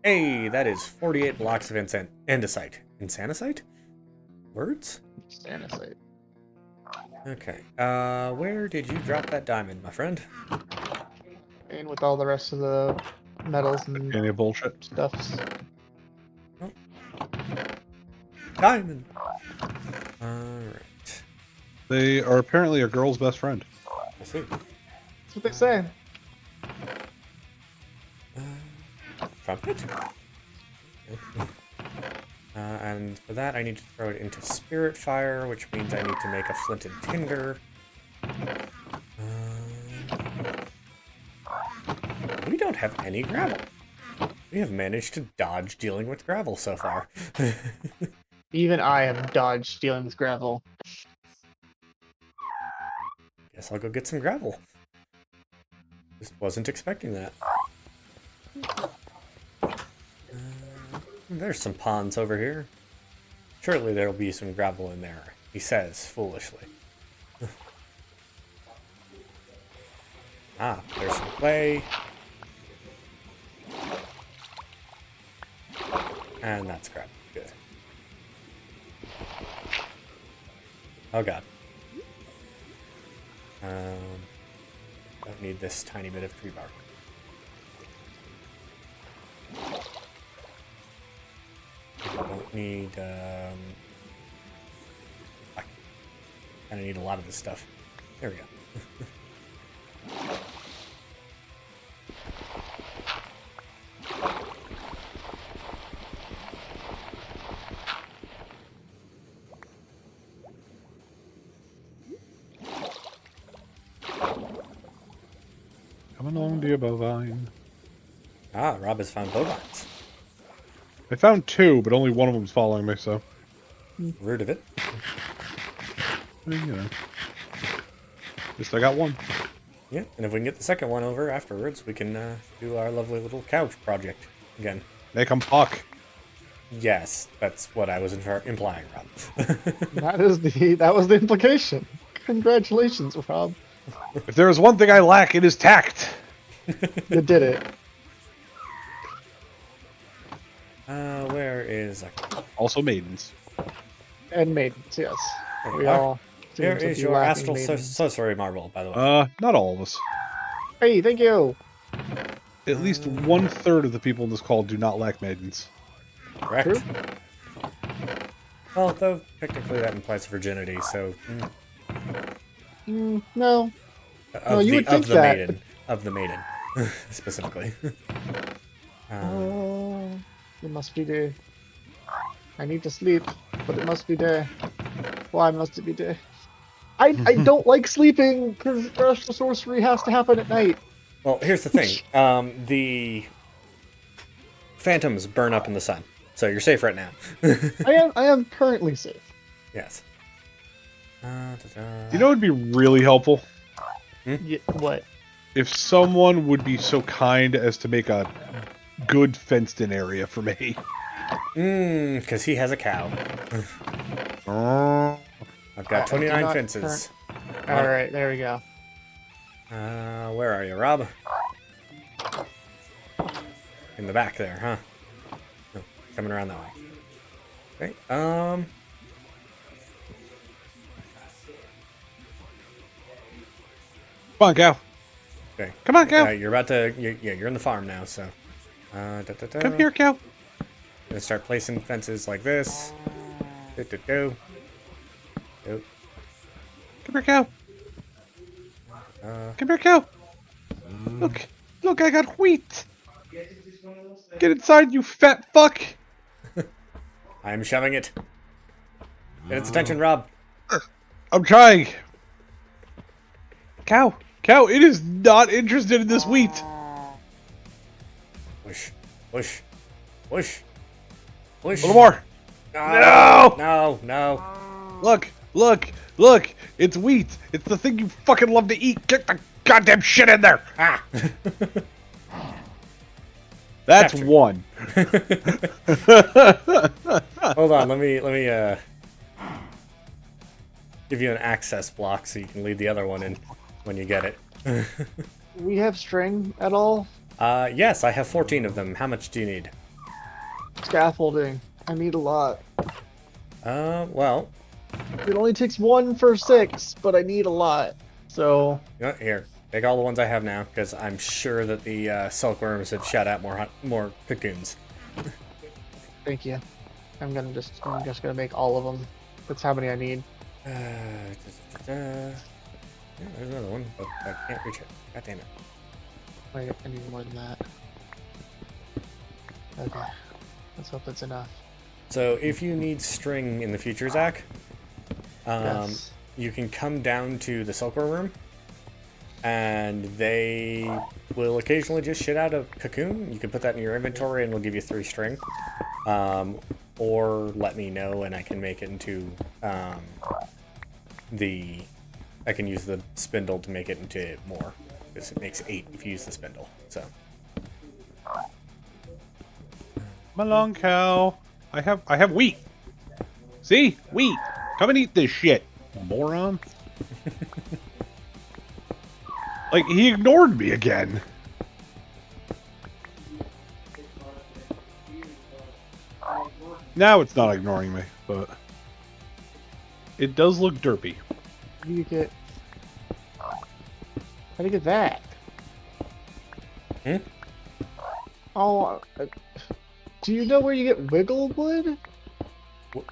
Hey, that is 48 blocks of andesite. Insanicite? Words? Sanacite. Okay. Where did you drop that diamond, my friend? And with all the rest of the metals and Any bullshit. stuffs. Diamond! Alright. They are apparently a girl's best friend. I see. That's what they say. Trumpet? And for that, I need to throw it into Spirit Fire, which means I need to make a Flint and Tinder. We don't have any gravel. We have managed to dodge dealing with gravel so far. Even I have dodged dealing with gravel. Guess I'll go get some gravel. Just wasn't expecting that. There's some ponds over here. Surely there'll be some gravel in there, he says foolishly. Ah, there's some clay. And that's gravel. Good. Oh god. Don't need this tiny bit of tree bark. Don't need, I kinda need a lot of this stuff. There we go. Come along, dear bovine. Ah, Rob has found bovines. I found 2, but only one of them's following me, so Root of it. you know. At least I got one. Yeah, and if we can get the second one over afterwards, we can do our lovely little couch project again. Make 'em puck. Yes, that's what I was implying, Rob. That was the implication. Congratulations, Rob. If there is one thing I lack, it is tact. You did it. Where is... Also maidens. And maidens, yes. There We you are. all Here seem to is be your lacking astral maidens. sorcery marble, by the way. Not all of us. Hey, thank you. At least 1/3 of the people in this call do not lack maidens. Correct. True. Well, though, technically that implies virginity, so... No. Of you the, would think of the that. maiden. Of the maiden, specifically. Oh, it must be day. I need to sleep, but it must be day. Why must it be day? I don't like sleeping because astral sorcery has to happen at night. Well, here's the thing. The phantoms burn up in the sun, so you're safe right now. I am currently safe. Yes. You know what would be really helpful? What? If someone would be so kind as to make a good fenced-in area for me. Because he has a cow. I've got 29 fences. Alright, there we go. Where are you, Rob? In the back there, huh? No, coming around that way. Okay, Come on, cow. okay. Come on, cow. You're about to... You're in the farm now, so... Come here, cow. Gonna start placing fences like this. Go. Come here, cow. Come here, cow. Look, I got wheat. Get inside, you fat fuck. I'm shoving it. Get its attention, Rob. I'm trying. Cow, it is not interested in this wheat. Push. A little more. No. Look. It's wheat. It's the thing you fucking love to eat. Get the goddamn shit in there. Ah. That's Captured. one. Hold on, let me give you an access block so you can lead the other one in when you get it. We have string at all? Yes, I have 14 of them. How much do you need? Scaffolding. I need a lot. Well, It only takes 1 for 6, but I need a lot. So here, take all the ones I have now, because I'm sure that the silkworms have shot out more cocoons. thank you. I'm just gonna make all of them. That's how many I need. Yeah, there's another one, but I can't reach it. God damn it. Wait, I need more than that. Okay. Let's hope that's enough. So if you need string in the future, Zach, Yes. you can come down to the silkworm room, and they will occasionally just shit out a cocoon. You can put that in your inventory, and it'll give you 3 string. Or let me know, and I can make it into I can use the spindle to make it into more, because it makes 8 if you use the spindle. So. Come along, cow. I have wheat. See? Wheat. Come and eat this shit, moron. Like, he ignored me again. Now it's not ignoring me, but it does look derpy. How do you get? How do you get that? Hmm? Oh, do you know where you get wigglewood?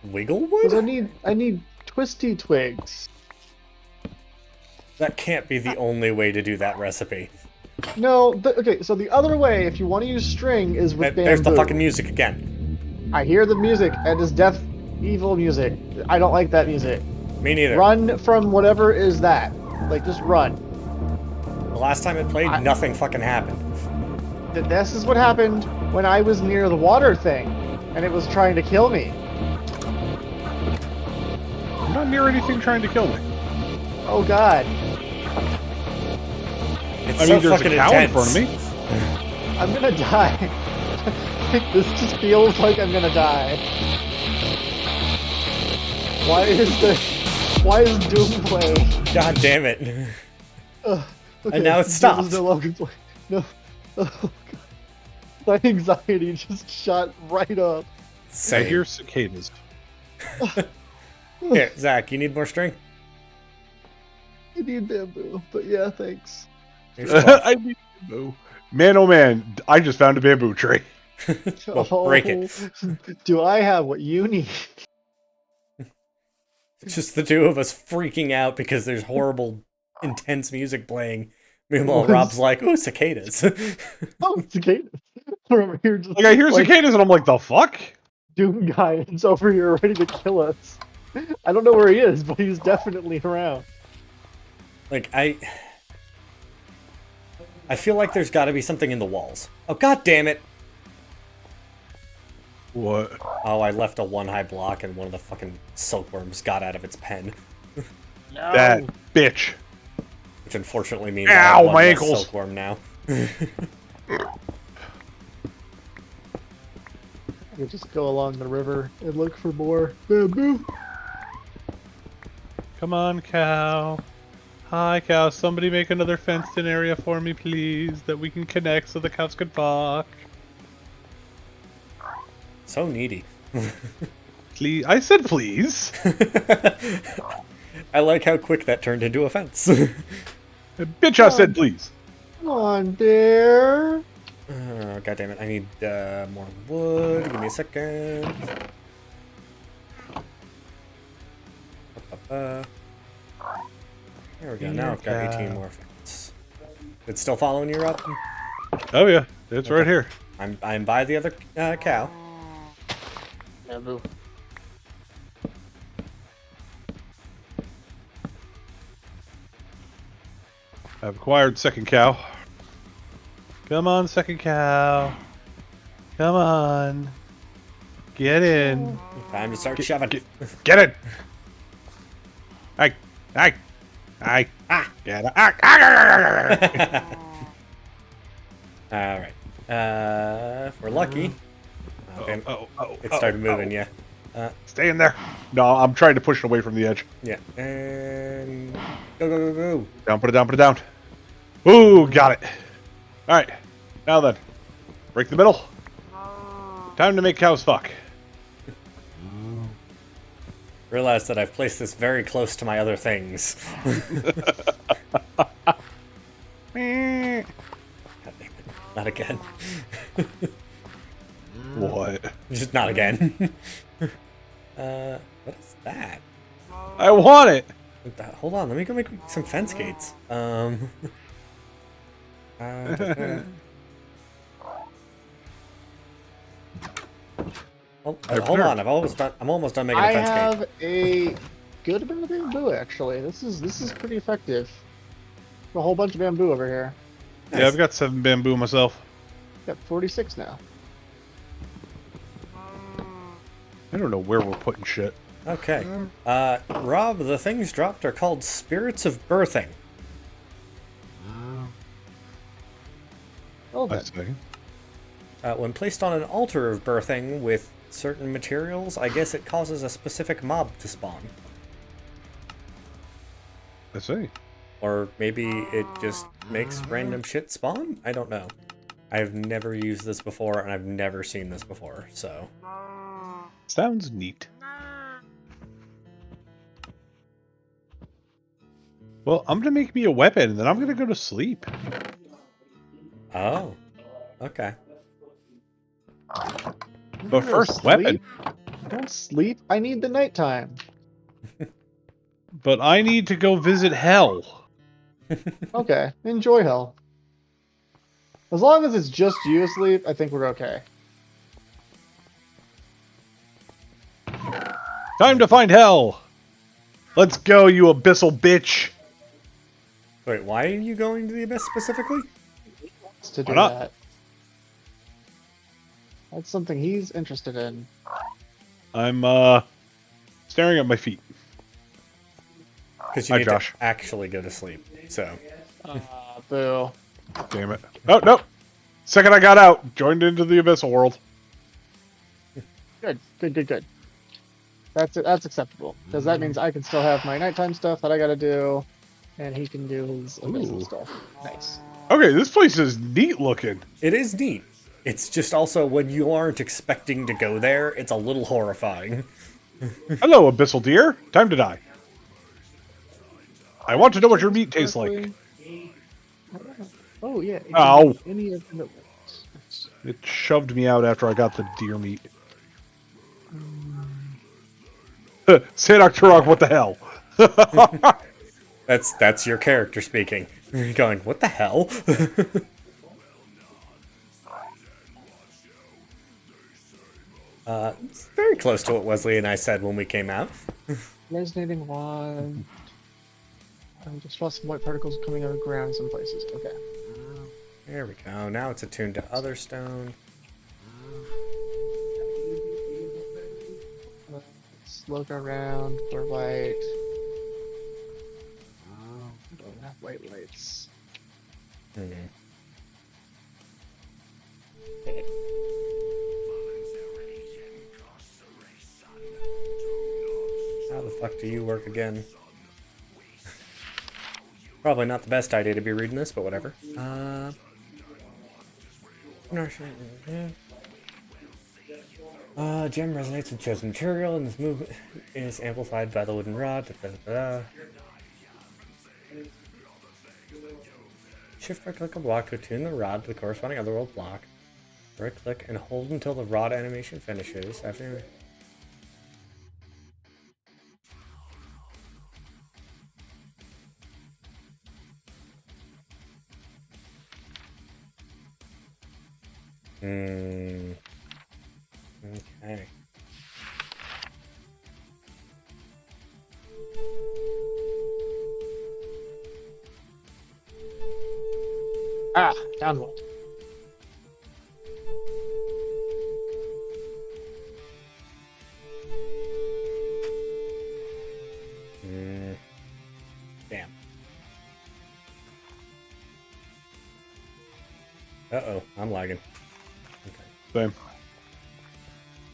Wigglewood? Because I need twisty twigs. That can't be the only way to do that recipe. No, okay. So the other way, if you want to use string, is with bamboo. There's the fucking music again. I hear the music, and it's death, evil music. I don't like that music. Me neither. Run from whatever is that. Like, just run. The last time it played, nothing fucking happened. This is what happened when I was near the water thing, and it was trying to kill me. I'm not near anything trying to kill me. Oh god. It's I so mean, there's fucking a cow in front of me. I'm gonna die. This just feels like I'm gonna die. Why is Doom playing? God damn it. Okay, And now it's Doom stopped. is no longer playing. No. Oh, God. My anxiety just shot right up. I Same. hear cicadas. Here, Zach, you need more string? I need bamboo, but yeah, thanks. Here's 12. I need bamboo. Man, oh man, I just found a bamboo tree. Well, break it. Do I have what you need? It's just the two of us freaking out because there's horrible, intense music playing. Meanwhile, Rob's like, "Ooh, cicadas." Oh, cicadas. We're over here just Like, I hear cicadas and I'm like, the fuck? Doom guy is over here ready to kill us. I don't know where he is, but he's definitely around. Like, I feel like there's got to be something in the walls. Oh, god damn it! What? Oh, I left a 1-high block and one of the fucking silkworms got out of its pen. No. That bitch. Which unfortunately means I have Ow, one my less ankles. silkworm now. We just go along the river and look for more bamboo. Come on, cow. Hi, cow. Somebody make another fenced-in area for me, please, that we can connect so the cows can fuck. So needy. Please. I said please. I like how quick that turned into a fence. Bitch, I said please. Come on, bear. God damn it, I need more wood. Give me a second. There we go, now I've got 18 more fence. It's still following you up? Oh yeah, it's right here. I'm by the other cow. Bamboo. I've acquired second cow. Come on, second cow. Come on. Get in. Time to start shoving. Get in. Hey, hey, hey. Ah! Get it. Ah. Alright. If we're lucky. Okay. It started moving, yeah. Stay in there. No, I'm trying to push it away from the edge. Yeah. And go, go, go, go. Down, put it down, put it down. Ooh, got it. Alright. Now then. Break the middle. Time to make cows fuck. Realize that I've placed this very close to my other things. God damn it. Not again. What? Just not again. What is that? I want it. Hold on, let me go make some fence gates. Oh, hold on, I'm almost done making a I fence gate. have a good amount of bamboo actually. This is pretty effective. A whole bunch of bamboo over here. Yeah, I've got 7 bamboo myself. Got 46 now. I don't know where we're putting shit. Okay. Rob, the things dropped are called spirits of birthing. Oh, I then. see. When placed on an altar of birthing with certain materials, I guess it causes a specific mob to spawn. I see. Or maybe it just makes random shit spawn? I don't know. I've never used this before, and I've never seen this before, so... Sounds neat. Well, I'm gonna make me a weapon, and then I'm gonna go to sleep. Oh. Okay. But first, weapon. Don't sleep. I need the nighttime. But I need to go visit hell. Okay, enjoy hell. As long as it's just you asleep, I think we're okay. Time to find hell. Let's go, you abyssal bitch. Wait, why are you going to the Abyss specifically? It's to do Why not? that. That's something he's interested in. I'm staring at my feet. Because you Hi, need Josh. to actually go to sleep, so... Boo. Damn it. Oh, no. Second I got out, joined into the abyssal world. Good. That's it. That's acceptable. Because that means I can still have my nighttime stuff that I gotta do, and he can do his abyssal Ooh. stuff. Nice. Okay, this place is neat looking. It is neat. It's just also, when you aren't expecting to go there, it's a little horrifying. Hello, abyssal deer. Time to die. I want to know what your meat tastes like. Oh yeah. it can Ow. do Any of the... It shoved me out after I got the deer meat. Sadok Turok, what the hell? That's your character speaking. You're going, what the hell? It's very close to what Wesley and I said when we came out. Resonating wand. I just saw some white particles coming out of the ground in some places. Okay. There we go. Now it's attuned to other stone. Let's look around for white. Don't have white lights. Hmm. Okay. How the fuck do you work again? Probably not the best idea to be reading this, but whatever. Gem resonates with chosen material, and this movement is amplified by the wooden rod. Shift right click a block to attune the rod to the corresponding otherworld block. Right click and hold until the rod animation finishes. After. Okay. Ah, downward. Damn. Uh-oh, I'm lagging. Same.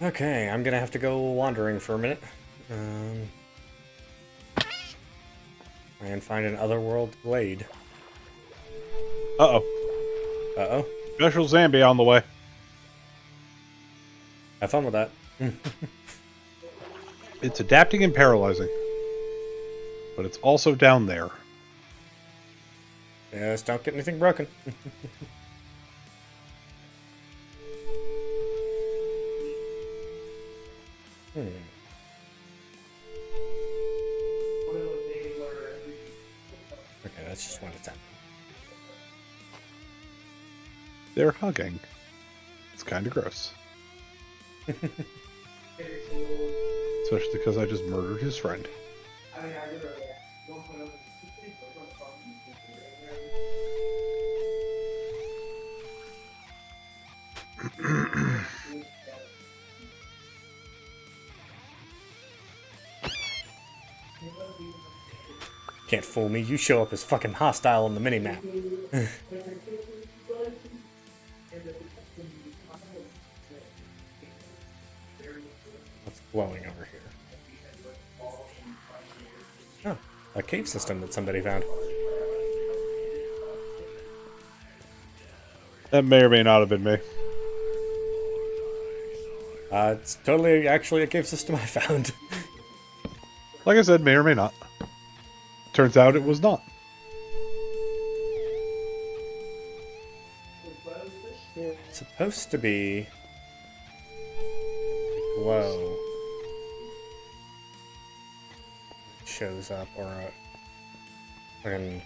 Okay, I'm gonna have to go wandering for a minute. And find an otherworld glade. Uh-oh. Uh-oh. Special Zambi on the way. Have fun with that. It's adapting and paralyzing. But it's also down there. Just don't get anything broken. Hmm. Okay, that's just one attempt. They're hugging. It's kind of gross. Especially because I just murdered his friend. Can't fool me. You show up as fucking hostile on the minimap. What's glowing over here? Oh, a cave system that somebody found. That may or may not have been me. It's totally actually a cave system I found. Like I said, may or may not. Turns out it was not. It's supposed to be glow. It shows up or a fucking.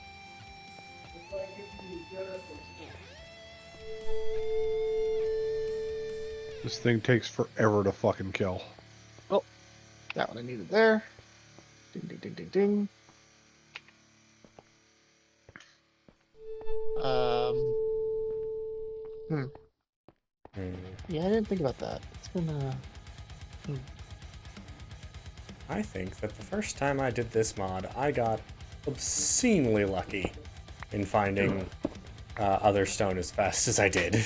This thing takes forever to fucking kill. Oh, that one I needed there. Ding, ding, ding, ding, ding. Yeah, I didn't think about that. It's been, I think that the first time I did this mod, I got obscenely lucky in finding other stone as fast as I did.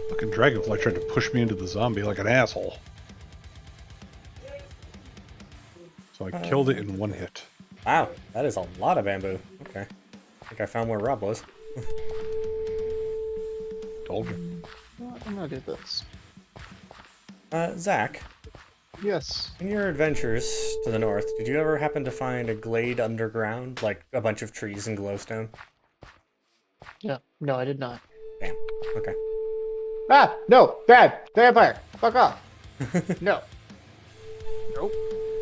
Fucking dragonfly tried to push me into the zombie like an asshole. So I killed it in one hit. Wow, that is a lot of bamboo. Okay. I think I found where Rob was. Told you. well, I'm gonna do this. Zach, Yes. in your adventures to the north, did you ever happen to find a glade underground, like a bunch of trees and glowstone? Yeah. No, I did not. Damn. Okay. Ah! No! Bad! Vampire! Fuck off! No. Nope.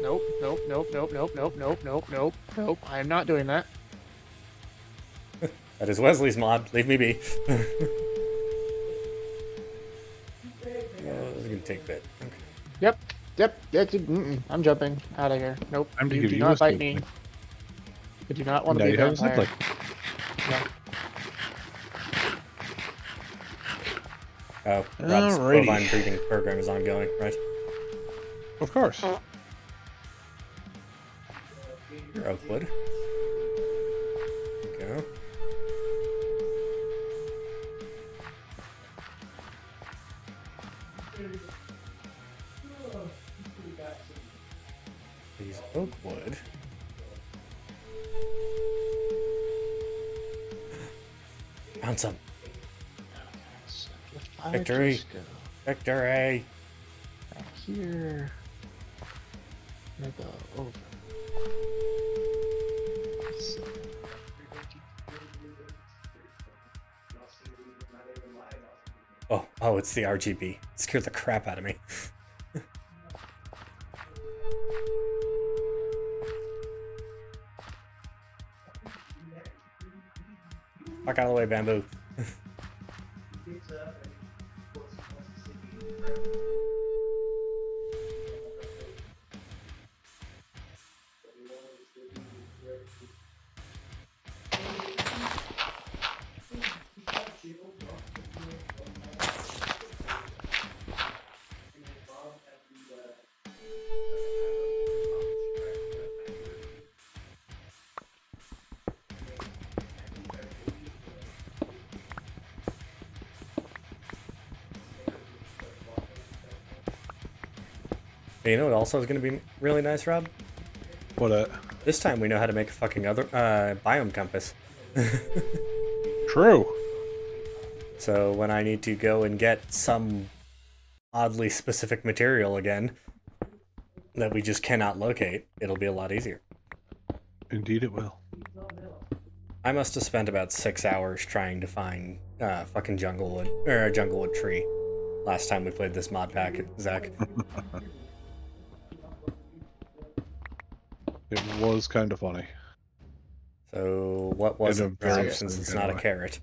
Nope. Nope. Nope. Nope. Nope. Nope. Nope. Nope. Nope. Nope. I am not doing that. That is Wesley's mod. Leave me be. Oh, this is gonna take a bit. Okay. Yep. Yep. I'm jumping out of here. Nope. Time to You give do you a not bite me. zipline. I do not want to Now be a you have a vampire. zipline. No. Oh, Rob's Alrighty. bovine breeding program is ongoing, right? Of course. Your oak wood. There we go. These oak wood. Found some. So if I Victory. just go Victory! back here. I'm gonna go over. So, Oh, it's the RGB. It scared the crap out of me. Fuck out of the way, bamboo. Hey, you know what also is going to be really nice, Rob? What This time we know how to make a fucking other biome compass. True. So when I need to go and get some oddly specific material again that we just cannot locate, it'll be a lot easier. Indeed, it will. I must have spent about 6 hours trying to find fucking junglewood or a junglewood tree last time we played this mod pack, Zach. It was kind of funny. So what was In a it, very Zach, since it's exciting not a way. carrot?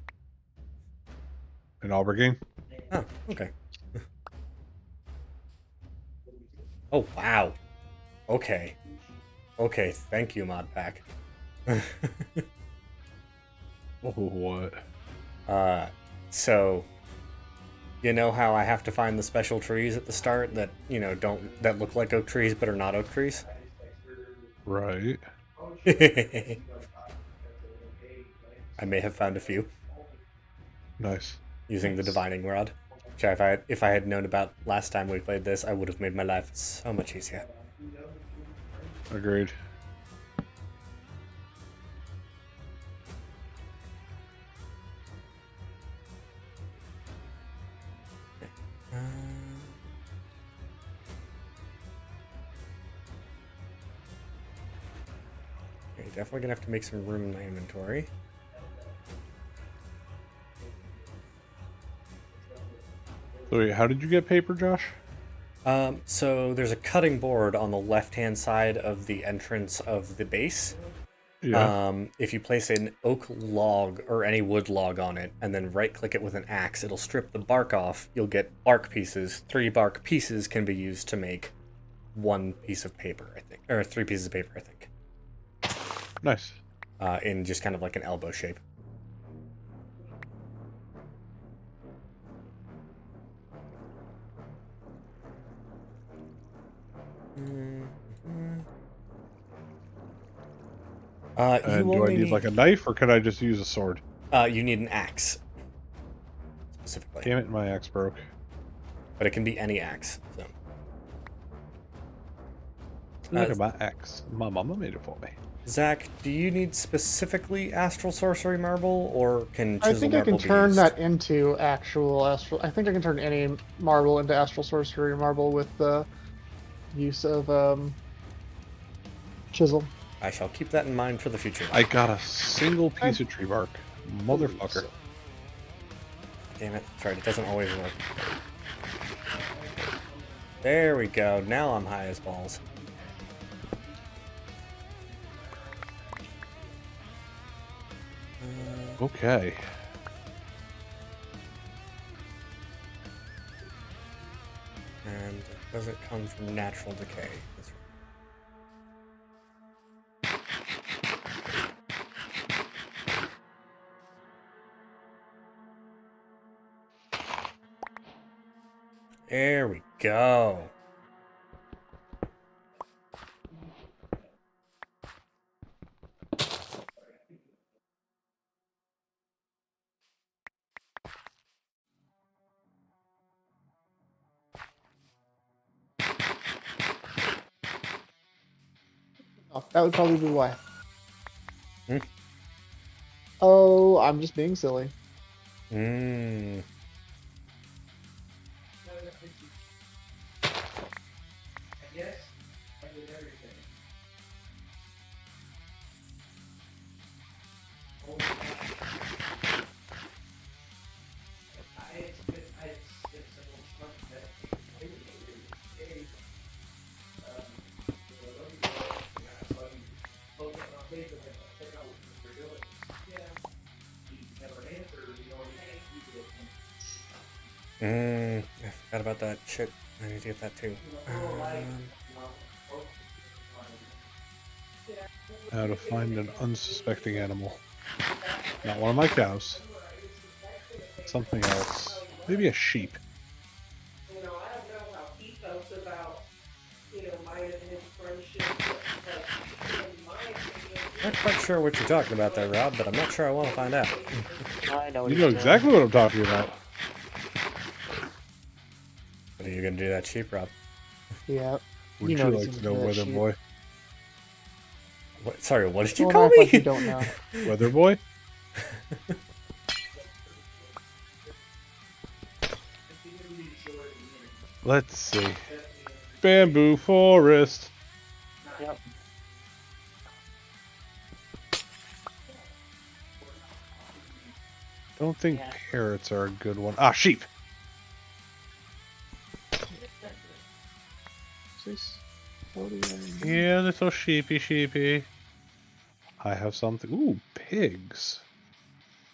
An aubergine? Oh, okay. Oh, wow. Okay. Okay, thank you, mod pack. Oh, what? So you know how I have to find the special trees at the start that, that look like oak trees but are not oak trees? Right. I may have found a few Nice. using the divining rod. Which if I had known about last time we played this, I would have made my life so much easier. Agreed. Okay, definitely gonna have to make some room in my inventory. So wait, how did you get paper, Josh? So there's a cutting board on the left-hand side of the entrance of the base. Yeah. If you place an oak log or any wood log on it and then right-click it with an axe, it'll strip the bark off. You'll get bark pieces. 3 bark pieces can be used to make 1 piece of paper, I think. Or 3 pieces of paper, I think. Nice. In just kind of like an elbow shape. And do I need like a knife, or can I just use a sword? You need an axe, specifically. Damn it, my axe broke. But it can be any axe. So. Look at my axe. My mama made it for me. Zach, do you need specifically Astral Sorcery Marble, or can Chisel I think I Marble can be turn used? that into actual astral. I think I can turn any marble into astral sorcery marble with the use of chisel. I shall keep that in mind for the future. I got a single piece of tree bark. Motherfucker. Damn it. That's right, it doesn't always work. There we go. Now I'm high as balls. Okay. And it doesn't come from natural decay. That's right. There we go. Oh, that would probably be why. Hmm? Oh, I'm just being silly. Mmm. I forgot about that shit. I need to get that too. How to find an unsuspecting animal. Not one of my cows. Something else. Maybe a sheep. I don't know how he felt about, mine and his friendship, but in my opinion, Not quite sure what you're talking about there, Rob, but I'm not sure I want to find out. I know. You know exactly what I'm talking about. What are you gonna do to that sheep, Rob? Yeah. Would You you, know what he's like to gonna know, do, that weather sheep. boy? What, sorry, what did you Don't call act me? like you don't know. Weather boy. Let's see. Bamboo forest. Yep. Don't think parrots are a good one. Ah, sheep. Yeah, little sheepy. I have something. Ooh, pigs.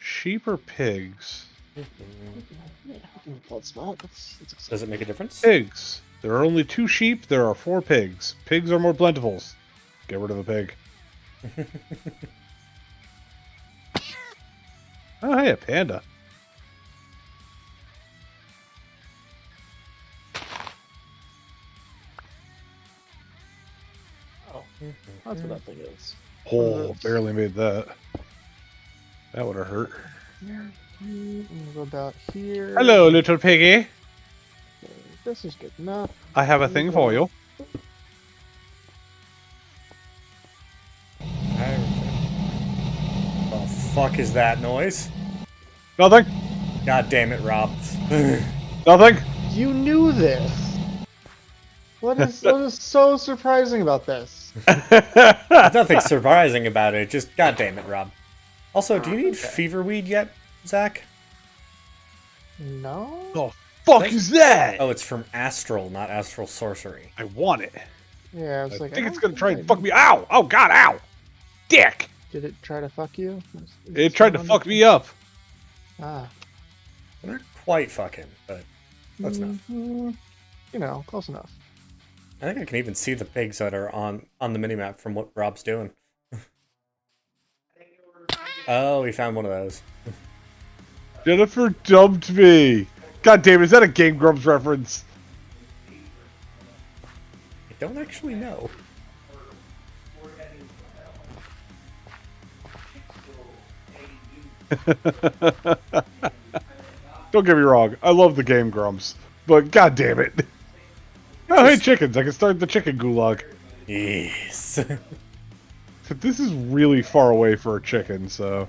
Sheep or pigs? That's smart. Does it make a difference? Pigs. There are only 2 sheep. There are 4 pigs. Pigs are more plentiful. Get rid of a pig. Oh, hey, a panda. Oh, that's what that thing is. Oh, barely made that. That would have hurt. We'll go about here. Hello, little piggy. Okay, this is good enough. I have a thing for you. What the fuck is that noise? Nothing. God damn it, Rob. Nothing. You knew this. What is so surprising about this? There's nothing surprising about it. Just god damn it, Rob. Also, do you need fever weed yet, Zach? No. The fuck is that? Oh, it's from Astral, not Astral Sorcery. I want it. Yeah, I was I like, think I it's don't gonna try I and fuck need- me. Ow! Oh god, ow! Dick! Did it try to fuck you? It tried to fuck me up. Ah. Not quite fucking, but close enough. You know, close enough. I think I can even see the pigs that are on the minimap from what Rob's doing. Oh, he found one of those. Jennifer dumped me. God damn, is that a Game Grumps reference? I don't actually know. Don't get me wrong, I love the Game Grumps, but god damn it. Oh, hey chickens, I can start the chicken gulag. Yes. But this is really far away for a chicken, so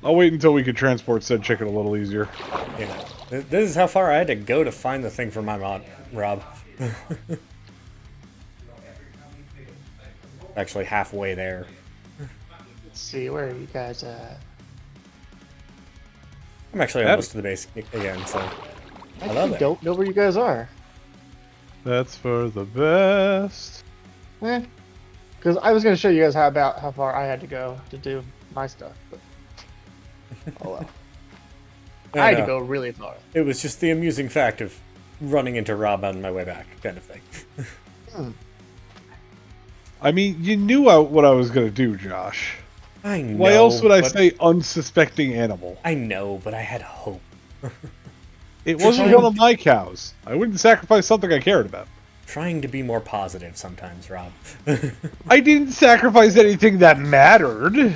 I'll wait until we can transport said chicken a little easier. Yeah. This is how far I had to go to find the thing for my mod, Rob. Actually, halfway there. Let's see, where are you guys at? I'm actually almost to the base again, so I love it. Don't know where you guys are. That's for the best. Because I was going to show you guys how far I had to go to do my stuff. But... oh well. I had to go really far. It was just the amusing fact of running into Rob on my way back, kind of thing. I mean, you knew what I was going to do, Josh. I know. Why else would I but- say unsuspecting animal? I know, but I had hope. It wasn't one of my cows. I wouldn't sacrifice something I cared about. Trying to be more positive sometimes, Rob. I didn't sacrifice anything that mattered.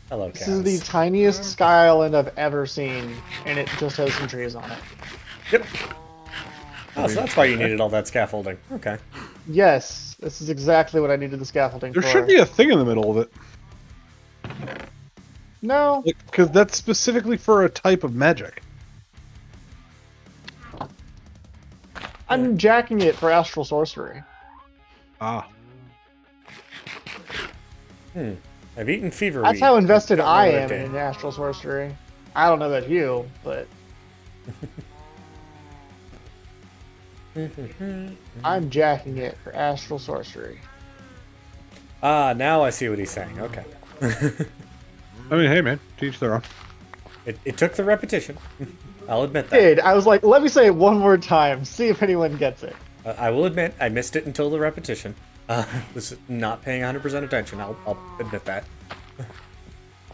Hello, This cows. is the tiniest sky island I've ever seen, and it just has some trees on it. Yep. Oh, so that's why you needed all that scaffolding. Okay. Yes, this is exactly what I needed the scaffolding There for. should be a thing in the middle of it. No. Because that's specifically for a type of magic. I'm jacking it for astral sorcery. Ah. I've eaten fever That's weed. how invested Don't know I what it am did. in astral sorcery. I don't know about you, but I'm jacking it for astral sorcery. Ah, now I see what he's saying. Okay. I mean, hey man, teach their own. It took the repetition. I'll admit that. Did I was like, let me say it one more time, see if anyone gets it. I will admit I missed it until the repetition. Was not paying 100% attention. I'll admit that.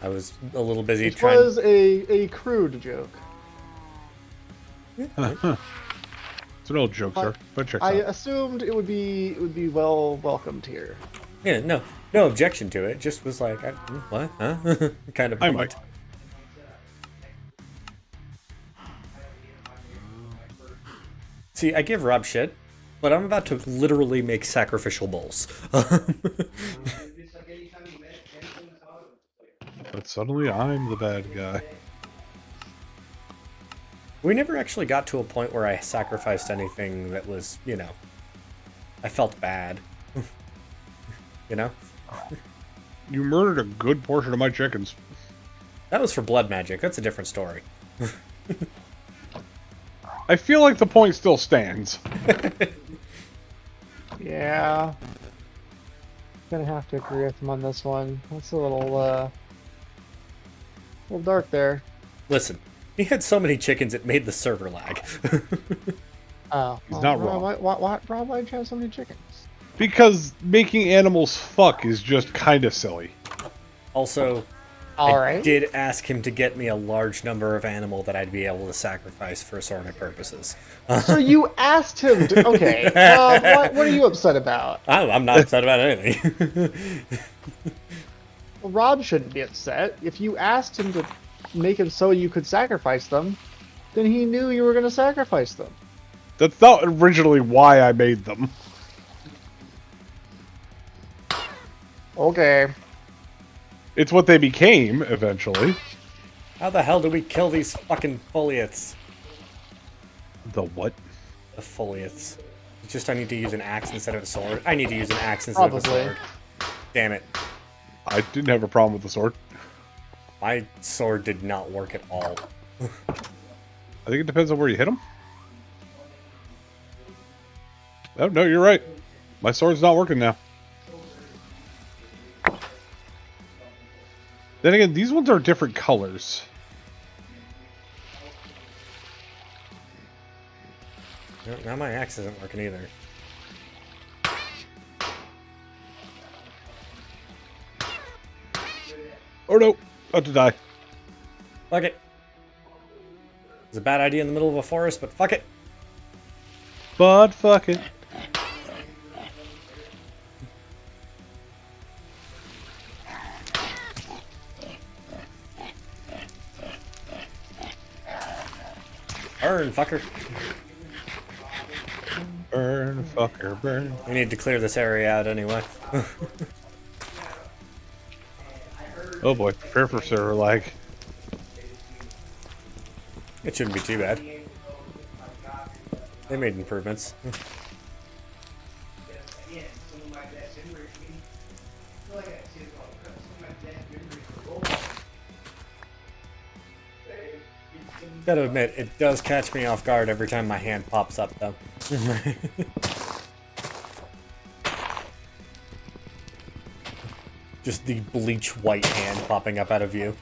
I was a little busy It trying. was a crude joke. It's an old joke, sir. But check I out. assumed it would be well welcomed here. Yeah, no objection to it. Just was like, what? Huh? Kind of. I might. See, I give Rob shit. but I'm about to literally make sacrificial bowls. But suddenly I'm the bad guy. We never actually got to a point where I sacrificed anything that was, you know, I felt bad. You know? You murdered a good portion of my chickens. That was for blood magic. That's a different story. I feel like the point still stands. Yeah. Gonna have to agree with him on this one. That's a little dark there. Listen, he had so many chickens it made the server lag. Oh. He's not wrong. Why'd you have so many chickens? Because making animals fuck is just kind of silly. Also, I Alright. did ask him to get me a large number of animal that I'd be able to sacrifice for assorted purposes. So you asked him to. Okay. What are you upset about? I'm not upset about anything. Well, Rob shouldn't be upset. If you asked him to make it so you could sacrifice them, then he knew you were going to sacrifice them. That's not originally why I made them. Okay. It's what they became, eventually. How the hell do we kill these fucking foliates? The what? The foliates. It's just I need to use an axe instead of a sword. I need to use an axe instead of a Probably. sword. Damn it. I didn't have a problem with the sword. My sword did not work at all. I think it depends on where you hit them. Oh, no, you're right. My sword's not working now. Then again, these ones are different colors. Now my axe isn't working either. Oh no, about to die. Fuck it. It's a bad idea in the middle of a forest, but fuck it. But fuck it. Burn, fucker. Burn, fucker, burn. We need to clear this area out anyway. Oh boy, prepare for server lag. It shouldn't be too bad. They made improvements. Gotta admit, it does catch me off guard every time my hand pops up, though. Just the bleach white hand popping up out of view.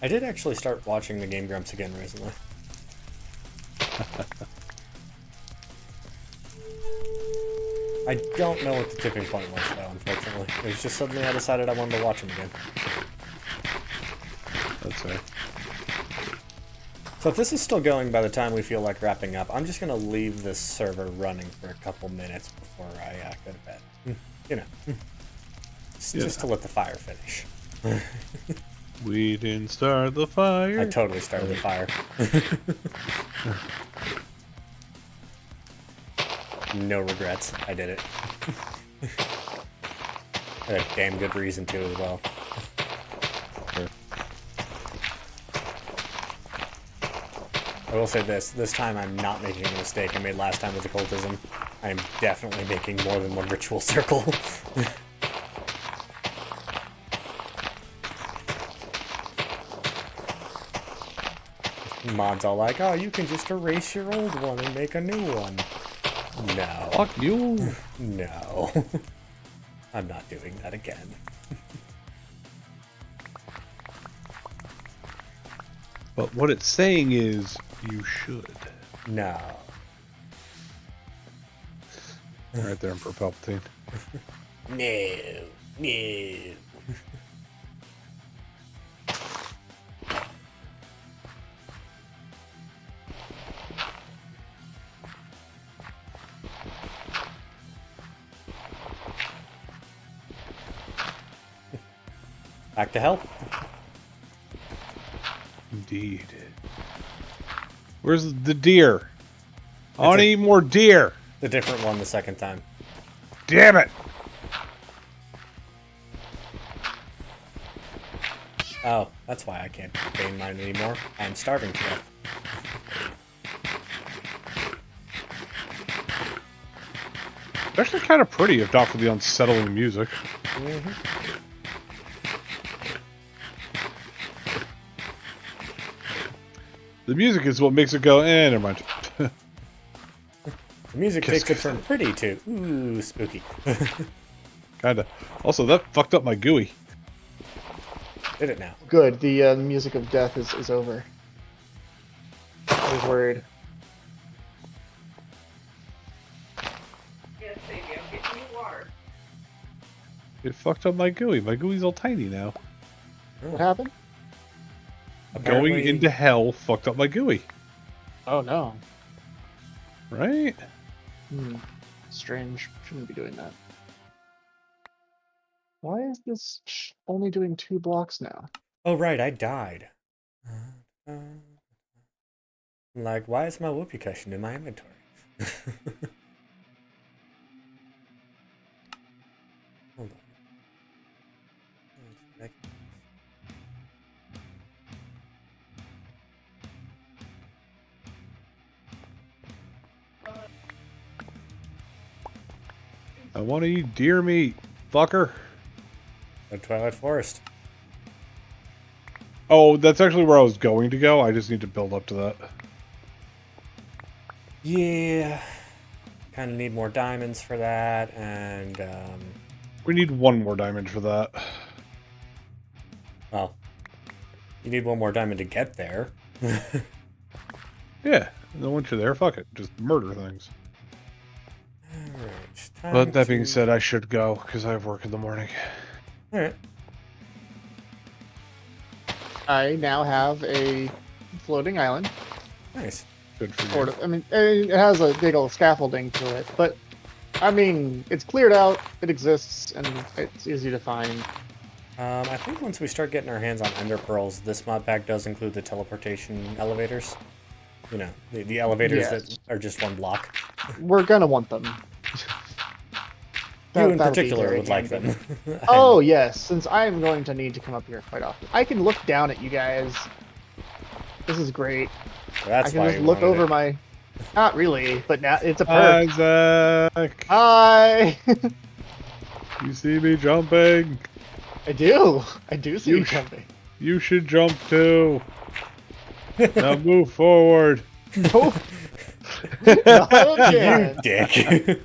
I did actually start watching the Game Grumps again recently. I don't know what the tipping point was, though, unfortunately. It was just suddenly I decided I wanted to watch them again. That's fair. So if this is still going by the time we feel like wrapping up, I'm just going to leave this server running for a couple minutes before I go to bed. You know. Just to let the fire finish. We didn't start the fire. I totally started the fire. No regrets. I did it. I had a damn good reason to as well. I will say this time I'm not making a mistake I made last time with occultism. I am definitely making more than one ritual circle. Mods all like, oh, you can just erase your old one and make a new one. No. Fuck you. No. I'm not doing that again. But what it's saying is, you should. No. Right there, Emperor Palpatine. No. No. Back to help. Indeed. Where's the deer? I want to It's eat more deer. the different one the second time. Damn it! Oh, that's why I can't gain mine anymore. I'm starving to death. It's actually kind of pretty, if not for the unsettling music. The music is what makes it go, never mind. The music takes it from pretty to, ooh, spooky. Kinda. Also, that fucked up my GUI. Did it now. Good. The music of death is over. I was worried. Yes, baby, I'm getting you water. It fucked up my GUI. My GUI's all tiny now. What happened? Apparently, Going into hell fucked up my GUI. Oh no. Right? Strange. Shouldn't be doing that. Why is this only doing 2 blocks now? Oh, right, I died. Like, why is my whoopee cushion in my inventory? Hold on. I want to eat deer meat, fucker. The Twilight Forest. Oh, that's actually where I was going to go. I just need to build up to that. Yeah. Kind of need more diamonds for that, and, We need 1 more diamond for that. well, you need 1 more diamond to get there. Yeah, and then once you're there, fuck it. Just murder things. Alright, But that being said, I should go, because I have work in the morning. Alright. I now have a floating island. Nice. Good for you. Sort of. I mean, it has a big old scaffolding to it, but I mean, it's cleared out. It exists, and it's easy to find. I think once we start getting our hands on ender pearls, this mod pack does include the teleportation elevators. You know, the elevators Yes. that are just 1 block. We're gonna want them. You in That'll be particular very would like handy. them. Oh yes, since I'm going to need to come up here quite often. I can look down at you guys. This is great. That's I can why just you look wanted over it. my. Not really, but now it's a perk. Isaac! Hi. You see me jumping? I do. I do see You you sh- jumping. You should jump too. Now move forward. No. Not You again. dick.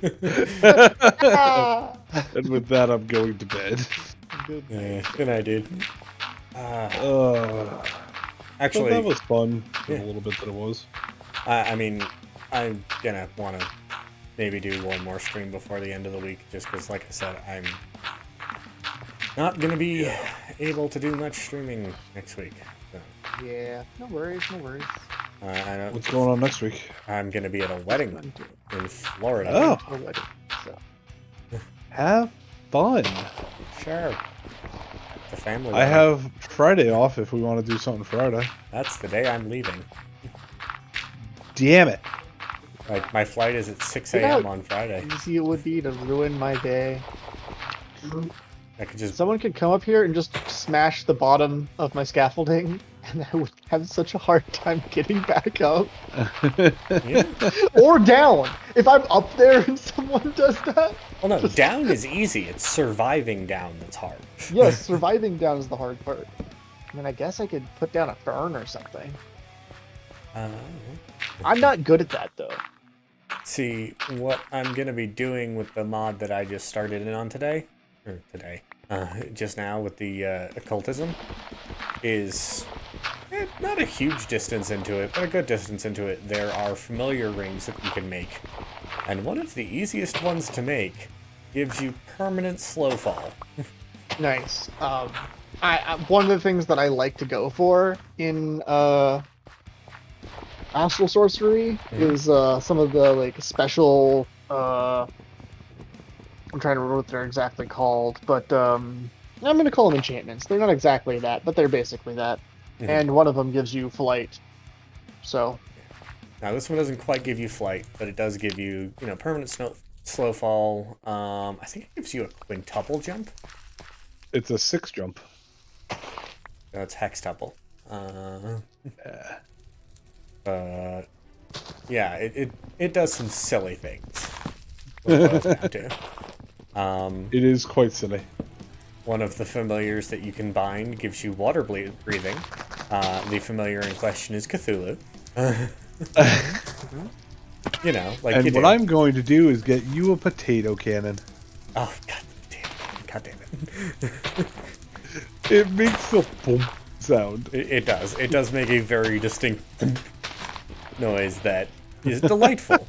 Ah. And with that, I'm going to bed. Good. Yeah, good night, dude. But Actually, that was fun. For yeah. the little bit that it was. I mean, I'm gonna want to maybe do 1 more stream before the end of the week, just because, like I said, I'm not gonna be able to do much streaming next week. So, Yeah. No worries. No worries. I know What's going on next week? I'm gonna be at a wedding Going to- in Florida. Oh. going to a wedding, so. Have fun. Sure. It's a family I wedding. have Friday off if we want to do something Friday. That's the day I'm leaving. Damn it. Like, my flight is at 6 You know a.m. how on Friday. easy it would be to ruin my day. I could just Someone could come up here and just smash the bottom of my scaffolding, and I would have such a hard time getting back up yeah. or down. If I'm up there and someone does that, Well, no, down is easy. It's surviving down that's hard. yes, surviving down is the hard part. I mean, I guess I could put down a fern or something. I'm not good at that though. See, what I'm gonna be doing with the mod that I just started in on today, just now with the occultism, is not a huge distance into it, but a good distance into it. There are familiar rings that you can make, and one of the easiest ones to make gives you permanent slow fall. Nice. I one of the things that I like to go for in astral sorcery is some of the like special I'm trying to remember what they're exactly called, but I'm gonna call them enchantments. They're not exactly that, but they're basically that. Mhm. And one of them gives you flight. So Now this one doesn't quite give you flight, but it does give you, permanent slow fall. I think it gives you a quintuple jump. It's a 6 jump. No, it's hextuple. Yeah. But yeah, it does some silly things. What it boils down to. It is quite silly. One of the familiars that you can bind gives you water breathing. The familiar in question is Cthulhu. Like And you what do. I'm going to do is get you a potato cannon. Oh, God damn it. It makes a boom sound. It does. It does make a very distinct noise that is delightful.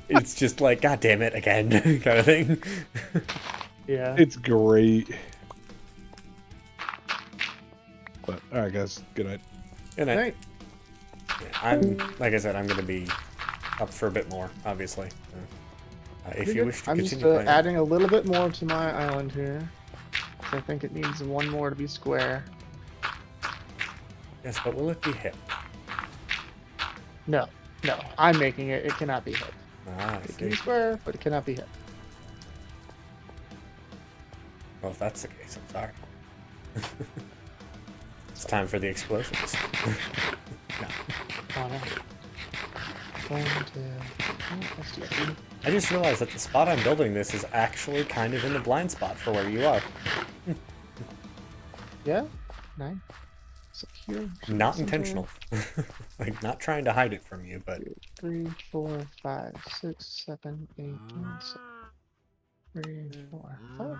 It's just like, God damn it, again, kind of thing. yeah. It's great. But, alright guys, good night. And Right. like I said, I'm going to be up for a bit more, obviously. If you wish to I'm just continue playing. adding a little bit more to my island here. I think it needs one more to be square. Yes, but will it be hit? No, I'm making it. It cannot be hit. Ah, I It can be see. square, but it cannot be hit. Well, if that's the case, I'm sorry. It's time for the explosions. No. Oh no. 1, 2, oh, let's do 3. I just realized that the spot I'm building this is actually kind of in the blind spot for where you are. Yeah, 9. So here. Not intentional. Like, not trying to hide it from you, but 3, 4, 5, 6, 7, 8, 9, 3, 4, 5.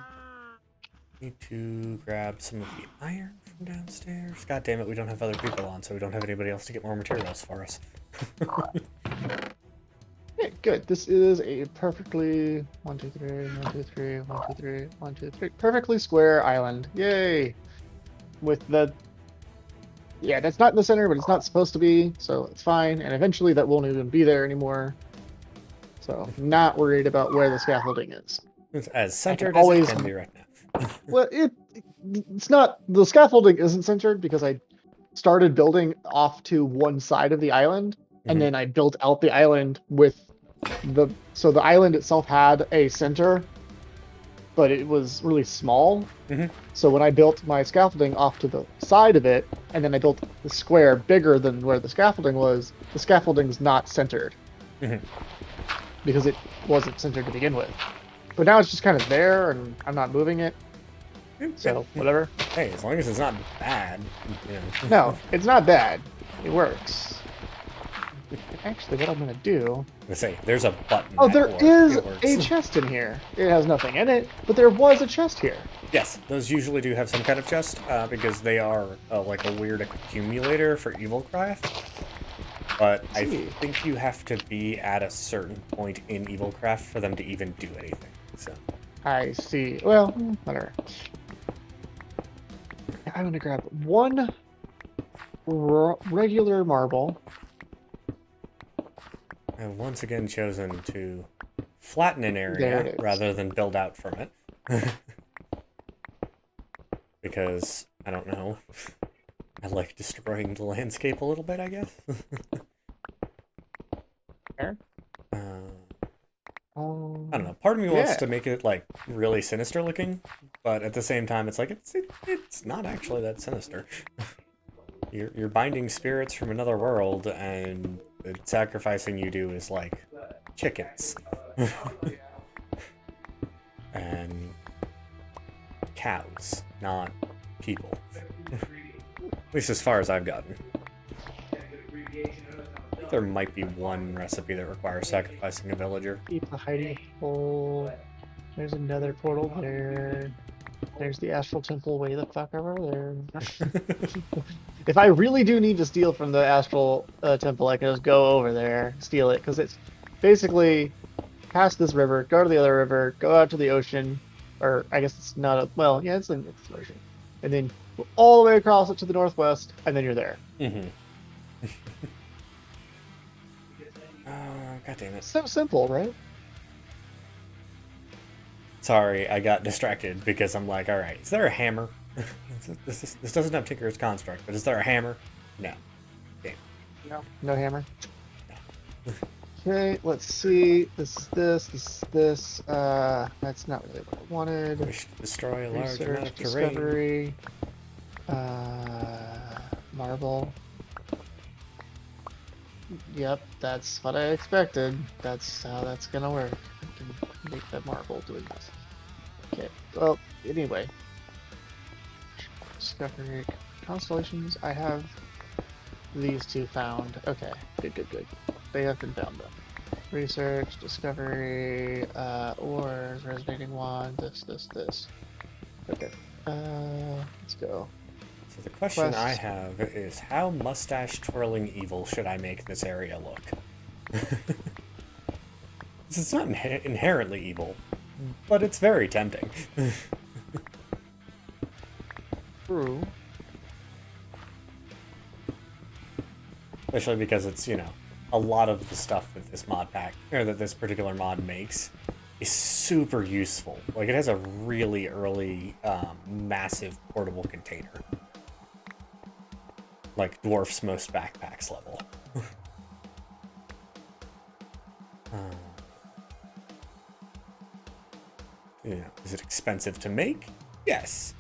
need to grab some of the iron from downstairs. God damn it, we don't have other people on, so we don't have anybody else to get more materials for us. Okay, good. This is a perfectly 1, 2, 3, 1, 2, 3, 1, 2, 3, 1, 2, 3. Perfectly square island. Yay! With the that's not in the center, but it's not supposed to be, so it's fine. And eventually that won't even be there anymore. So not worried about where the scaffolding is. It's as centered always- as it can be right now. Well, it's not, the scaffolding isn't centered because I started building off to one side of the island, and Mhm. then I built out the island with so the island itself had a center, but it was really small. Mhm. So when I built my scaffolding off to the side of it, and then I built the square bigger than where the scaffolding was, the scaffolding's not centered. Mhm. Because it wasn't centered to begin with. But now it's just kind of there, and I'm not moving it, so whatever. Hey, as long as it's not bad, you know. No, it's not bad. It works. Actually, what I'm gonna do... I say, there's a button. Oh, that there works. is It works. a chest in here. It has nothing in it, but there was a chest here. Yes, those usually do have some kind of chest, because they are like a weird accumulator for evil craft. But I See. think you have to be at a certain point in evil craft for them to even do anything. So I see. Well, whatever. I'm gonna grab one regular marble. I've once again chosen to flatten an There area it is. rather than build out from it. Because, I don't know, I like destroying the landscape a little bit, I guess. Fair. I don't know. Part of me wants to make it like really sinister looking, but at the same time, it's like it's not actually that sinister. You're binding spirits from another world, and the sacrificing you do is like chickens and cows, not people. At least as far as I've gotten. I think there might be one recipe that requires sacrificing a villager. Keep the hiding hole. There's another portal there. There's the astral temple way the fuck over there. If I really do need to steal from the astral temple, I can just go over there, steal it, because it's basically past this river, go to the other river, go out to the ocean, or I guess it's not a, well, yeah, it's the ocean, and then go all the way across it to the northwest, and then you're there. Mm-hmm. God damn it. So simple, right? Sorry, I got distracted because I'm like, all right, is there a hammer? This doesn't have Tinker's Construct, but is there a hammer? No. Damn. No, no hammer. No. Okay, let's see. This. That's not really what I wanted. Wish to destroy a large amount Research, of terrain. discovery. Marble. Yep, that's what I expected. That's how that's gonna work. I can make that marble doing this. Okay, well, anyway. Discovery. Constellations, I have these two found. Okay, good. They have been found though. Research, discovery, ores, resonating wand, this. Okay, let's go. So the question I Quest. have is, how mustache-twirling evil should I make this area look? It's not inherently evil, but it's very tempting. True. Especially because it's, a lot of the stuff that this mod pack, or that this particular mod makes, is super useful. Like, it has a really early, massive portable container. Like Dwarf's most backpacks level. Is it expensive to make? Yes.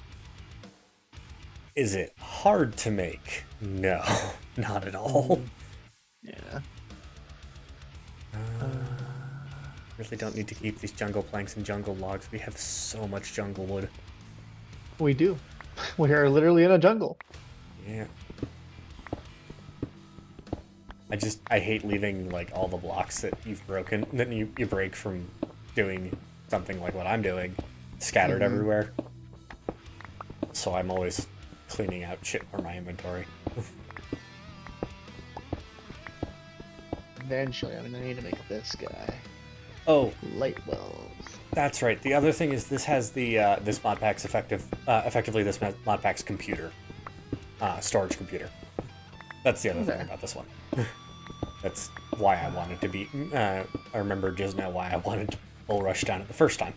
Is it hard to make? No, not at all. Yeah. Really don't need to keep these jungle planks and jungle logs. We have so much jungle wood. We do. We are literally in a jungle. Yeah. I hate leaving, like, all the blocks that you've broken, that you break from doing something like what I'm doing, scattered everywhere. So I'm always cleaning out shit from my inventory. Eventually, I'm gonna need to make this guy. Oh, Light wells. that's right. The other thing is this has the this mod pack's effectively this mod pack's computer, storage computer. That's the other thing about this one. That's why I wanted to be. I remember just now why I wanted to bull rush down it the first time.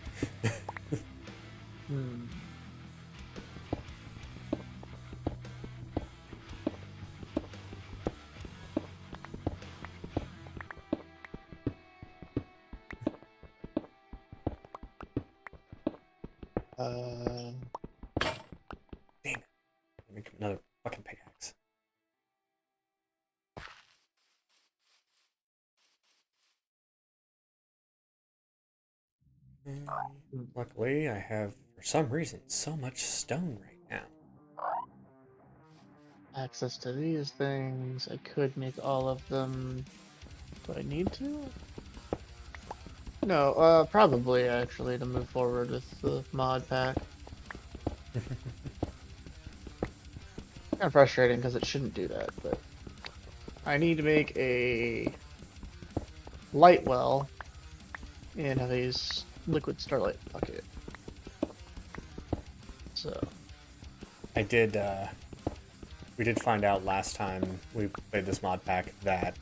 Damn it! Make another fucking pickaxe. Luckily, I have, for some reason, so much stone right now. Access to these things. I could make all of them. Do I need to? No, probably actually to move forward with the mod pack. Kind of frustrating because it shouldn't do that, but I need to make a light well in a liquid starlight bucket. So I did, we did find out last time we played this mod pack that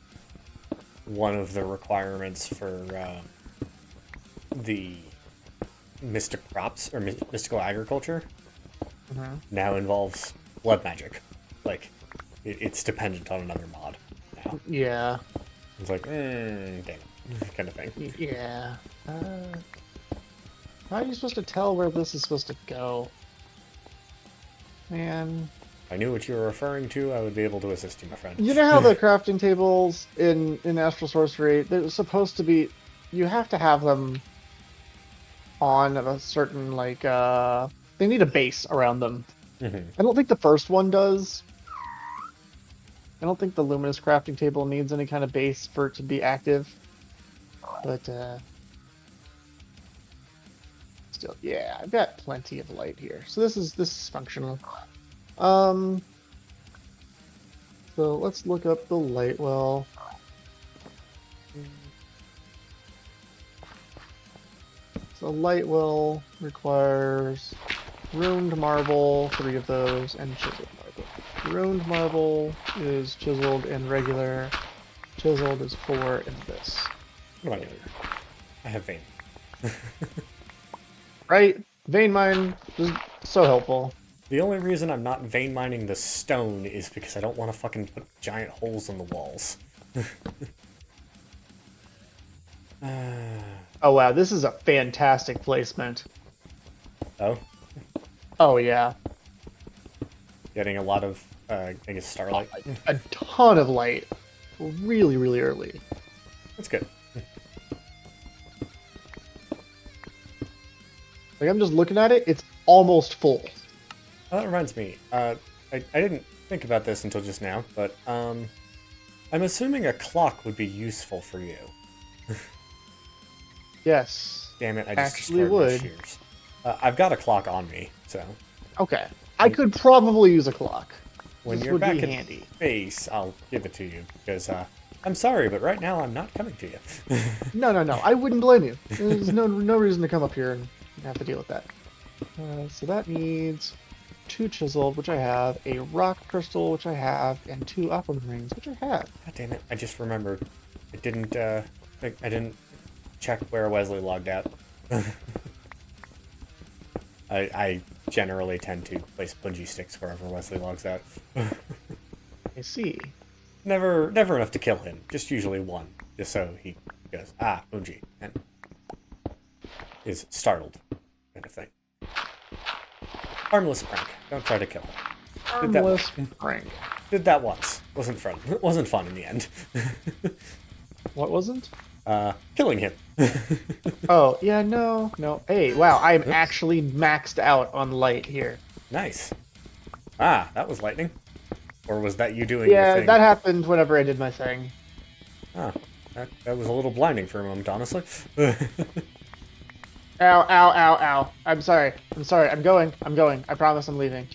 one of the requirements for the mystic crops, or mystical agriculture, now involves blood magic. Like, it's dependent on another mod now. yeah, It's like, damn it, kind of thing. yeah. How are you supposed to tell where this is supposed to go? Man. If I knew what you were referring to, I would be able to assist you, my friend. You know how the crafting tables in Astral Sorcery, they're supposed to be, you have to have them on a certain, like, they need a base around them. I don't think the first one does. I don't think the Luminous crafting table needs any kind of base for it to be active. But, still, yeah, I've got plenty of light here. So this is functional. So let's look up the light well. So light well requires ruined marble, 3 of those, and chiseled marble. Ruined marble is chiseled and regular. Chiseled is 4 in this. What about you? I have vein. Right? Vein mine is so helpful. The only reason I'm not vein mining the stone is because I don't want to fucking put giant holes in the walls. Oh wow, this is a fantastic placement. Oh, Oh yeah, getting a lot of, I guess, starlight. a ton of light, really, really early. That's good. Like I'm just looking at it, it's almost full. That reminds me. I didn't think about this until just now, but I'm assuming a clock would be useful for you. Yes. Damn it! I just Actually destroyed my would. shears. I've got a clock on me, so Okay. I could probably use a clock. when This you're would back be at handy. base, I'll give it to you because I'm sorry, but right now I'm not coming to you. No, no, no. I wouldn't blame you. There's no reason to come up here and have to deal with that. So that needs 2 chiseled, which I have, a rock crystal, which I have, and 2 aquamarine rings, which I have. God damn it! I just remembered. I didn't check where Wesley logged out. I generally tend to place punji sticks wherever Wesley logs out. I see. Never enough to kill him. Just usually one, just so he goes punji and is startled, kind of thing. Harmless prank. Don't try to kill him. Harmless prank. Did that once. Wasn't fun. Wasn't fun in the end. What wasn't? Killing him. Oh, yeah, no. Hey, wow, I'm actually maxed out on light here. Nice. That was lightning. Or was that you doing your Yeah, thing? that happened whenever I did my thing. That was a little blinding for a moment, honestly. Ow, ow, ow, ow. I'm sorry. I'm going. I promise I'm leaving.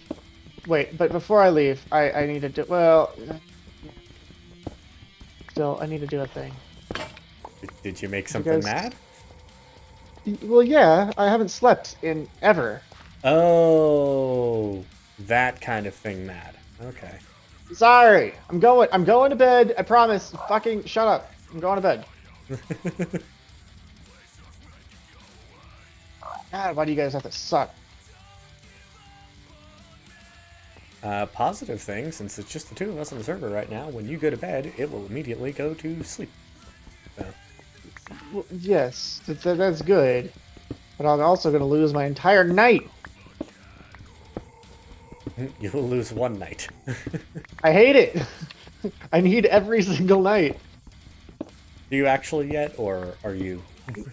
Wait, but before I leave, I need to do... Well... Still, I need to do a thing. Did you make something guys- mad? Well, yeah, I haven't slept in ever. Oh, that kind of thing mad. Okay. Sorry. I'm going to bed. I promise. Fucking shut up. I'm going to bed. God, why do you guys have to suck? Positive thing, since it's just the two of us on the server right now, when you go to bed, it will immediately go to sleep. So. Well, yes, that's good. But I'm also going to lose my entire night. You'll lose one night. I hate it. I need every single night. Do you actually yet, or are you?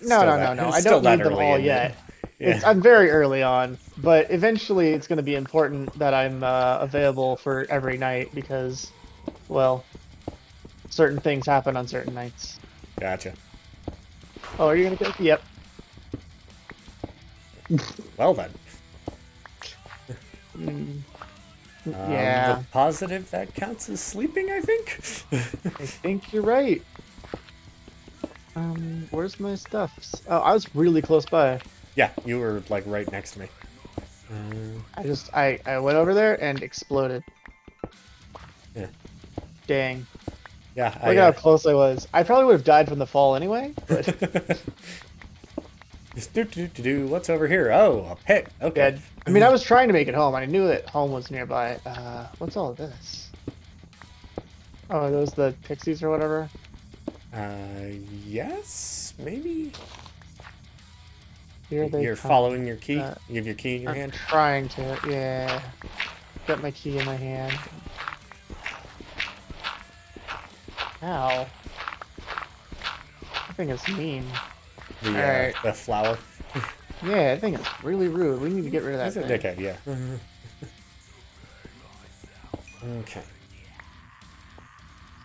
No. I don't need them all yet. Yeah. I'm very early on, but eventually it's going to be important that I'm available for every night because, well, certain things happen on certain nights. Gotcha. Oh, are you going to go? Yep. Well then. Yeah. The positive that counts as sleeping, I think. I think you're right. Where's my stuff? Oh, I was really close by. Yeah, you were like right next to me. I went over there and exploded. Yeah. Dang. Yeah. Look at how close I was. I probably would have died from the fall anyway, but Just do. What's over here? Oh, a pit. Okay. yeah, I mean, I was trying to make it home. I knew that home was nearby. What's all this? Oh, are those the pixies or whatever? Yes, maybe. Here they You're come. following your key. You have your key in your I'm hand. trying to, yeah. Got my key in my hand. Ow. I think it's mean. Alright. The flower. Yeah, I think it's really rude. We need to get rid of that He's a thing. dickhead, yeah. Okay.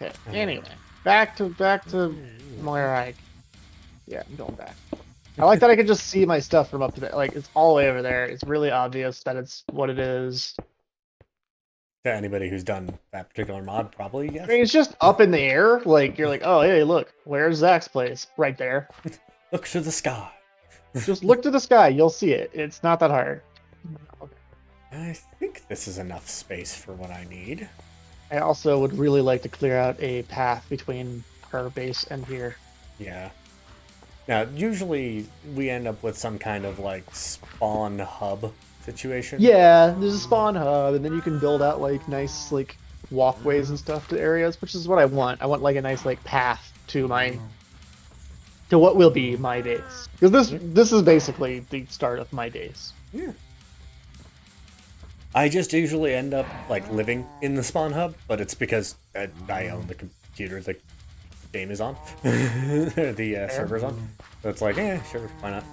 Okay. Anyway, back to Moira. Yeah, I'm going back. I like that I can just see my stuff from up there. Like, it's all the way over there. It's really obvious that it's what it is. To anybody who's done that particular mod, probably, yes. I mean, it's just up in the air. Like, you're like, oh, hey, look, where's Zach's place? Right there. Look to the sky. Just look to the sky. You'll see it. It's not that hard. Okay. I think this is enough space for what I need. I also would really like to clear out a path between her base and here. Yeah. Now, usually we end up with some kind of like spawn hub situation. Yeah, there's a spawn hub, and then you can build out like nice like walkways and stuff to areas, which is what I want. I want like a nice like path to my to what will be my base. Because this is basically the start of my days. Yeah. I just usually end up like living in the spawn hub, but it's because I own the computer the game is on, the server's on. So it's like, sure, why not?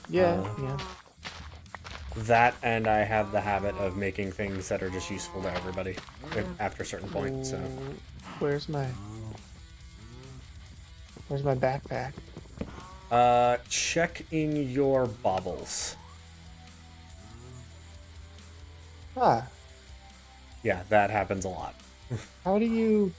Yeah, yeah. That, and I have the habit of making things that are just useful to everybody after a certain point. So Where's my backpack? check in your baubles. Ah, Yeah, that happens a lot. how do you?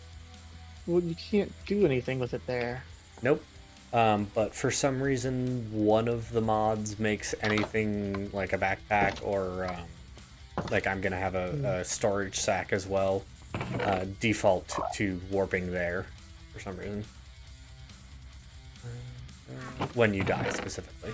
Well, you can't do anything with it there. Nope. But for some reason, one of the mods makes anything like a backpack or like I'm gonna have a storage sack as well default to warping there for some reason. When you die, specifically.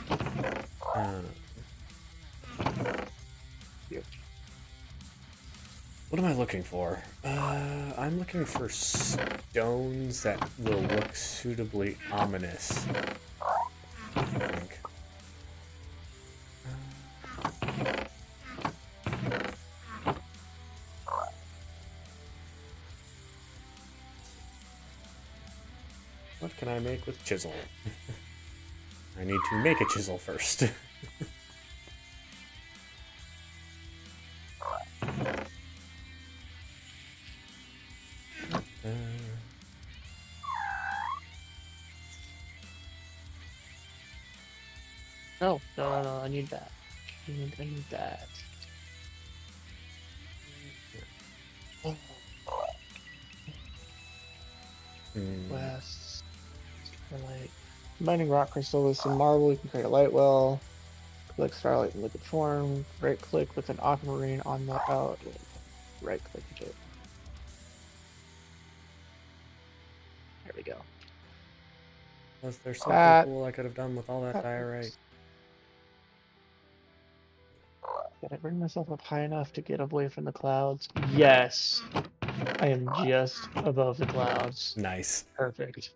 What am I looking for? I'm looking for stones that will look suitably ominous. I think. What can I make with chisel? I need to make a chisel first. No, no, I need that. I need that. Oh. West. Starlight. Combining rock crystal with some marble, you can create a light well. Click starlight in liquid form. Right click with an aquamarine on the out. Right click it. There we go. Was there something cool I could have done with all that diorite? Did I bring myself up high enough to get away from the clouds? Yes. I am just above the clouds. Nice. Perfect.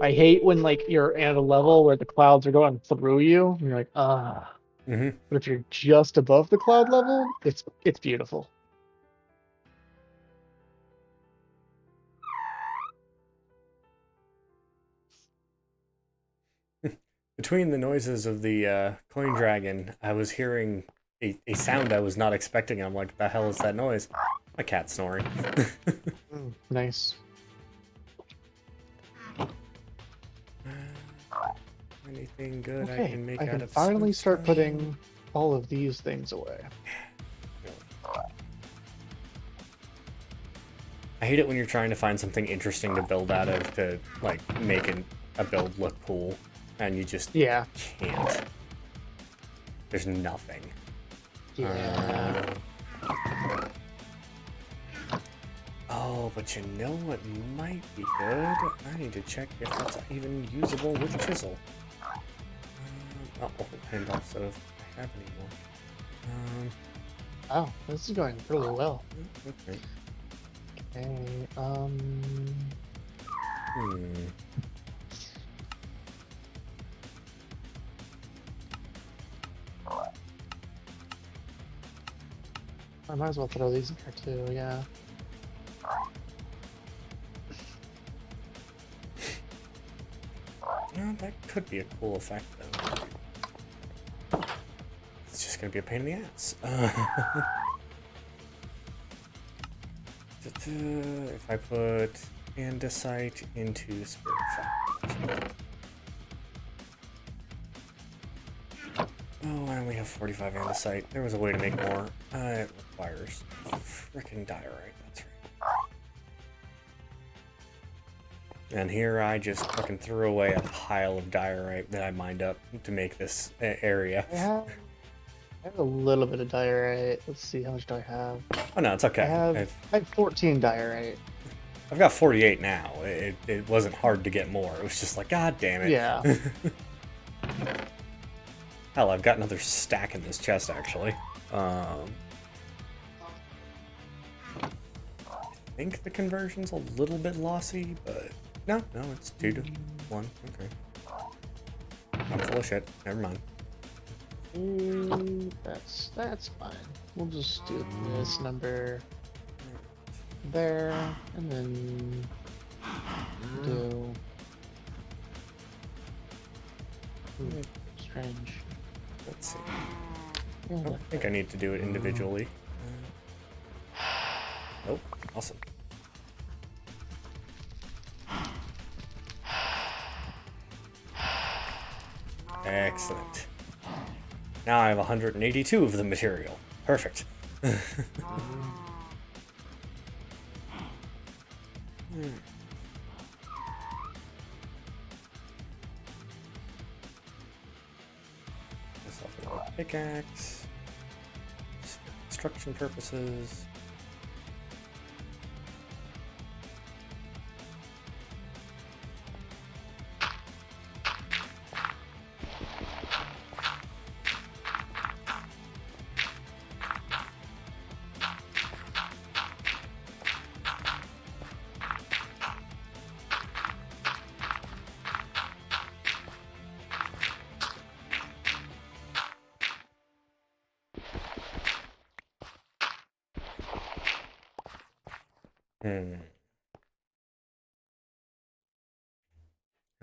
I hate when like you're at a level where the clouds are going through you, and you're like, ah. Mm-hmm. But if you're just above the cloud level, it's beautiful. Between the noises of the coin dragon, I was hearing a sound I was not expecting. I'm like, the hell is that noise? My cat snoring. Nice. Anything good I Okay, can make I out can of finally start stone? putting all of these things away. I hate it when you're trying to find something interesting to build out of to like make a build look cool, and you just Yeah. can't. There's nothing. Yeah. Oh, but you know what might be good? I need to check if that's even usable with chisel. And also if I have any more. Oh, this is going really well. Okay. Okay, I might as well throw these in here too, yeah. Well, that could be a cool effect, though. It's just gonna be a pain in the ass. If I put andesite into spirit factors. Oh, I only have 45 andesite. There was a way to make more. It requires frickin' diorite, that's right. And here I just fucking threw away a pile of diorite that I mined up to make this area. I have a little bit of diorite. Let's see, how much do I have? Oh no, it's okay. I have 14 diorite. I've got 48 now. It wasn't hard to get more. It was just like, God damn it. Yeah. Hell, I've got another stack in this chest, actually. I think the conversion's a little bit lossy, but no, it's 2 to 1. Okay. I'm full of shit. Never mind. That's fine. We'll just do this number there, and then do strange. Let's see. Yeah, I think I need to do it individually. Nope. Awesome. Excellent. Now I have 182 of the material. Perfect. Myself a pickaxe. Just for construction purposes. And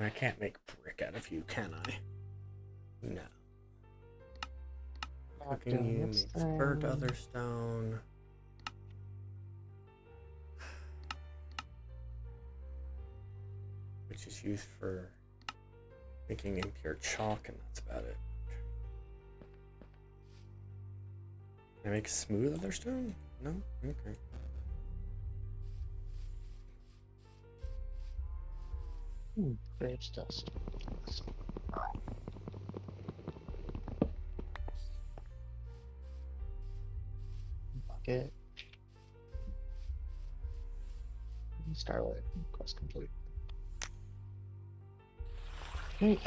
I can't make brick out of you, can I? No. Cooking you makes burnt other stone. Which is used for making impure chalk, and that's about it. Can I make smooth other stone? No? Okay. Graves dust. Bucket. Starlight. Quest complete. Okay.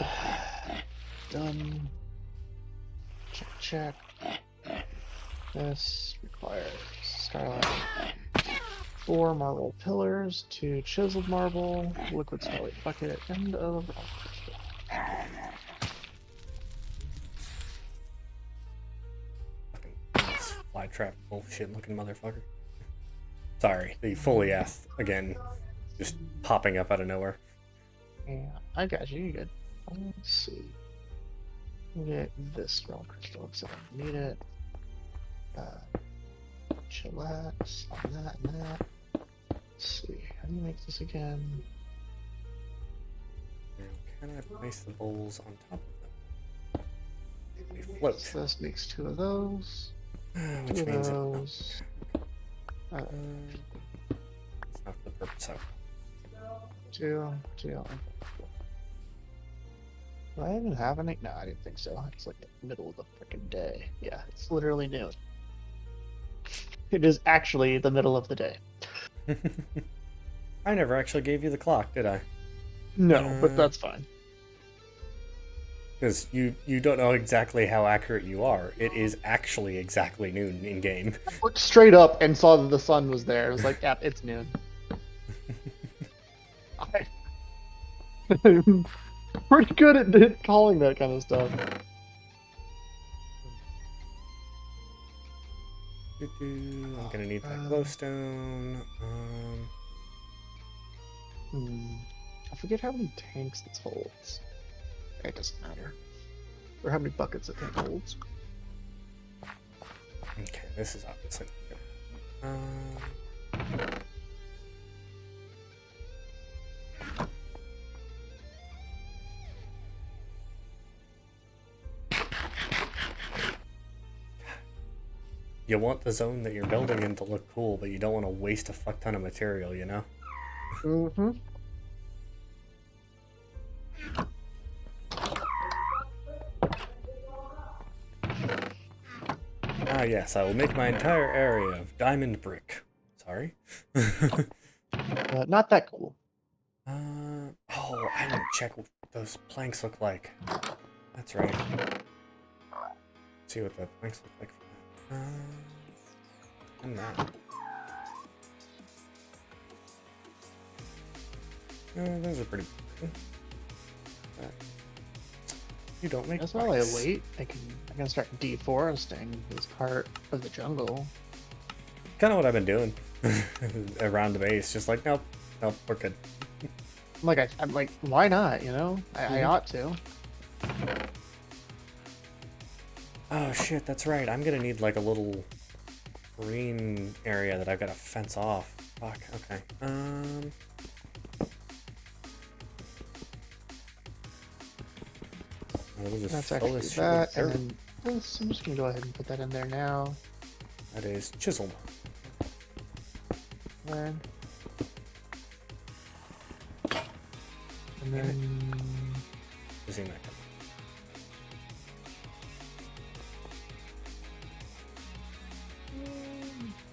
Done. Check. This requires Starlight. 4 marble pillars, 2 chiseled marble, liquid starlight bucket, and a rock crystal. Fucking fly trap bullshit looking motherfucker. Sorry, the fully ass again, just popping up out of nowhere. Yeah, I got you. You're good. Let's see. We'll get this rock crystal because I don't need it. Chillax on that and that. Let's see. How do you make this again? Now, can I place the bowls on top of them? They float. So this makes 2 of those. Which 2 means of it. those. It's not the purpose of it. 2. Do I even have any? No, I didn't think so. It's like the middle of the freaking day. Yeah, it's literally noon. It is actually the middle of the day. I never actually gave you the clock, did I? No, but that's fine. Because you don't know exactly how accurate you are. It is actually exactly noon in game. I looked straight up and saw that the sun was there. I was like, yeah, it's noon. I'm pretty good at calling that kind of stuff. I'm gonna need that glowstone. I forget how many tanks this holds. It doesn't matter. Or how many buckets it holds. Okay, this is obviously good. You want the zone that you're building in to look cool, but you don't want to waste a fuck ton of material, you know? Mm-hmm. Ah, yes, I will make my entire area of diamond brick. Sorry. not that cool. Oh, I didn't check what those planks look like. That's right. Let's see what the planks look like for that. And that. Those are pretty good. But you don't make That's while I planks. wait. I can start deforesting this part of the jungle. Kind of what I've been doing around the base. Just like, nope, we're good. I'm like, why not? You know, I ought to. Oh shit, that's right. I'm gonna need like a little green area that I've got to fence off. Fuck. Okay. We'll just That's fill actually this shit that, with and dirt. then this. I'm just gonna go ahead and put that in there now. That is chiseled. Then, and Damn it. then Using that.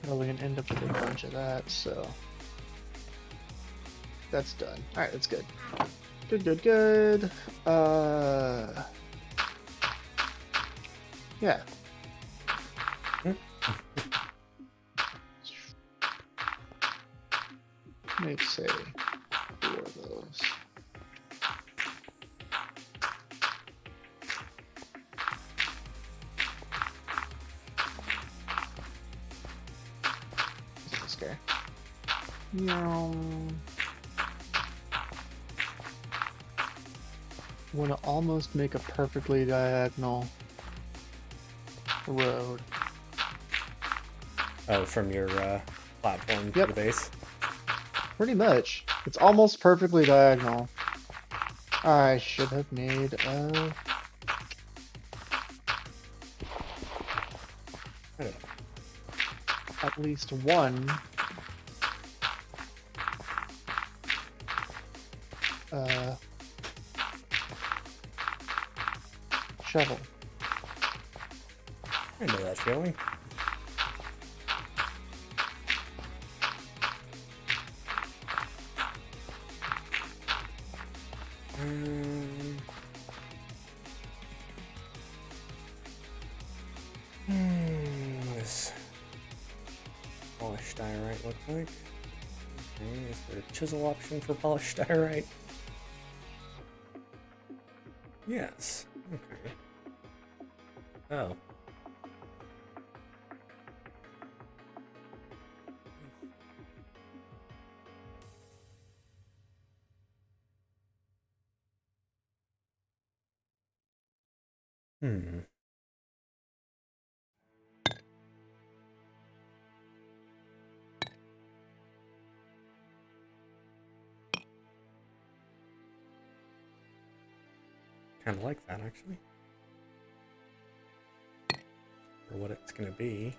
probably gonna end up with a bunch of that. So that's done. All right, that's good. Good. Yeah. Make say 4 of those. This is a scare. Meow. Want to almost make a perfectly diagonal road. Oh, from your platform to Yep. the base. Pretty much. It's almost perfectly diagonal. I should have made at least one shovel. I know that feeling. What does polished diorite look like? Okay, is there a chisel option for polished diorite? Yes. Okay. Oh. Hmm. Kind of like that, actually. For what it's going to be.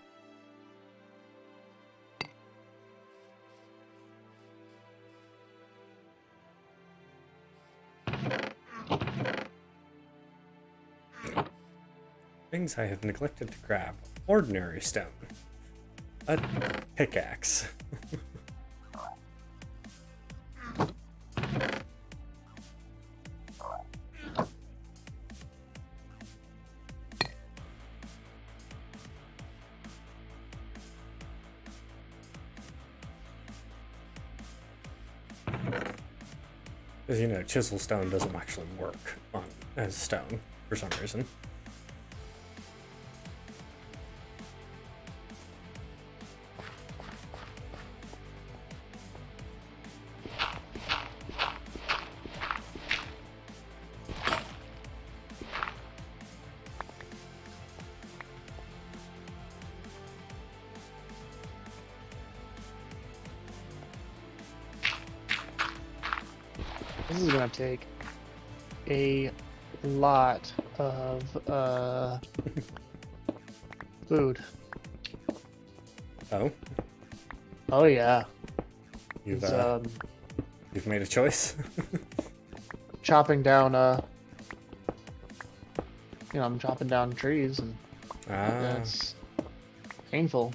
Things I have neglected to grab. Ordinary stone. A pickaxe. Because, you know, chisel stone doesn't actually work on as stone for some reason. This is gonna take a lot of food. Oh, Oh yeah. you've It's, you've made a choice. chopping down I'm chopping down trees, and that's painfully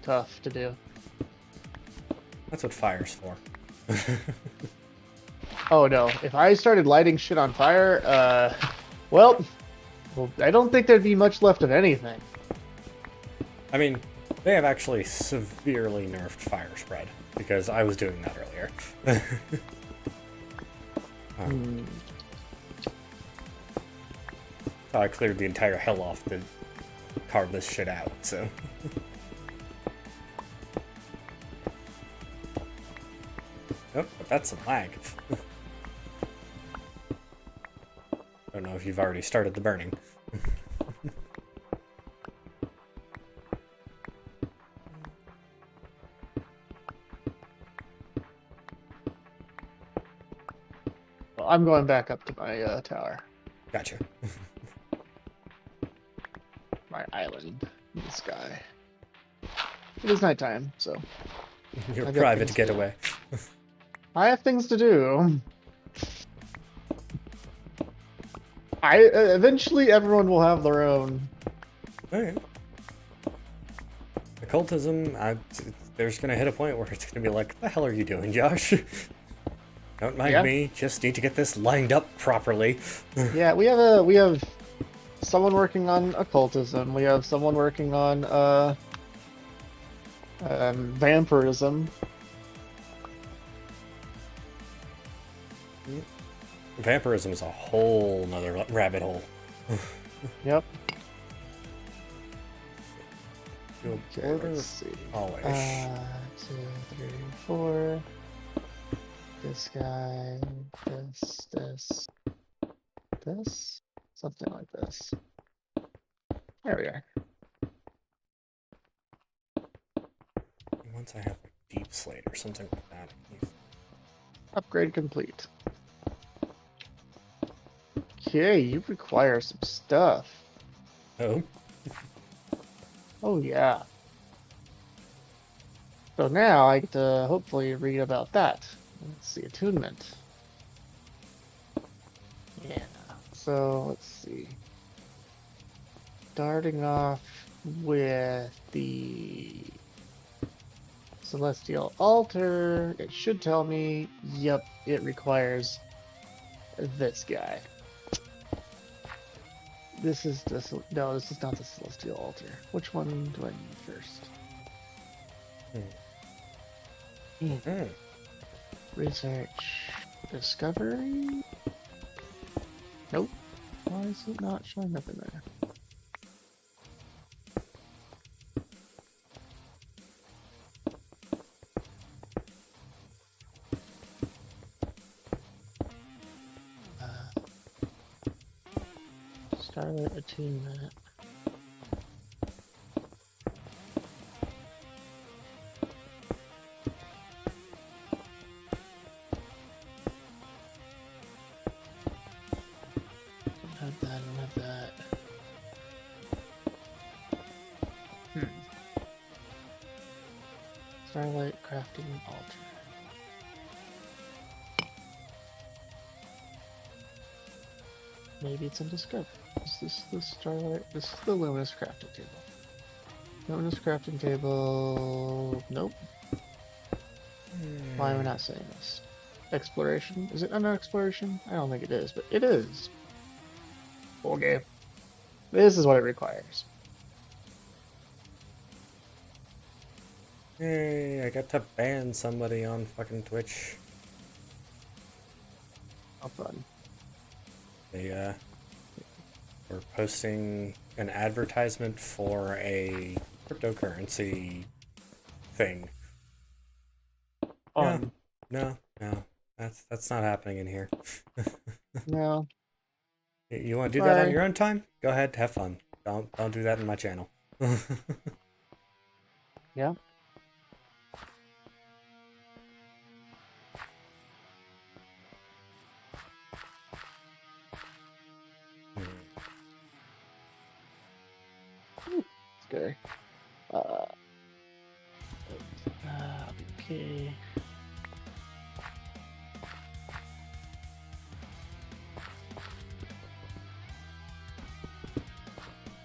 tough to do. That's what fire's for. Oh no, if I started lighting shit on fire, well, I don't think there'd be much left of anything. I mean, they have actually severely nerfed fire spread, because I was doing that earlier. Hmm. So I cleared the entire hill off to carve this shit out, so. Oh, but that's some lag. Don't know if you've already started the burning. Well, I'm going back up to my tower, Gotcha. my island in the sky. It is nighttime, so Your I got private things to do. getaway. I have things to do. Eventually everyone will have their own. Okay. Occultism, there's gonna hit a point where it's gonna be like, the hell are you doing, Josh? Don't mind Yeah. me, just need to get this lined up properly. Yeah, we have someone working on occultism. We have someone working on vampirism. Vampirism is a whole nother rabbit hole. Yep. You'll Okay, order let's see. polish. 2, 3, 4. This guy. This. Something like this. There we are. Once I have like deep slate or something like that, I can use Upgrade complete. Okay, you require some stuff. Oh, Oh yeah. So now I get to hopefully read about that. Let's see, attunement. Yeah. So let's see. Starting off with the Celestial Altar, it should tell me, yep, it requires this guy. This is no, this is not the Celestial Altar. Which one do I need first? mm. Research. Discovery? Nope. Why is it not showing up in there? Starlight Attunement. Don't have that, don't have that. Starlight Crafting Altar. Maybe it's in Discovery. Is this the Starlight? This is the Luminous Crafting Table. Luminous Crafting Table. Nope. Why am I not saying this? Exploration? Is it under exploration? I don't think it is, but it is. Okay. This is what it requires. Hey, I got to ban somebody on fucking Twitch. How fun. They were posting an advertisement for a cryptocurrency thing. Fun. No, that's not happening in here. No. You want to do that on Sorry. your own time? Go ahead, have fun. Don't do that in my channel. Yeah. Scary. Okay.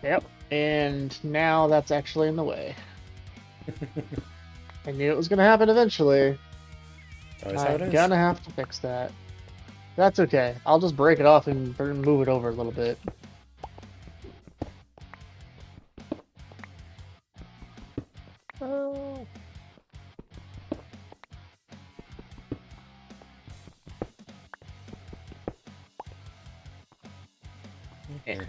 Yep. And now that's actually in the way. I knew it was gonna happen eventually. That's always how it I'm is. gonna have to fix that. That's okay. I'll just break it off and move it over a little bit. Oh. Yeah. Mhm.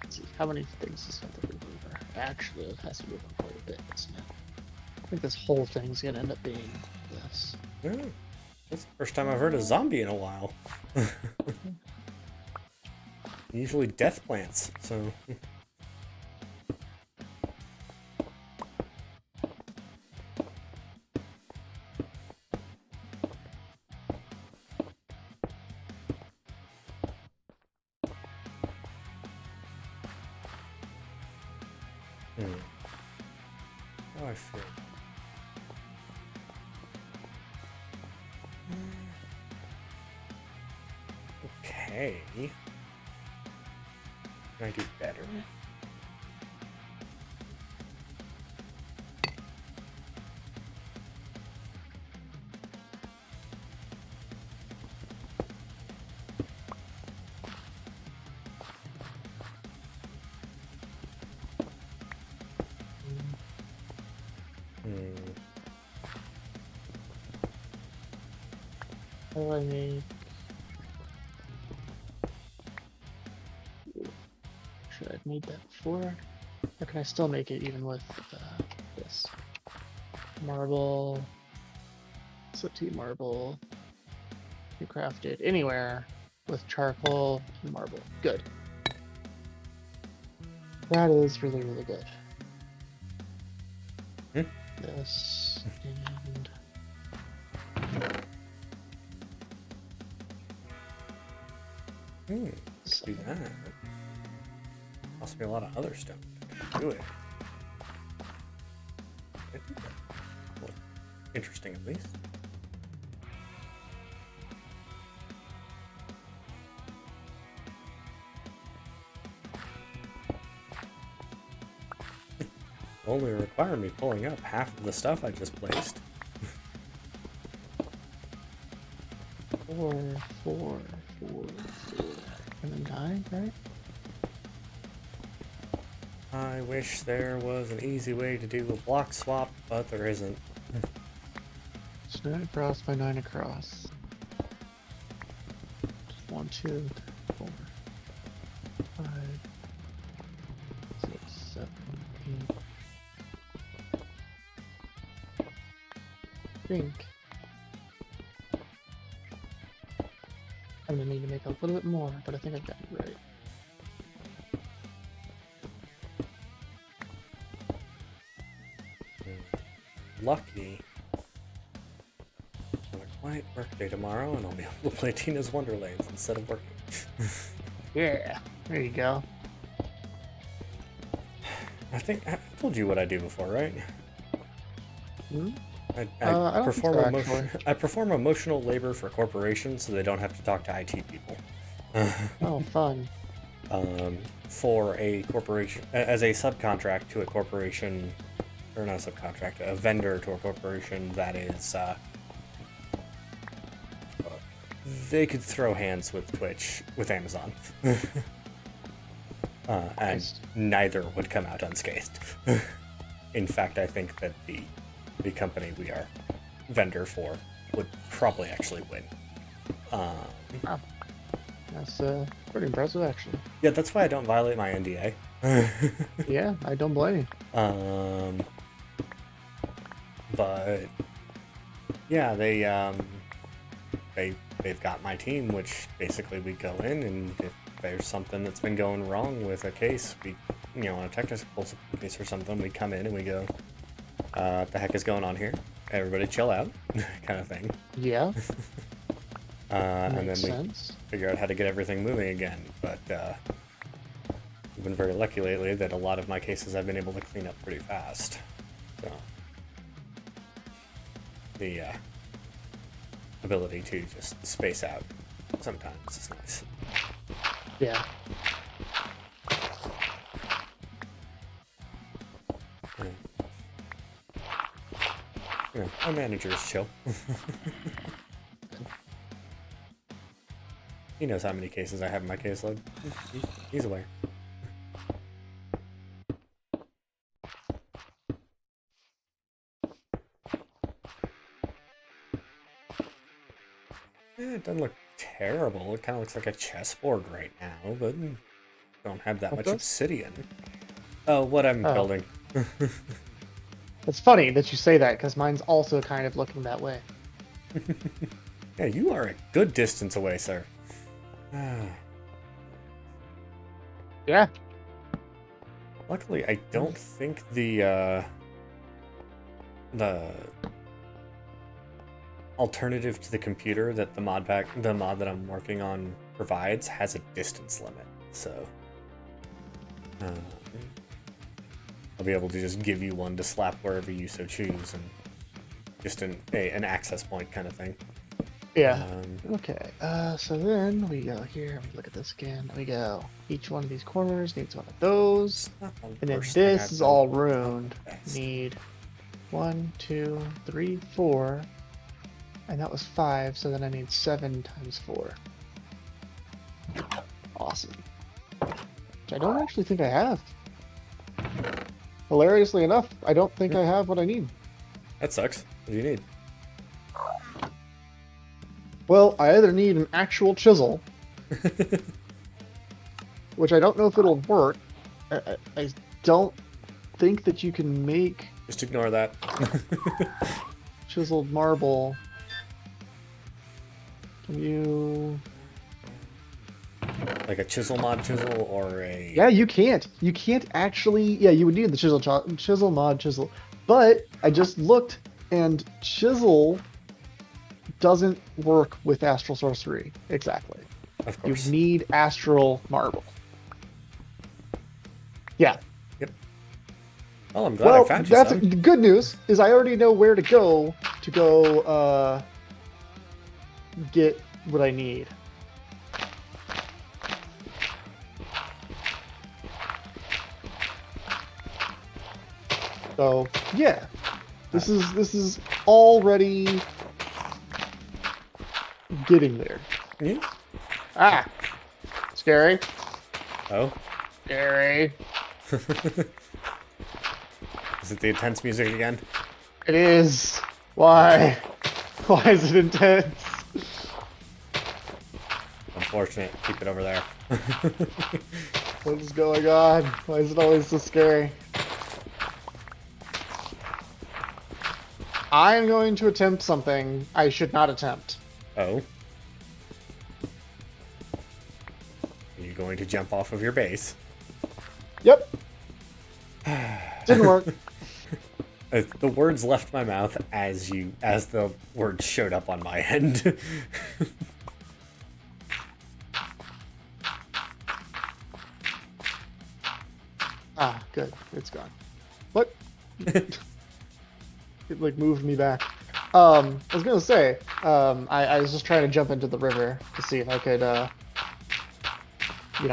Let's see, how many things does that move over? Actually, it has to move on quite a bit, doesn't it? I think this whole thing's gonna end up being this. Yeah. That's the first time I've heard a zombie in a while. Usually death plants, so. How I feel. Okay. Can I do better? How do I make? Should I have made that before? Or can I still make it even with this? Marble. Sooty marble. You crafted anywhere with charcoal and marble. Good. That is really, really good. This and Do that. Must be a lot of other stuff. Do it. Well, interesting, at least. Only require me pulling up half of the stuff I just placed. 4, 4, 4, 4. And then 9, right? I wish there was an easy way to do a block swap, but there isn't. It's 9 across by 9 across. 1, 2, 3, 4, 5, 6, 7, 8. I think I'm gonna need to make a little bit more, but I think I've got it right. Lucky. I have a quiet work day tomorrow, and I'll be able to play Tina's Wonderlands instead of working. Yeah, there you go. I think I told you what I do before, right? Hmm? I don't think so, actually. I perform emotional labor for corporations so they don't have to talk to IT people. Oh, fun. For a corporation, as a subcontract to a corporation, or not a subcontract, a vendor to a corporation that is, they could throw hands with Twitch, with Amazon. And Nice. neither would come out unscathed. In fact, I think that the company we are vendor for would probably actually win. That's pretty impressive, actually. Yeah, that's why I don't violate my NDA. Yeah, I don't blame you. But yeah, they've got my team, which basically we go in, and if there's something that's been going wrong with a case, we, on a technical case or something, we come in and we go, what the heck is going on here? Everybody chill out, kind of thing. Yeah, And then makes we sense. figure out how to get everything moving again. But I've been very lucky lately that a lot of my cases I've been able to clean up pretty fast. So the ability to just space out sometimes is nice. Yeah. Yeah, my manager is chill. He knows how many cases I have in my caseload. He's aware. It doesn't look terrible. It kind of looks like a chessboard right now, but don't have that What much does? obsidian. Oh, what I'm Oh. building. It's funny that you say that because mine's also kind of looking that way. Yeah, you are a good distance away, sir. Yeah. Luckily, I don't think the alternative to the computer that the mod that I'm working on provides has a distance limit, so I'll be able to just give you one to slap wherever you so choose, and just an access point kind of thing. Yeah. Okay. So then we go here. We look at this again. We go. Each one of these corners needs one of those, Not the and then worst thing this I've is built. all It's not ruined. the best. Need 1, 2, 3, 4, and that was 5. So then I need 7 times 4. Awesome. Which I don't actually think I have. Hilariously enough, I don't think I have what I need. That sucks. What do you need? Well, I either need an actual chisel, which I don't know if it'll work. I don't think that you can make Just ignore that. chiseled marble. Can you... Like a chisel mod chisel or a... Yeah, you can't. You can't actually... Yeah, you would need the chisel mod chisel. But I just looked, and chisel doesn't work with astral sorcery. Exactly. Of You course. need astral marble. Yeah. Yep. Well, I'm glad Well, I found you that's some. the good news is I already know where to go get what I need. So yeah, this is already getting there. Yeah. Ah, scary, Oh. scary. Is it the intense music again? It is. Why? Why is it intense? Unfortunate. Keep it over there. What is going on? Why is it always so scary? I am going to attempt something I should not attempt. Oh. Are you going to jump off of your base? Yep. Didn't work. The words left my mouth as the words showed up on my end. Ah, good. It's gone. What? It like moved me back. I was gonna say, I was just trying to jump into the river to see if I could,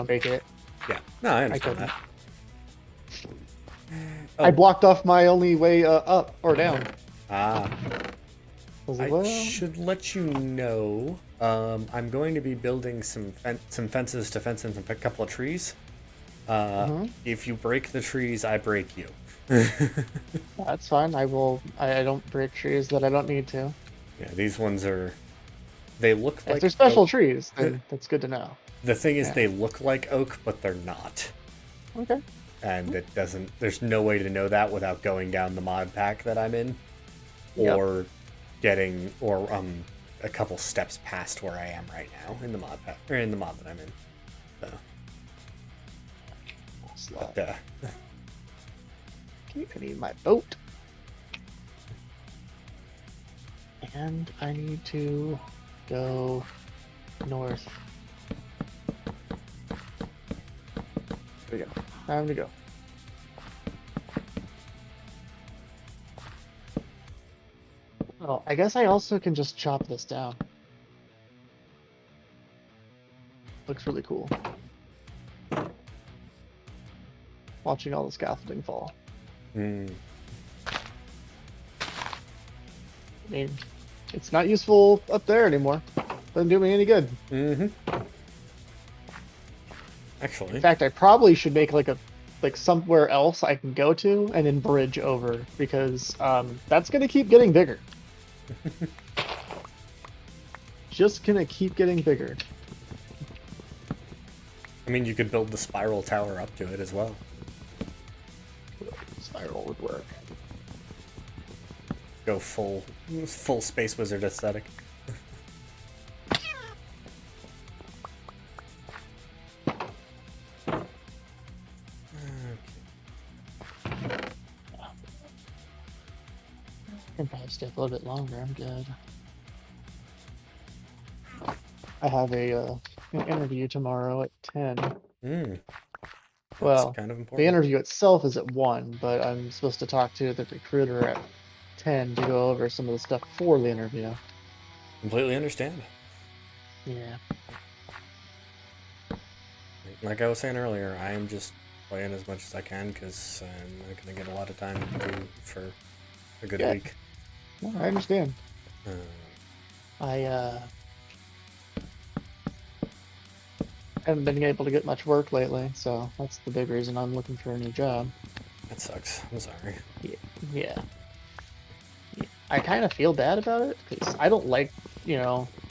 make it. Yeah. No, I understand couldn't. that. I blocked off my only way up or down. Ah. I was I like, well, should let you know. I'm going to be building some fences to fence in a couple of trees. If you break the trees, I break you. that's fine. I don't break trees that I don't need to. Yeah, these ones are. They look like If they're special oak. trees, then that's good to know. The thing is, Yeah. they look like oak, but they're not. Okay. And it doesn't. There's no way to know that without going down the mod pack that I'm in, Yep. or a couple steps past where I am right now in the mod pack or in the mod that I'm in. So, Slot. but, I need my boat. And I need to go north. There we go. Time to go. Oh, I guess I also can just chop this down. Looks really cool. watching all the scaffolding fall. Hmm. I mean, it's not useful up there anymore. Doesn't do me any good. Mm-hmm. Actually, In fact, I probably should make like somewhere else I can go to and then bridge over because that's gonna keep getting bigger. Just gonna keep getting bigger. I mean, you could build the spiral tower up to it as well. Spiral would work. Go full Space Wizard aesthetic. I can probably stay a little bit longer. I'm good. I have an interview tomorrow at 10. Hmm. That's Well, kind of the important. interview itself is at 1, but I'm supposed to talk to the recruiter at 10 to go over some of the stuff for the interview. Completely understand. Yeah. Like I was saying earlier, I am just playing as much as I can because I'm not going to get a lot of time to do for a good Yeah. week. No, I understand. Uh, I haven't been able to get much work lately, so that's the big reason I'm looking for a new job. that sucks. I'm sorry. Yeah. I kind of feel bad about it because I don't like,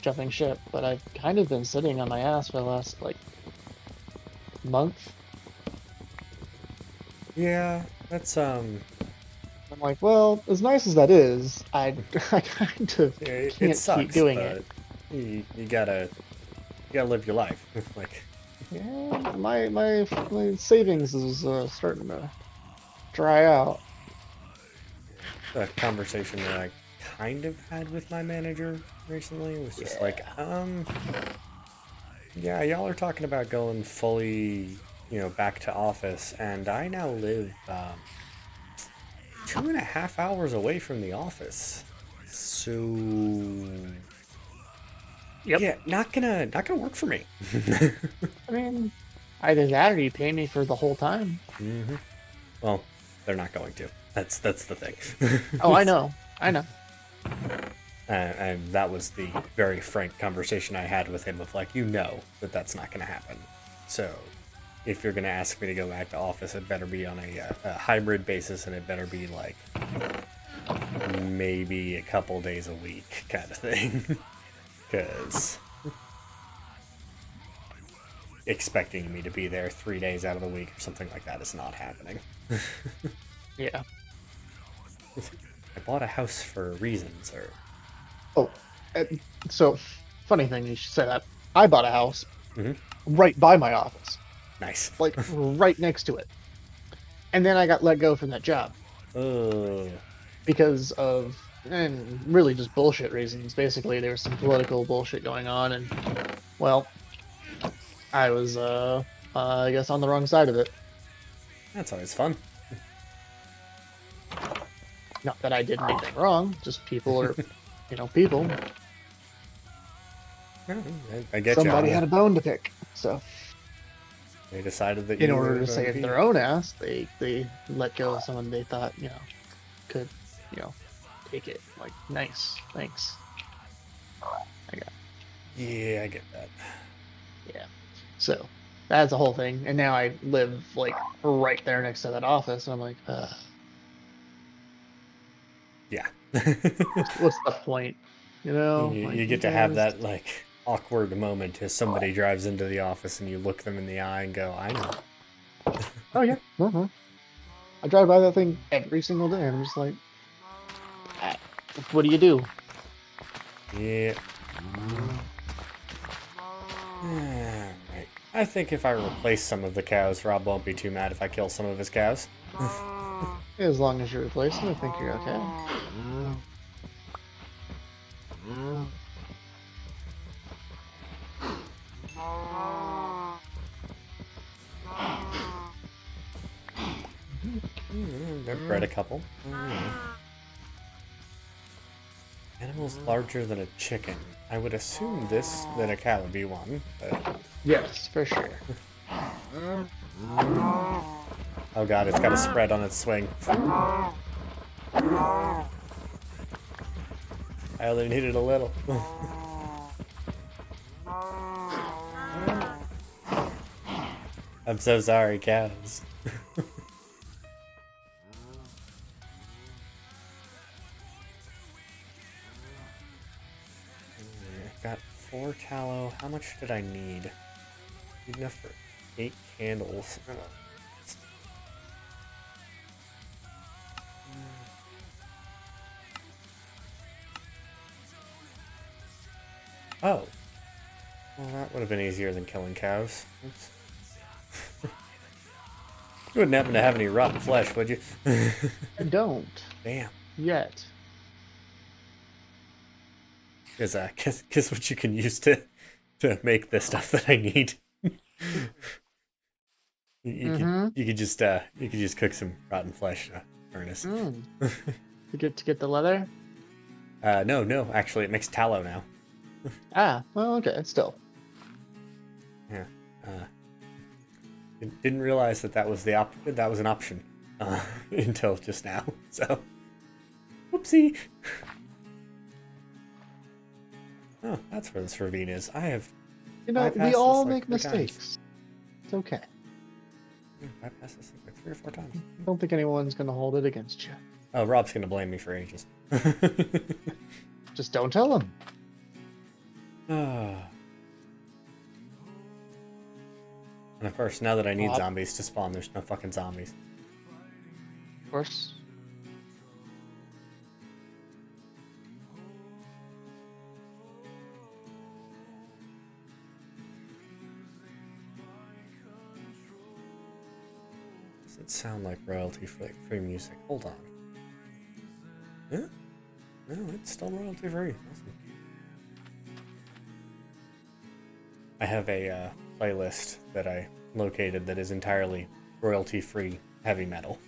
jumping ship, but I've kind of been sitting on my ass for the last, month. Yeah, that's I'm like, well, as nice as that is, I kind of it can't sucks, keep doing but it. you gotta live your life. Like Yeah, my savings is starting to dry out. the conversation that I kind of had with my manager recently was just like, yeah, y'all are talking about going fully, back to office, and I now live 2.5 hours away from the office. So Yep. yeah, not gonna work for me. I mean, either that or you pay me for the whole time. Mm-hmm. Well, they're not going to. That's the thing. Oh, I know. And that was the very frank conversation I had with him of like, that's not going to happen. So if you're going to ask me to go back to office, it better be on a hybrid basis, and it better be like maybe a couple days a week kind of thing. Because expecting me to be there 3 days out of the week or something like that is not happening. Yeah. I bought a house for a reason, sir. Oh, so funny thing you should say that. I bought a house Mhm. right by my office, Nice. like right next to it, and then I got let go from that job because of and really just bullshit reasons. Basically, there was some political bullshit going on, and well, I was I guess on the wrong side of it. That's always fun. Not that I did anything wrong, just people are, people. I get Somebody you. had a bone to pick, so They decided that in you order were to going save be... their own ass, they let go of someone they thought could take it. Like, nice, thanks. Yeah, I get that. Yeah. So that's the whole thing, and now I live like right there next to that office, and I'm like, Yeah. what's the point? You get to have that like awkward moment as somebody drives into the office and you look them in the eye and go, I know. Oh yeah. I drive by that thing every single day, and I'm just like, what do you do? Yeah. Alright. I think if I replace some of the cows, Rob won't be too mad if I kill some of his cows. As long as you replace them, I think you're okay. I've bred a couple. Animals larger than a chicken. I would assume that a cow would be one, but... Yes, for sure. Oh god, it's got a spread on its swing. I only needed a little. I'm so sorry, cows. I've got 4 tallow. How much did I need? Need enough for 8 candles. Oh. Well, that would have been easier than killing cows. Oops. You wouldn't happen to have any rotten flesh, would you? I don't. Damn. Yet. Because guess what you can use to make the stuff that I need. You could just cook some rotten flesh in a furnace. To get the leather? No, actually it makes tallow now. Ah, well, okay, still. Yeah. Didn't realize that was that was an option until just now. So, whoopsie. Oh, that's where this ravine is. I have. You know, bypassed we this all like make 3 times. mistakes. It's okay. I passed this like 3 or 4 times. I don't think anyone's gonna hold it against you. Oh, Rob's gonna blame me for ages. Just don't tell him. And of course, now that I need Rob? zombies to spawn, there's no fucking zombies. Of course. Does it sound like royalty-free music? Hold on. Yeah? No, it's still royalty-free. Awesome. I have a playlist that I located that is entirely royalty-free heavy metal.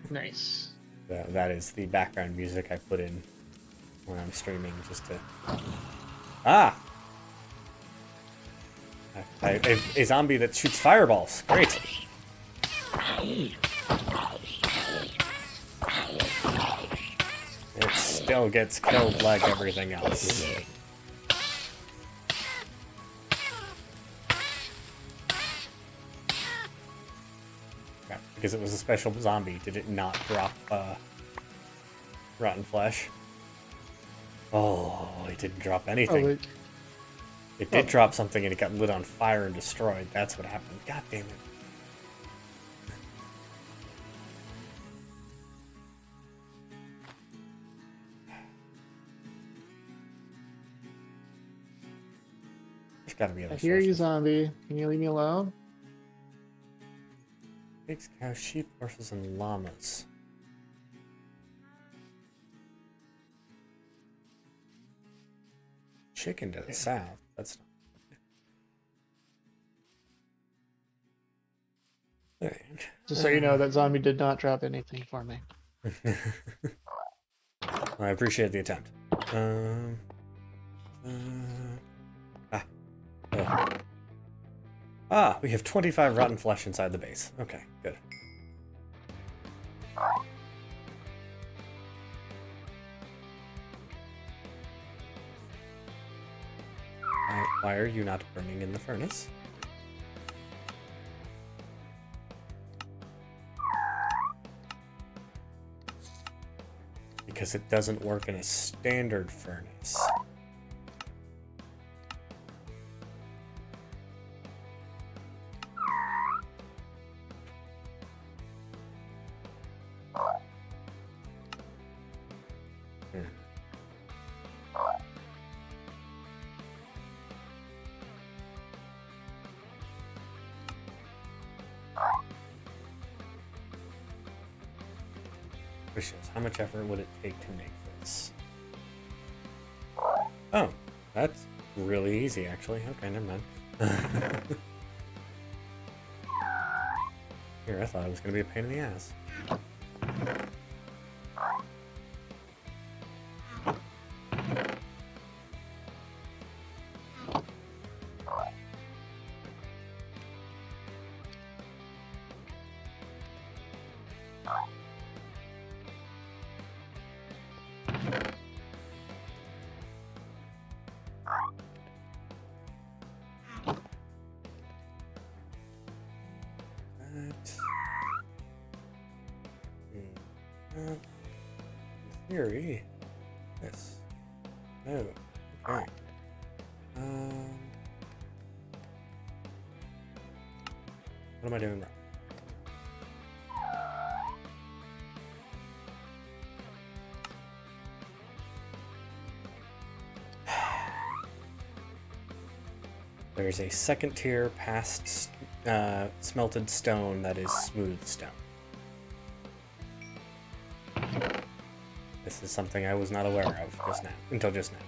Nice. That is the background music I put in when I'm streaming, just to... Ah! A zombie that shoots fireballs. Great. It still gets killed like everything else. Yeah, because it was a special zombie, did it not drop rotten flesh? Oh, it didn't drop anything. Oh, It did drop something and it got lit on fire and destroyed. That's what happened. God damn it. There's gotta be other I hear you, sources. zombie. Can you leave me alone? Pigs, cows, sheep, horses, and llamas. Chicken to the south. That's not. Alright. Just so you know, that zombie did not drop anything for me. I appreciate the attempt. We have 25 rotten flesh inside the base. Okay, good. Why are you not burning in the furnace? Because it doesn't work in a standard furnace. How much effort would it take to make this? Oh, that's really easy, actually. Okay, never mind. Here, I thought it was going to be a pain in the ass. That. In theory, this. Oh, okay. What am I doing wrong? There's a second tier past smelted stone that is smooth stone. This is something I was not aware of just now, until just now.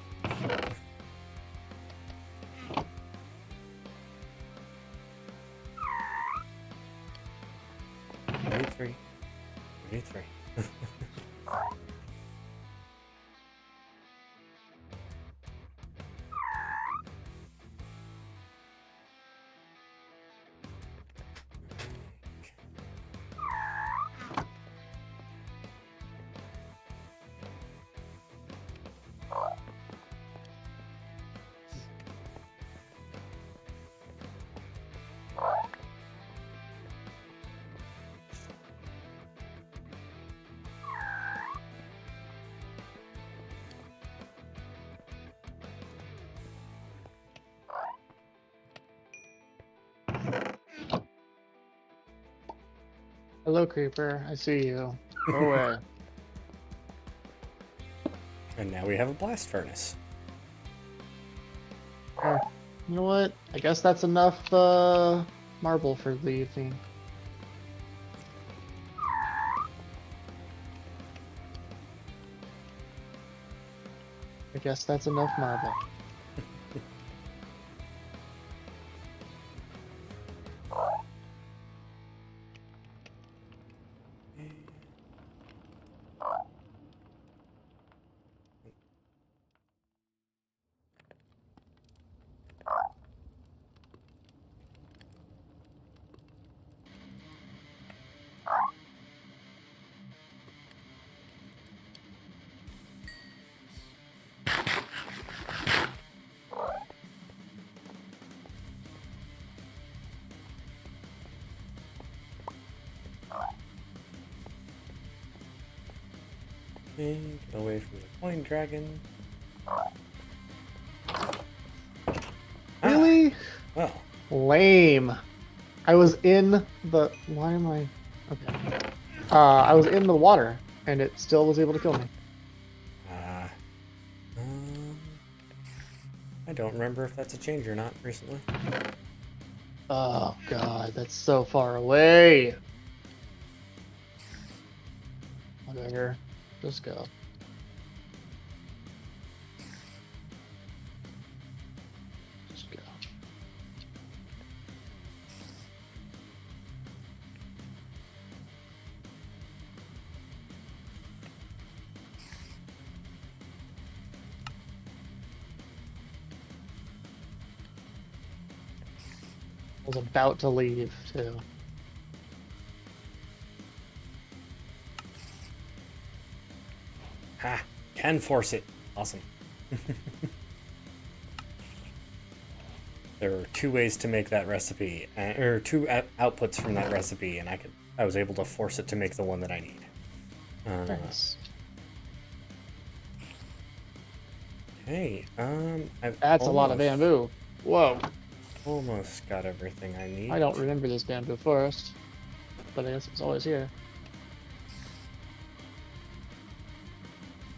Three. Hello, creeper. I see you. Go away. And now we have a blast furnace. You know what? I guess that's enough marble for the evening. I guess that's enough marble. Okay, get away from the coin dragon. Really? Well, Lame. I was in the. Why am I? Okay. I was in the water, and it still was able to kill me. I don't remember if that's a change or not recently. Oh god, that's so far away. Whatever. Just go. Just go. I was about to leave, too. Ha! Can force it. Awesome. There are two ways to make that recipe, or two outputs from that recipe, and I was able to force it to make the one that I need. Nice. Okay, That's a lot of bamboo. Whoa. Almost got everything I need. I don't remember this bamboo forest, but I guess it's always here.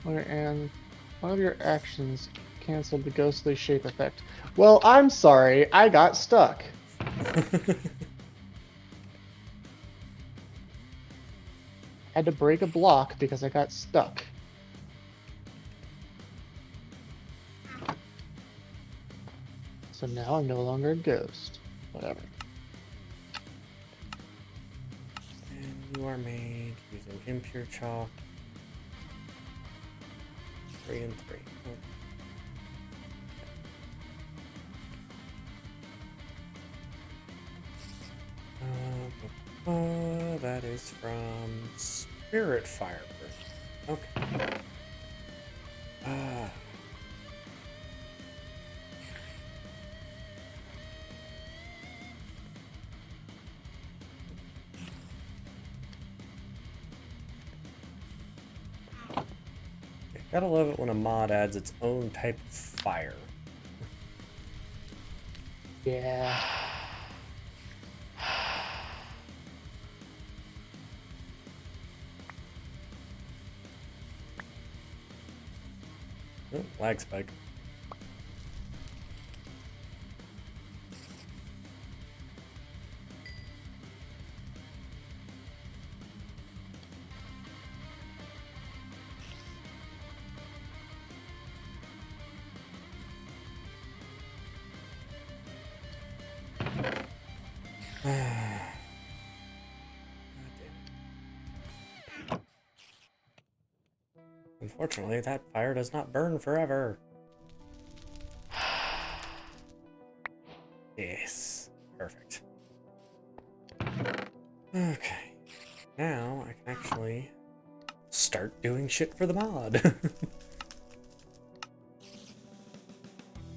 And one of your actions canceled the ghostly shape effect. Well, I'm sorry, I got stuck. Had to break a block because I got stuck. So now I'm no longer a ghost. Whatever. And you are made using impure chalk. 3 and 3. That is from Spirit Fire. Okay. Ah. Gotta love it when a mod adds its own type of fire. Yeah. Oh, lag spike. Unfortunately, that fire does not burn forever. Yes. Perfect. Okay. Now I can actually start doing shit for the mod.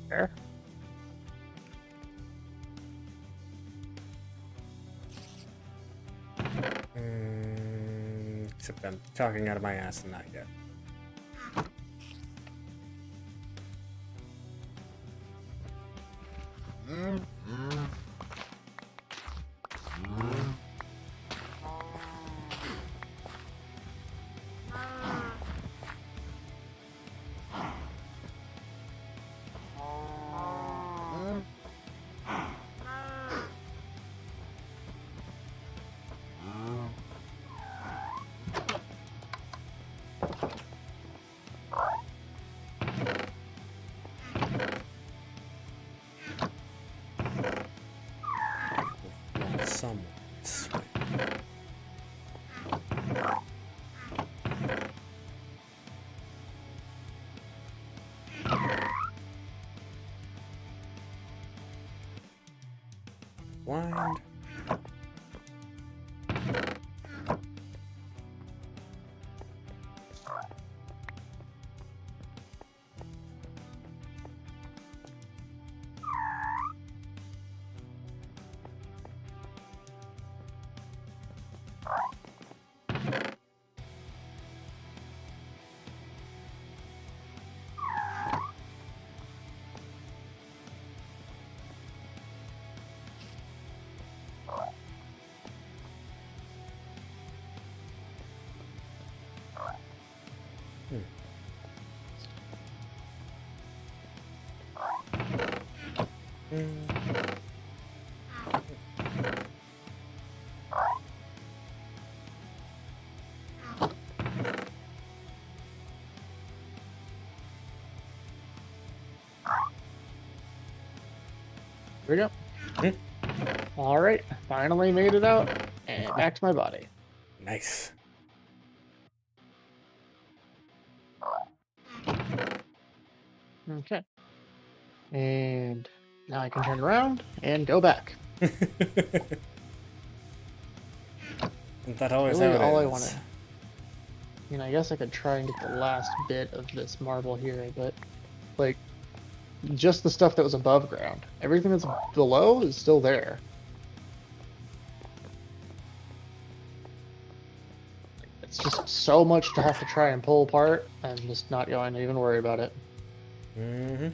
Fair. Except I'm talking out of my ass and not yet. Somewhere this way. Blind. Here we go. All right, finally made it out and back to my body. Nice. Okay. And now I can turn around and go back. Isn't that always Really, how all it I is? wanted. I mean, I guess I could try and get the last bit of this marble here, but like just the stuff that was above ground. Everything that's below is still there. It's just so much to have to try and pull apart. I'm just not going to even worry about it. Mm-hmm.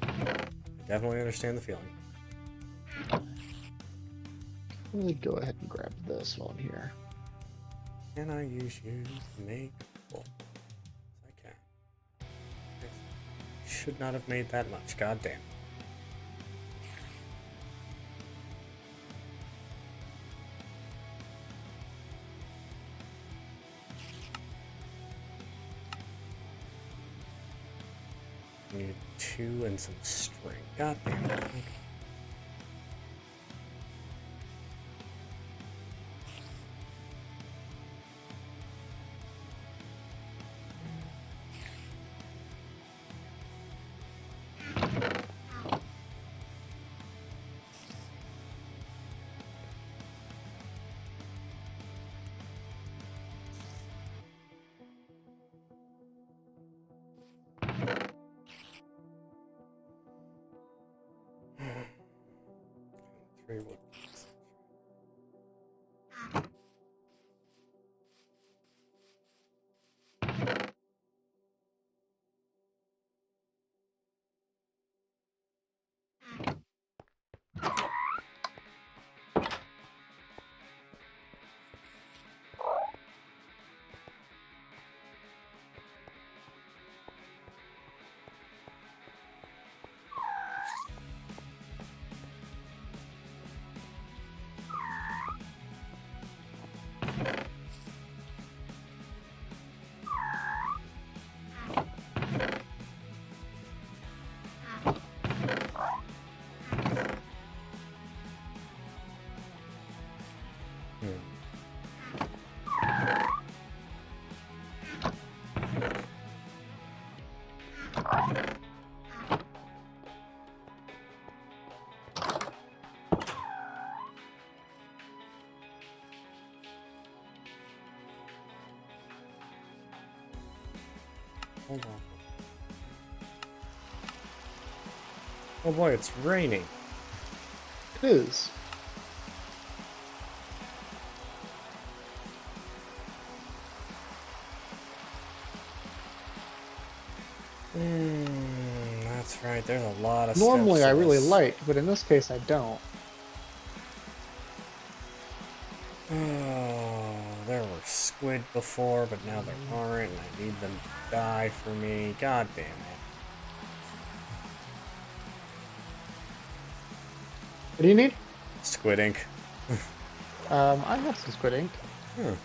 I definitely understand the feeling. Let me go ahead and grab this while I'm here. Can I use you to make wool? Yes, I can. Should not have made that much. God damn. Need 2 and some string. God damn it. Okay. 3 wood pieces. Hold on. Oh boy, it's raining. It is. That's right. There's a lot of Normally steps I to really this. like, but in this case I don't. Oh, there were squid before, but now there aren't, and I need them to die for me. God damn it. What do you need? Squid ink. I have some squid ink. Huh.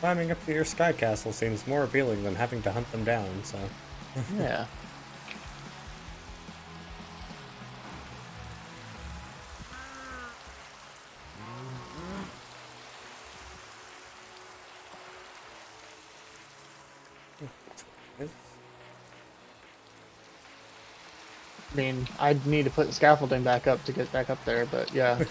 Climbing up to your sky castle seems more appealing than having to hunt them down, so... Yeah. I mean, I'd need to put scaffolding back up to get back up there, but yeah.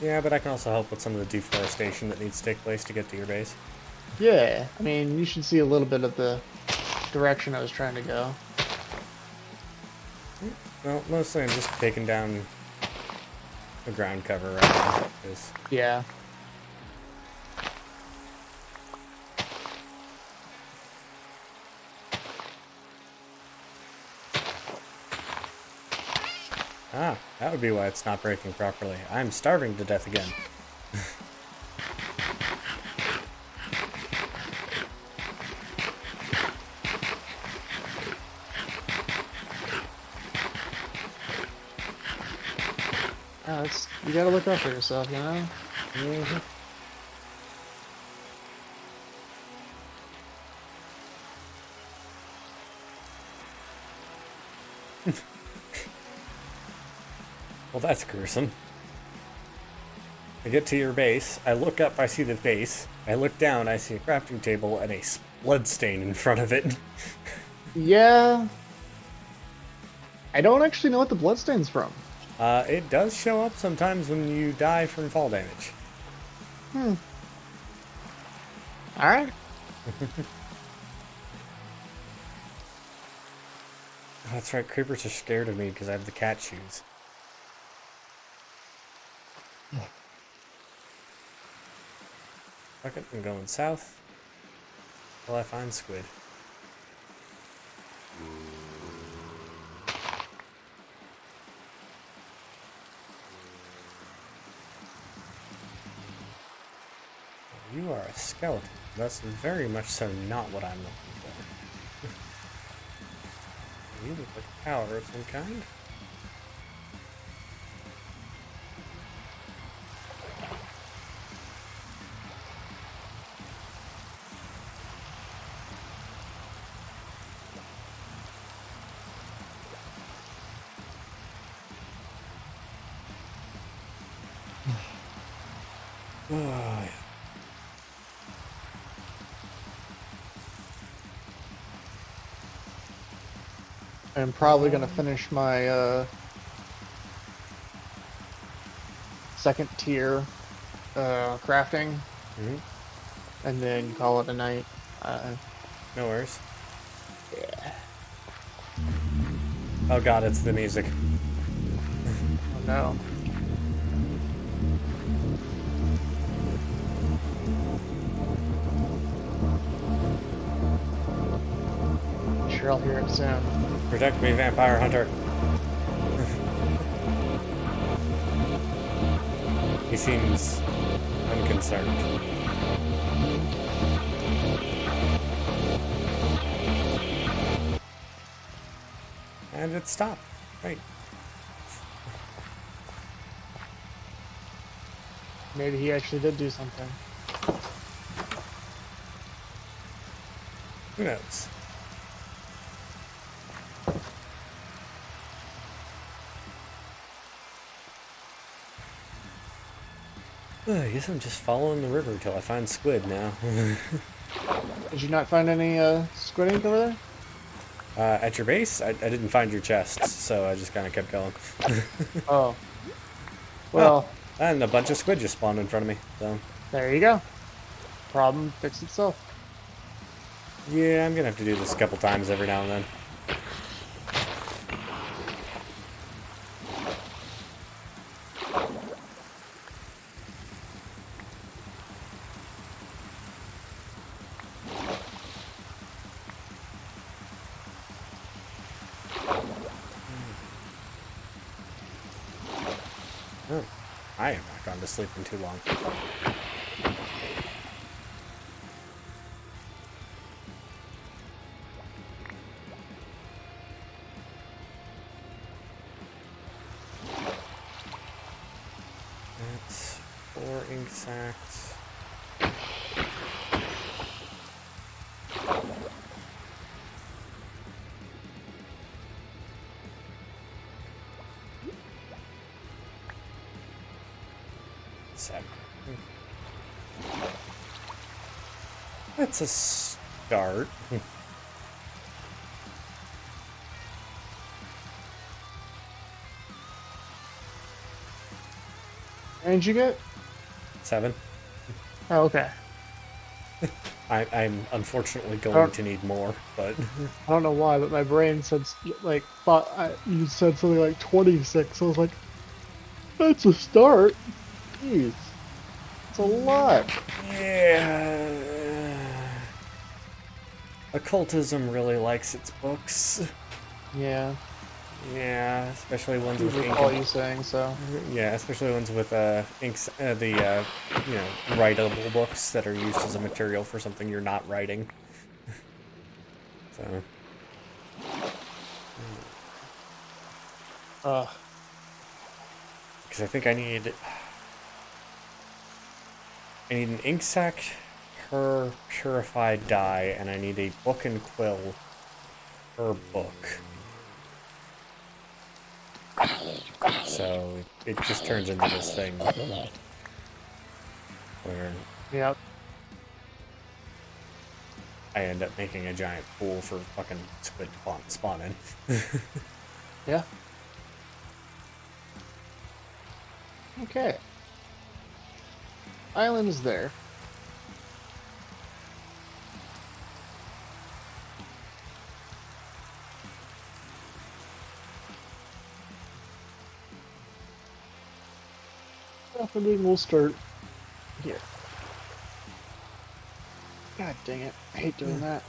Yeah, but I can also help with some of the deforestation that needs to take place to get to your base. Yeah, I mean, you should see a little bit of the direction I was trying to go. Well, mostly I'm just taking down the ground cover right now, 'cause Yeah. Ah, that would be why it's not breaking properly. I'm starving to death again. You gotta look out for yourself, you know? Mm-hmm. Well, that's gruesome. I get to your base, I look up, I see the base, I look down, I see a crafting table and a blood stain in front of it. Yeah. I don't actually know what the bloodstain's from. It does show up sometimes when you die from fall damage. Alright. That's right, creepers are scared of me because I have the cat shoes. Fuck it, I'm going south till I find squid. You are a skeleton. That's very much so not what I'm looking for. You look like a power of some kind. Oh, yeah. I'm probably gonna finish my second tier crafting. Mhm. and then call it a night. No worries. Yeah. Oh god, it's the music. Oh no. Sure, I'll hear it soon. Protect me, vampire hunter. He seems unconcerned. And it stopped. Right. Maybe he actually did do something. Who knows? I guess I'm just following the river till I find squid now. Did you not find any squid ink over there? At your base, I didn't find your chests, so I just kind of kept going. Oh. Well, And a bunch of squid just spawned in front of me, so... there you go. Problem fixed itself. Yeah, I'm gonna have to do this a couple times every now and then. Oh, I have not gone to sleep in too long. That's 4 ink sacks. Seven. That's a start. How did you get? 7. Oh, okay. I'm unfortunately going Oh. to need more, but I don't know why, but my brain said like thought you said something like 26. I was like, that's a start. Jeez, it's a lot. yeah. Occultism really likes its books. Yeah, Yeah, especially I ones do with ink. recall you saying so. Yeah, especially ones with inks, writable books that are used as a material for something you're not writing. So, Ugh. because I think I need an ink sac per purified dye, and I need a book and quill per book. So it just turns into this thing where Yep. I end up making a giant pool for fucking squid to spawn in. Yeah. Okay. Island is there. Happening. We'll start here. God dang it! I hate doing that.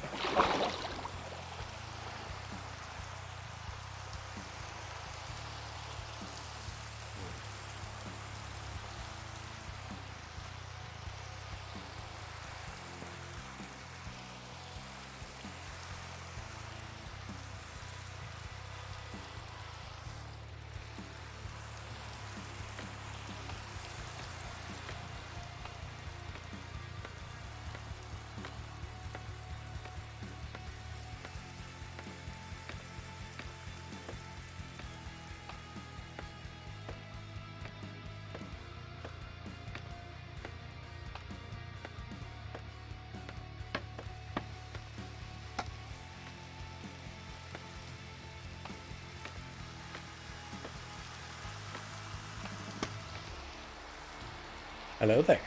Hello there.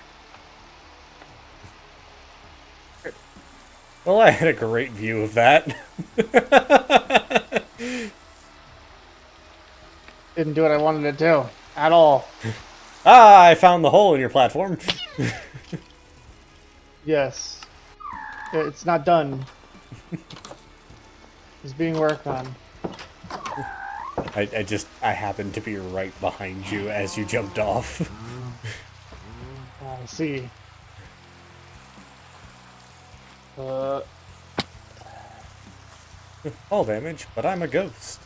Well, I had a great view of that. Didn't do what I wanted to do at all. Ah, I found the hole in your platform. Yes. It's not done. It's being worked on. I happened to be right behind you as you jumped off. I see. Uh, Fall damage, but I'm a ghost.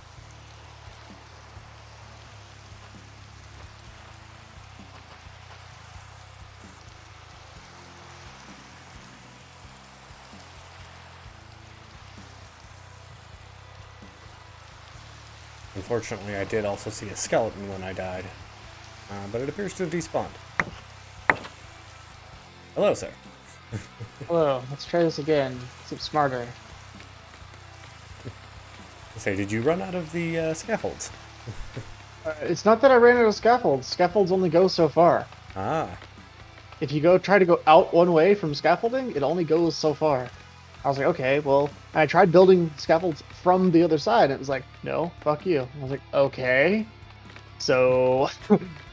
Unfortunately, I did also see a skeleton when I died. But it appears to have despawned. Hello, sir. hello, let's try this again. Seems smarter. Say, did you run out of the scaffolds? It's not that I ran out of scaffolds. Scaffolds only go so far. Ah, If you try to go out one way from scaffolding, it only goes so far. I was like, okay, well, and I tried building scaffolds from the other side, and it was like, no, fuck you. I was like, okay, so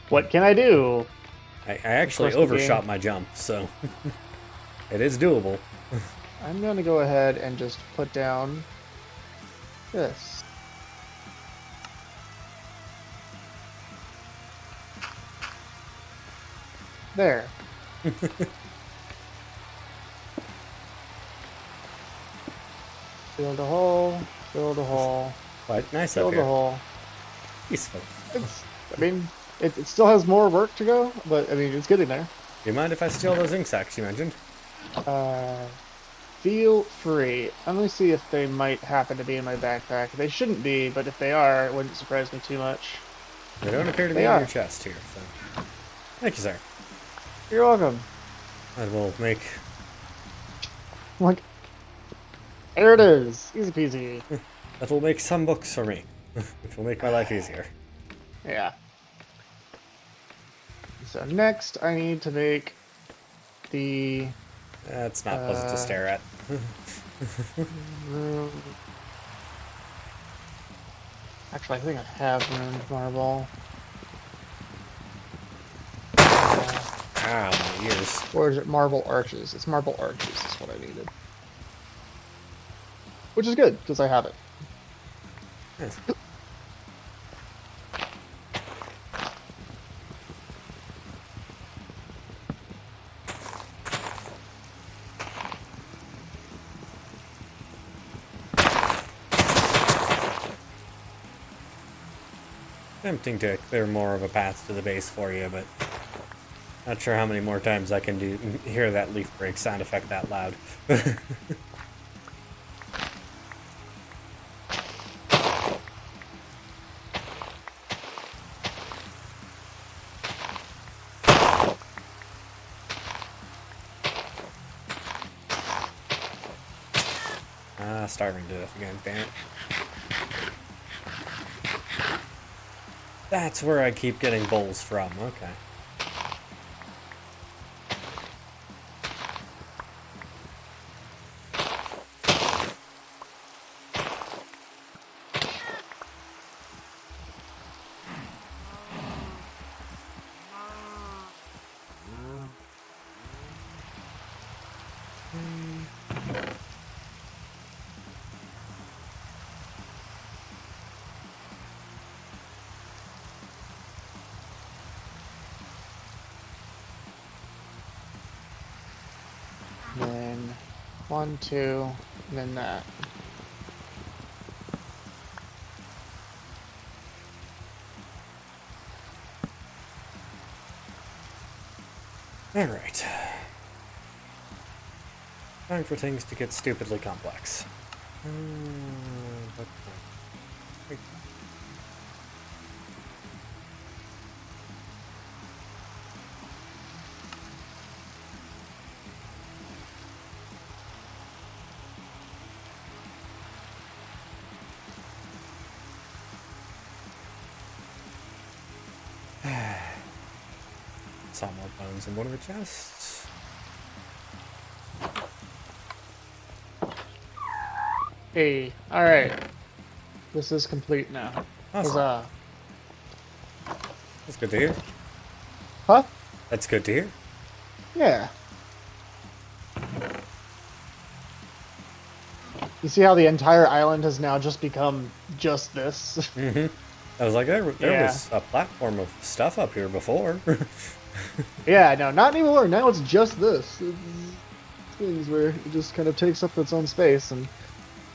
what can I do? I actually course the game- overshot my jump, so it is doable. I'm gonna go ahead and just put down this. There. Build a hole, build a hole, Quite nice up build a here. hole. Peaceful. I mean, it still has more work to go, but I mean, it's getting there. Do you mind if I steal those ink sacs you mentioned? Uh, feel free. Let me see if they might happen to be in my backpack. They shouldn't be, but if they are, it wouldn't surprise me too much. They don't appear to be They in are. your chest here, so. Thank you, sir. You're welcome. That will make Like, there it is. Easy peasy. some books for me, which will make my life easier. Yeah. So next, I need to make the That's not pleasant to stare at. room. Actually, I think I have ruined marble. Ah, my ears. Or is it marble arches? It's marble arches is what I needed. Which is good, because I have it. Yes. Tempting to clear more of a path to the base for you, but not sure how many more times I can hear that leaf break sound effect that loud. Ah, starving to death again, damn it. That's where I keep getting bowls from, okay. Then 1, 2, and then that. Alright. Time for things to get stupidly complex. But- Saw more bones in one of the chests. Hey, alright. This is complete now. Awesome. Huzzah. That's good to hear. Huh? That's good to hear. Yeah. You see how the entire island has now just become just this? Mm-hmm. I was like, there Yeah. was a platform of stuff up here before. Yeah, no, not anymore. Now it's just this. It's things where it just kind of takes up its own space and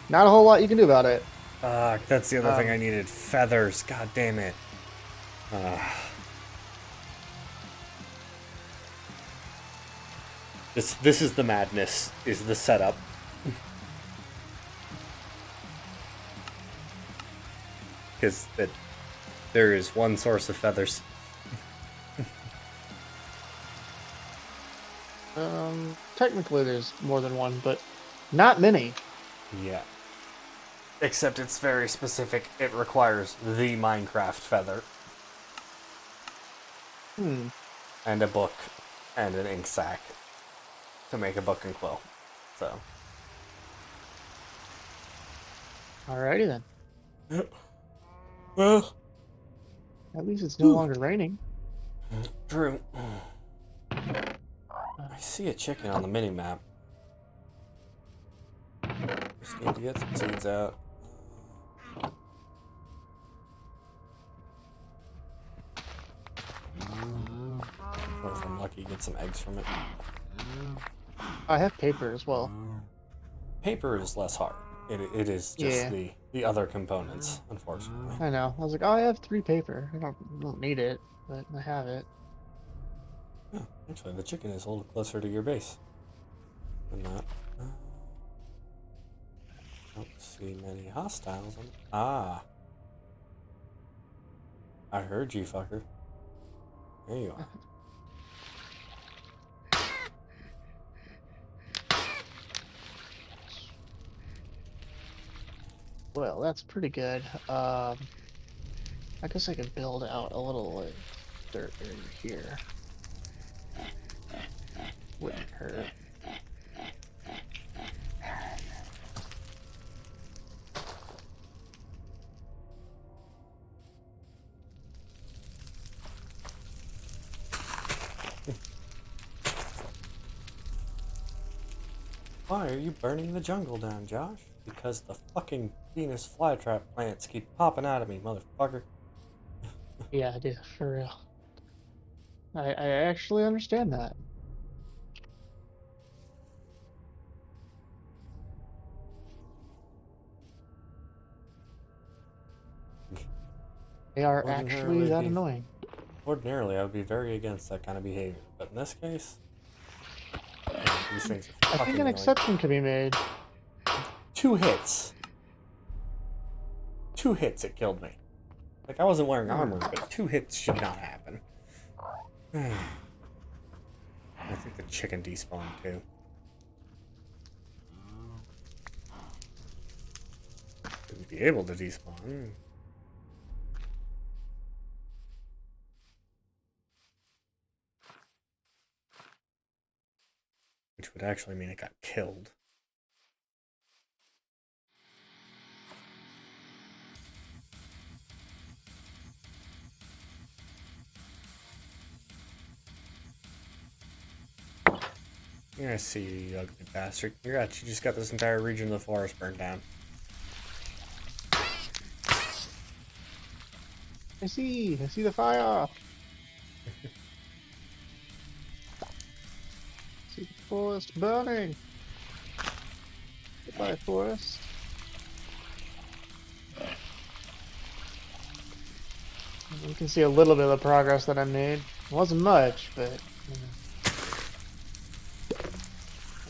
not a whole lot you can do about it. That's the other thing I Um, needed. Feathers. God damn it. This is the madness, is the setup. Because there is one source of feathers. Technically there's more than one, but not many. Yeah. Except it's very specific. It requires the Minecraft feather. Hmm. And a book. And an ink sac. To make a book and quill. So. Alrighty then. Well. At least it's no longer raining. True. I see a chicken on the mini map. Just need to get some seeds out. Or if I'm lucky, get some eggs from it. I have paper as well. Paper is less hard. It is just Yeah. the other components, unfortunately. I know. I was like, oh, I have 3 paper. I don't need it, but I have it. Oh, actually, the chicken is a little closer to your base than that. Don't see many hostiles. Ah. I heard you, fucker. There you are. Well, that's pretty good. I guess I could build out a little like, dirt area here. Wouldn't hurt. Why are you burning the jungle down, Josh? Because the fucking Venus flytrap plants keep popping out of me, motherfucker. Yeah, I do, for real. I actually understand that. They are actually that annoying. Ordinarily, I would be very against that kind of behavior, but in this case, these things are I fucking think an annoying. exception could be made. 2 hits. 2 hits, it killed me. Like, I wasn't wearing armor, but 2 hits should not happen. I think the chicken despawned, too. Shouldn't be able to despawn. Which would actually mean it got killed. Yeah, I see you, you ugly bastard. You just got this entire region of the forest burned down. I see the fire. See the forest burning. Goodbye, forest. You can see a little bit of the progress that I made. It wasn't much, but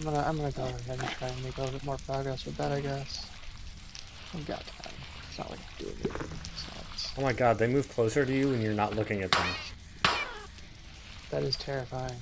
I'm gonna go ahead and try and make a little bit more progress with that, I guess. I've got time. It's not like doing it. Oh my god, they move closer to you and you're not looking at them. That is terrifying.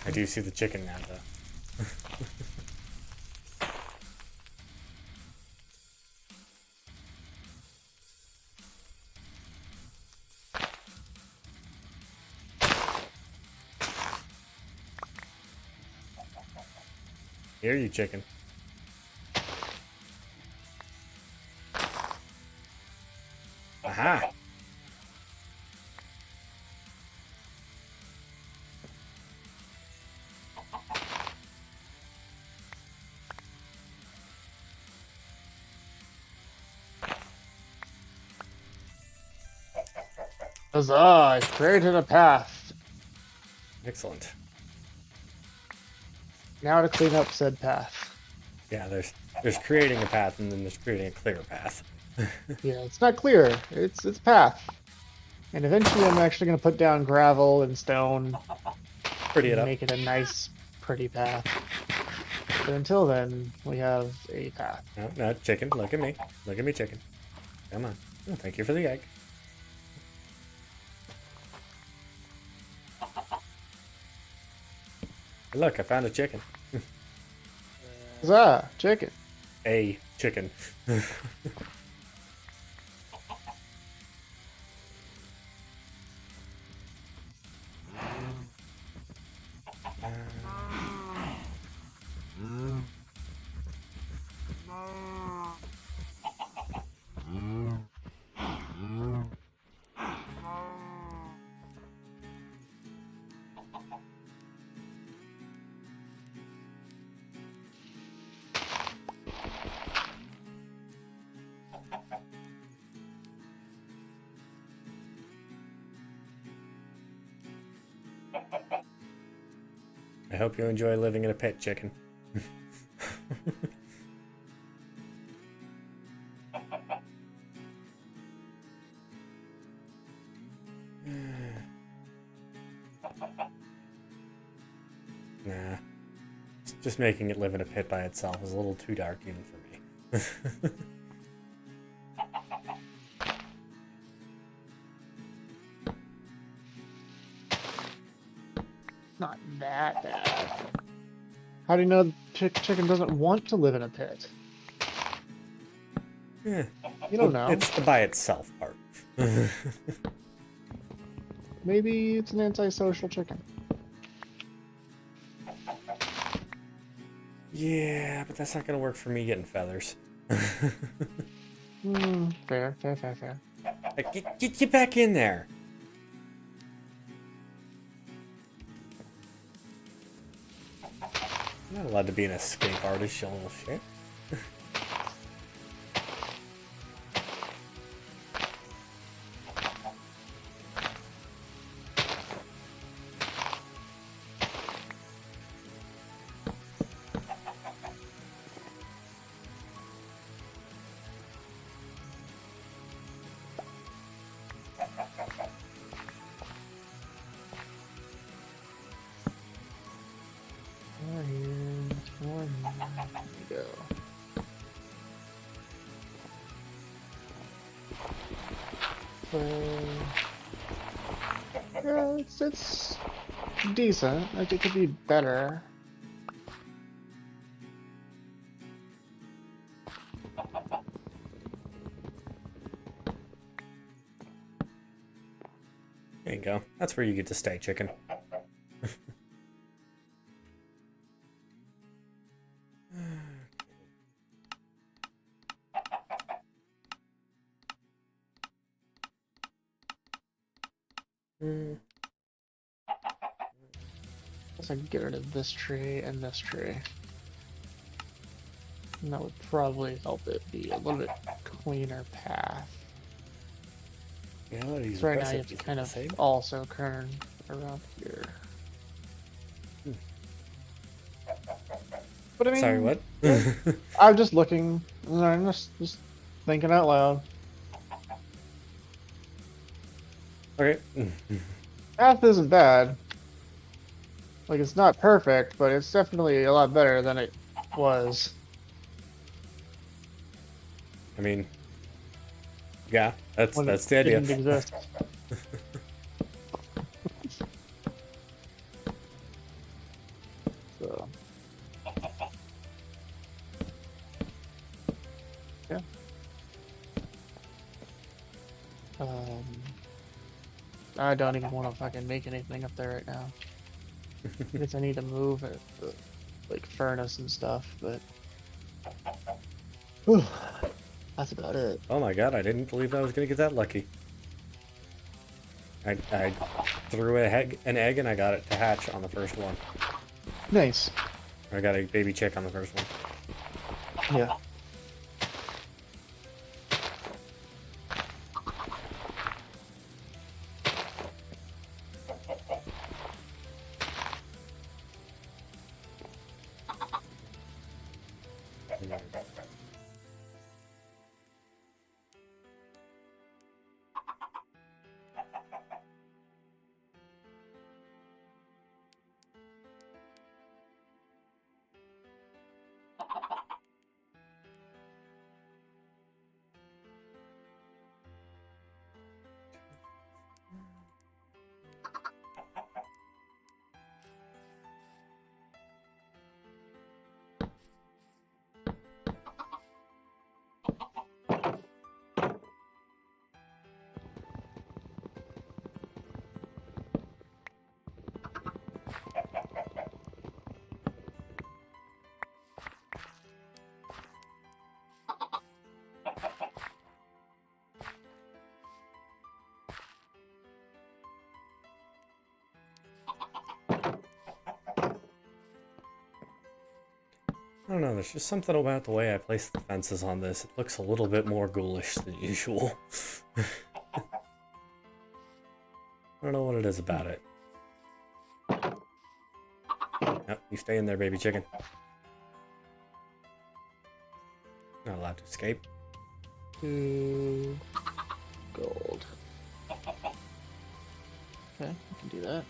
I do see the chicken now, though. Here, you chicken. Aha! Huzzah! I created a path. Excellent. Now to clean up said path. Yeah, there's creating a path, and then there's creating a clear path. Yeah, it's not clear. It's path. And eventually I'm actually gonna put down gravel and stone Pretty it and up. make it a nice, pretty path. But until then, we have a path. No, no, chicken. Look at me. Look at me, chicken. Come on. Oh, thank you for the egg. Hey, look, I found a chicken. Huzzah! Chicken. A chicken. I hope you enjoy living in a pit, chicken. Nah. Just making it live in a pit by itself is a little too dark even for me. Not that bad. How do you know the chicken doesn't want to live in a pit? Yeah. You don't know. It's the by itself part. Maybe it's an antisocial chicken. Yeah, but that's not gonna work for me getting feathers. Fair, fair, fair, fair. Like, get back in there. I'm not allowed to be an escape artist, you little shit. There we go. Yeah, it's decent. Like it could be better. There you go. That's where you get to stay, chicken. Guess I could get rid of this tree and this tree. And that would probably help it be a little bit cleaner path. Yeah, a lot of these So right now you recipes have to are kind the of same. also turn around here. But I mean, Sorry, what? I'm just looking. I'm just thinking out loud. Okay. Path isn't bad. Like it's not perfect, but it's definitely a lot better than it was. I mean, yeah, that's When it the idea. didn't exist. I don't even want to fucking make anything up there right now. I guess I need to move it, like furnace and stuff, but whew, that's about it. Oh my god, I didn't believe I was gonna get that lucky. I threw an egg and I got it to hatch on the first one. Nice. I got a baby chick on the first one. Yeah. I don't know, there's just something about the way I place the fences on this. It looks a little bit more ghoulish than usual. I don't know what it is about it. Nope, you stay in there, baby chicken. Not allowed to escape. 2 gold. Okay, I can do that.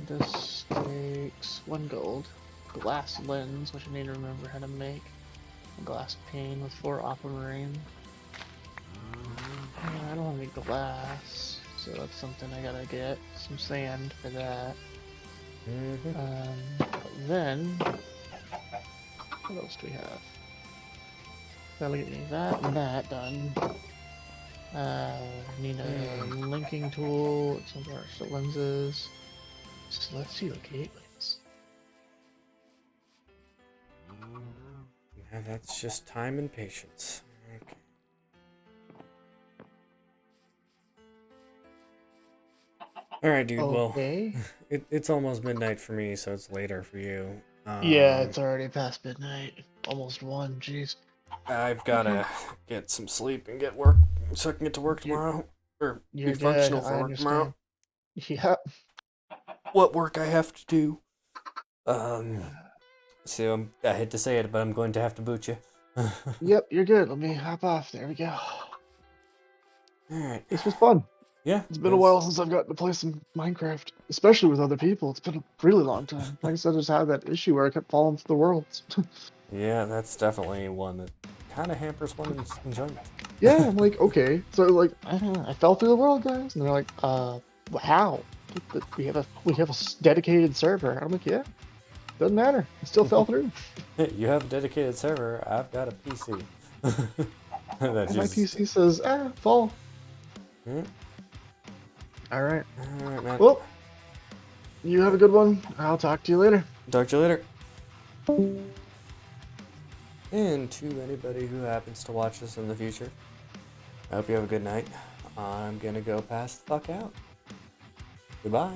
This takes 1 gold. Glass lens, which I need to remember how to make. A glass pane with 4 aquamarine. I don't want any glass, so that's something I gotta get. Some sand for that. Then, what else do we have? Gotta get me that and that done. Need a linking tool, some of our lenses. So let's see the gateways. Yeah, that's just time and patience. Okay. Alright, dude, Okay. well, it's almost midnight for me, so it's later for you. Yeah, it's already past midnight. Almost 1, jeez. I've gotta get some sleep and get work, so I can get to work tomorrow. Or be You're functional dead, for I work tomorrow. understand. Yep. What work I have to do. So I hate to say it, but I'm going to have to boot you. Yep, you're good. Let me hop off. There we go. Alright. This was fun. Yeah. It's been a while since I've gotten to play some Minecraft, especially with other people. It's been a really long time. Like I said, I just had that issue where I kept falling through the worlds. Yeah, that's definitely one that kind of hampers one's enjoyment. Yeah, I'm like, okay. So like, I fell through the world, guys, and they're like, how? We have a dedicated server. I'm like, yeah, doesn't matter. I still fell through. You have a dedicated server. I've got a PC. And my PC says, fall. Hmm? All right. All right, man. Well, you have a good one. I'll talk to you later. Talk to you later. And to anybody who happens to watch this in the future, I hope you have a good night. I'm gonna go pass the fuck out. Goodbye.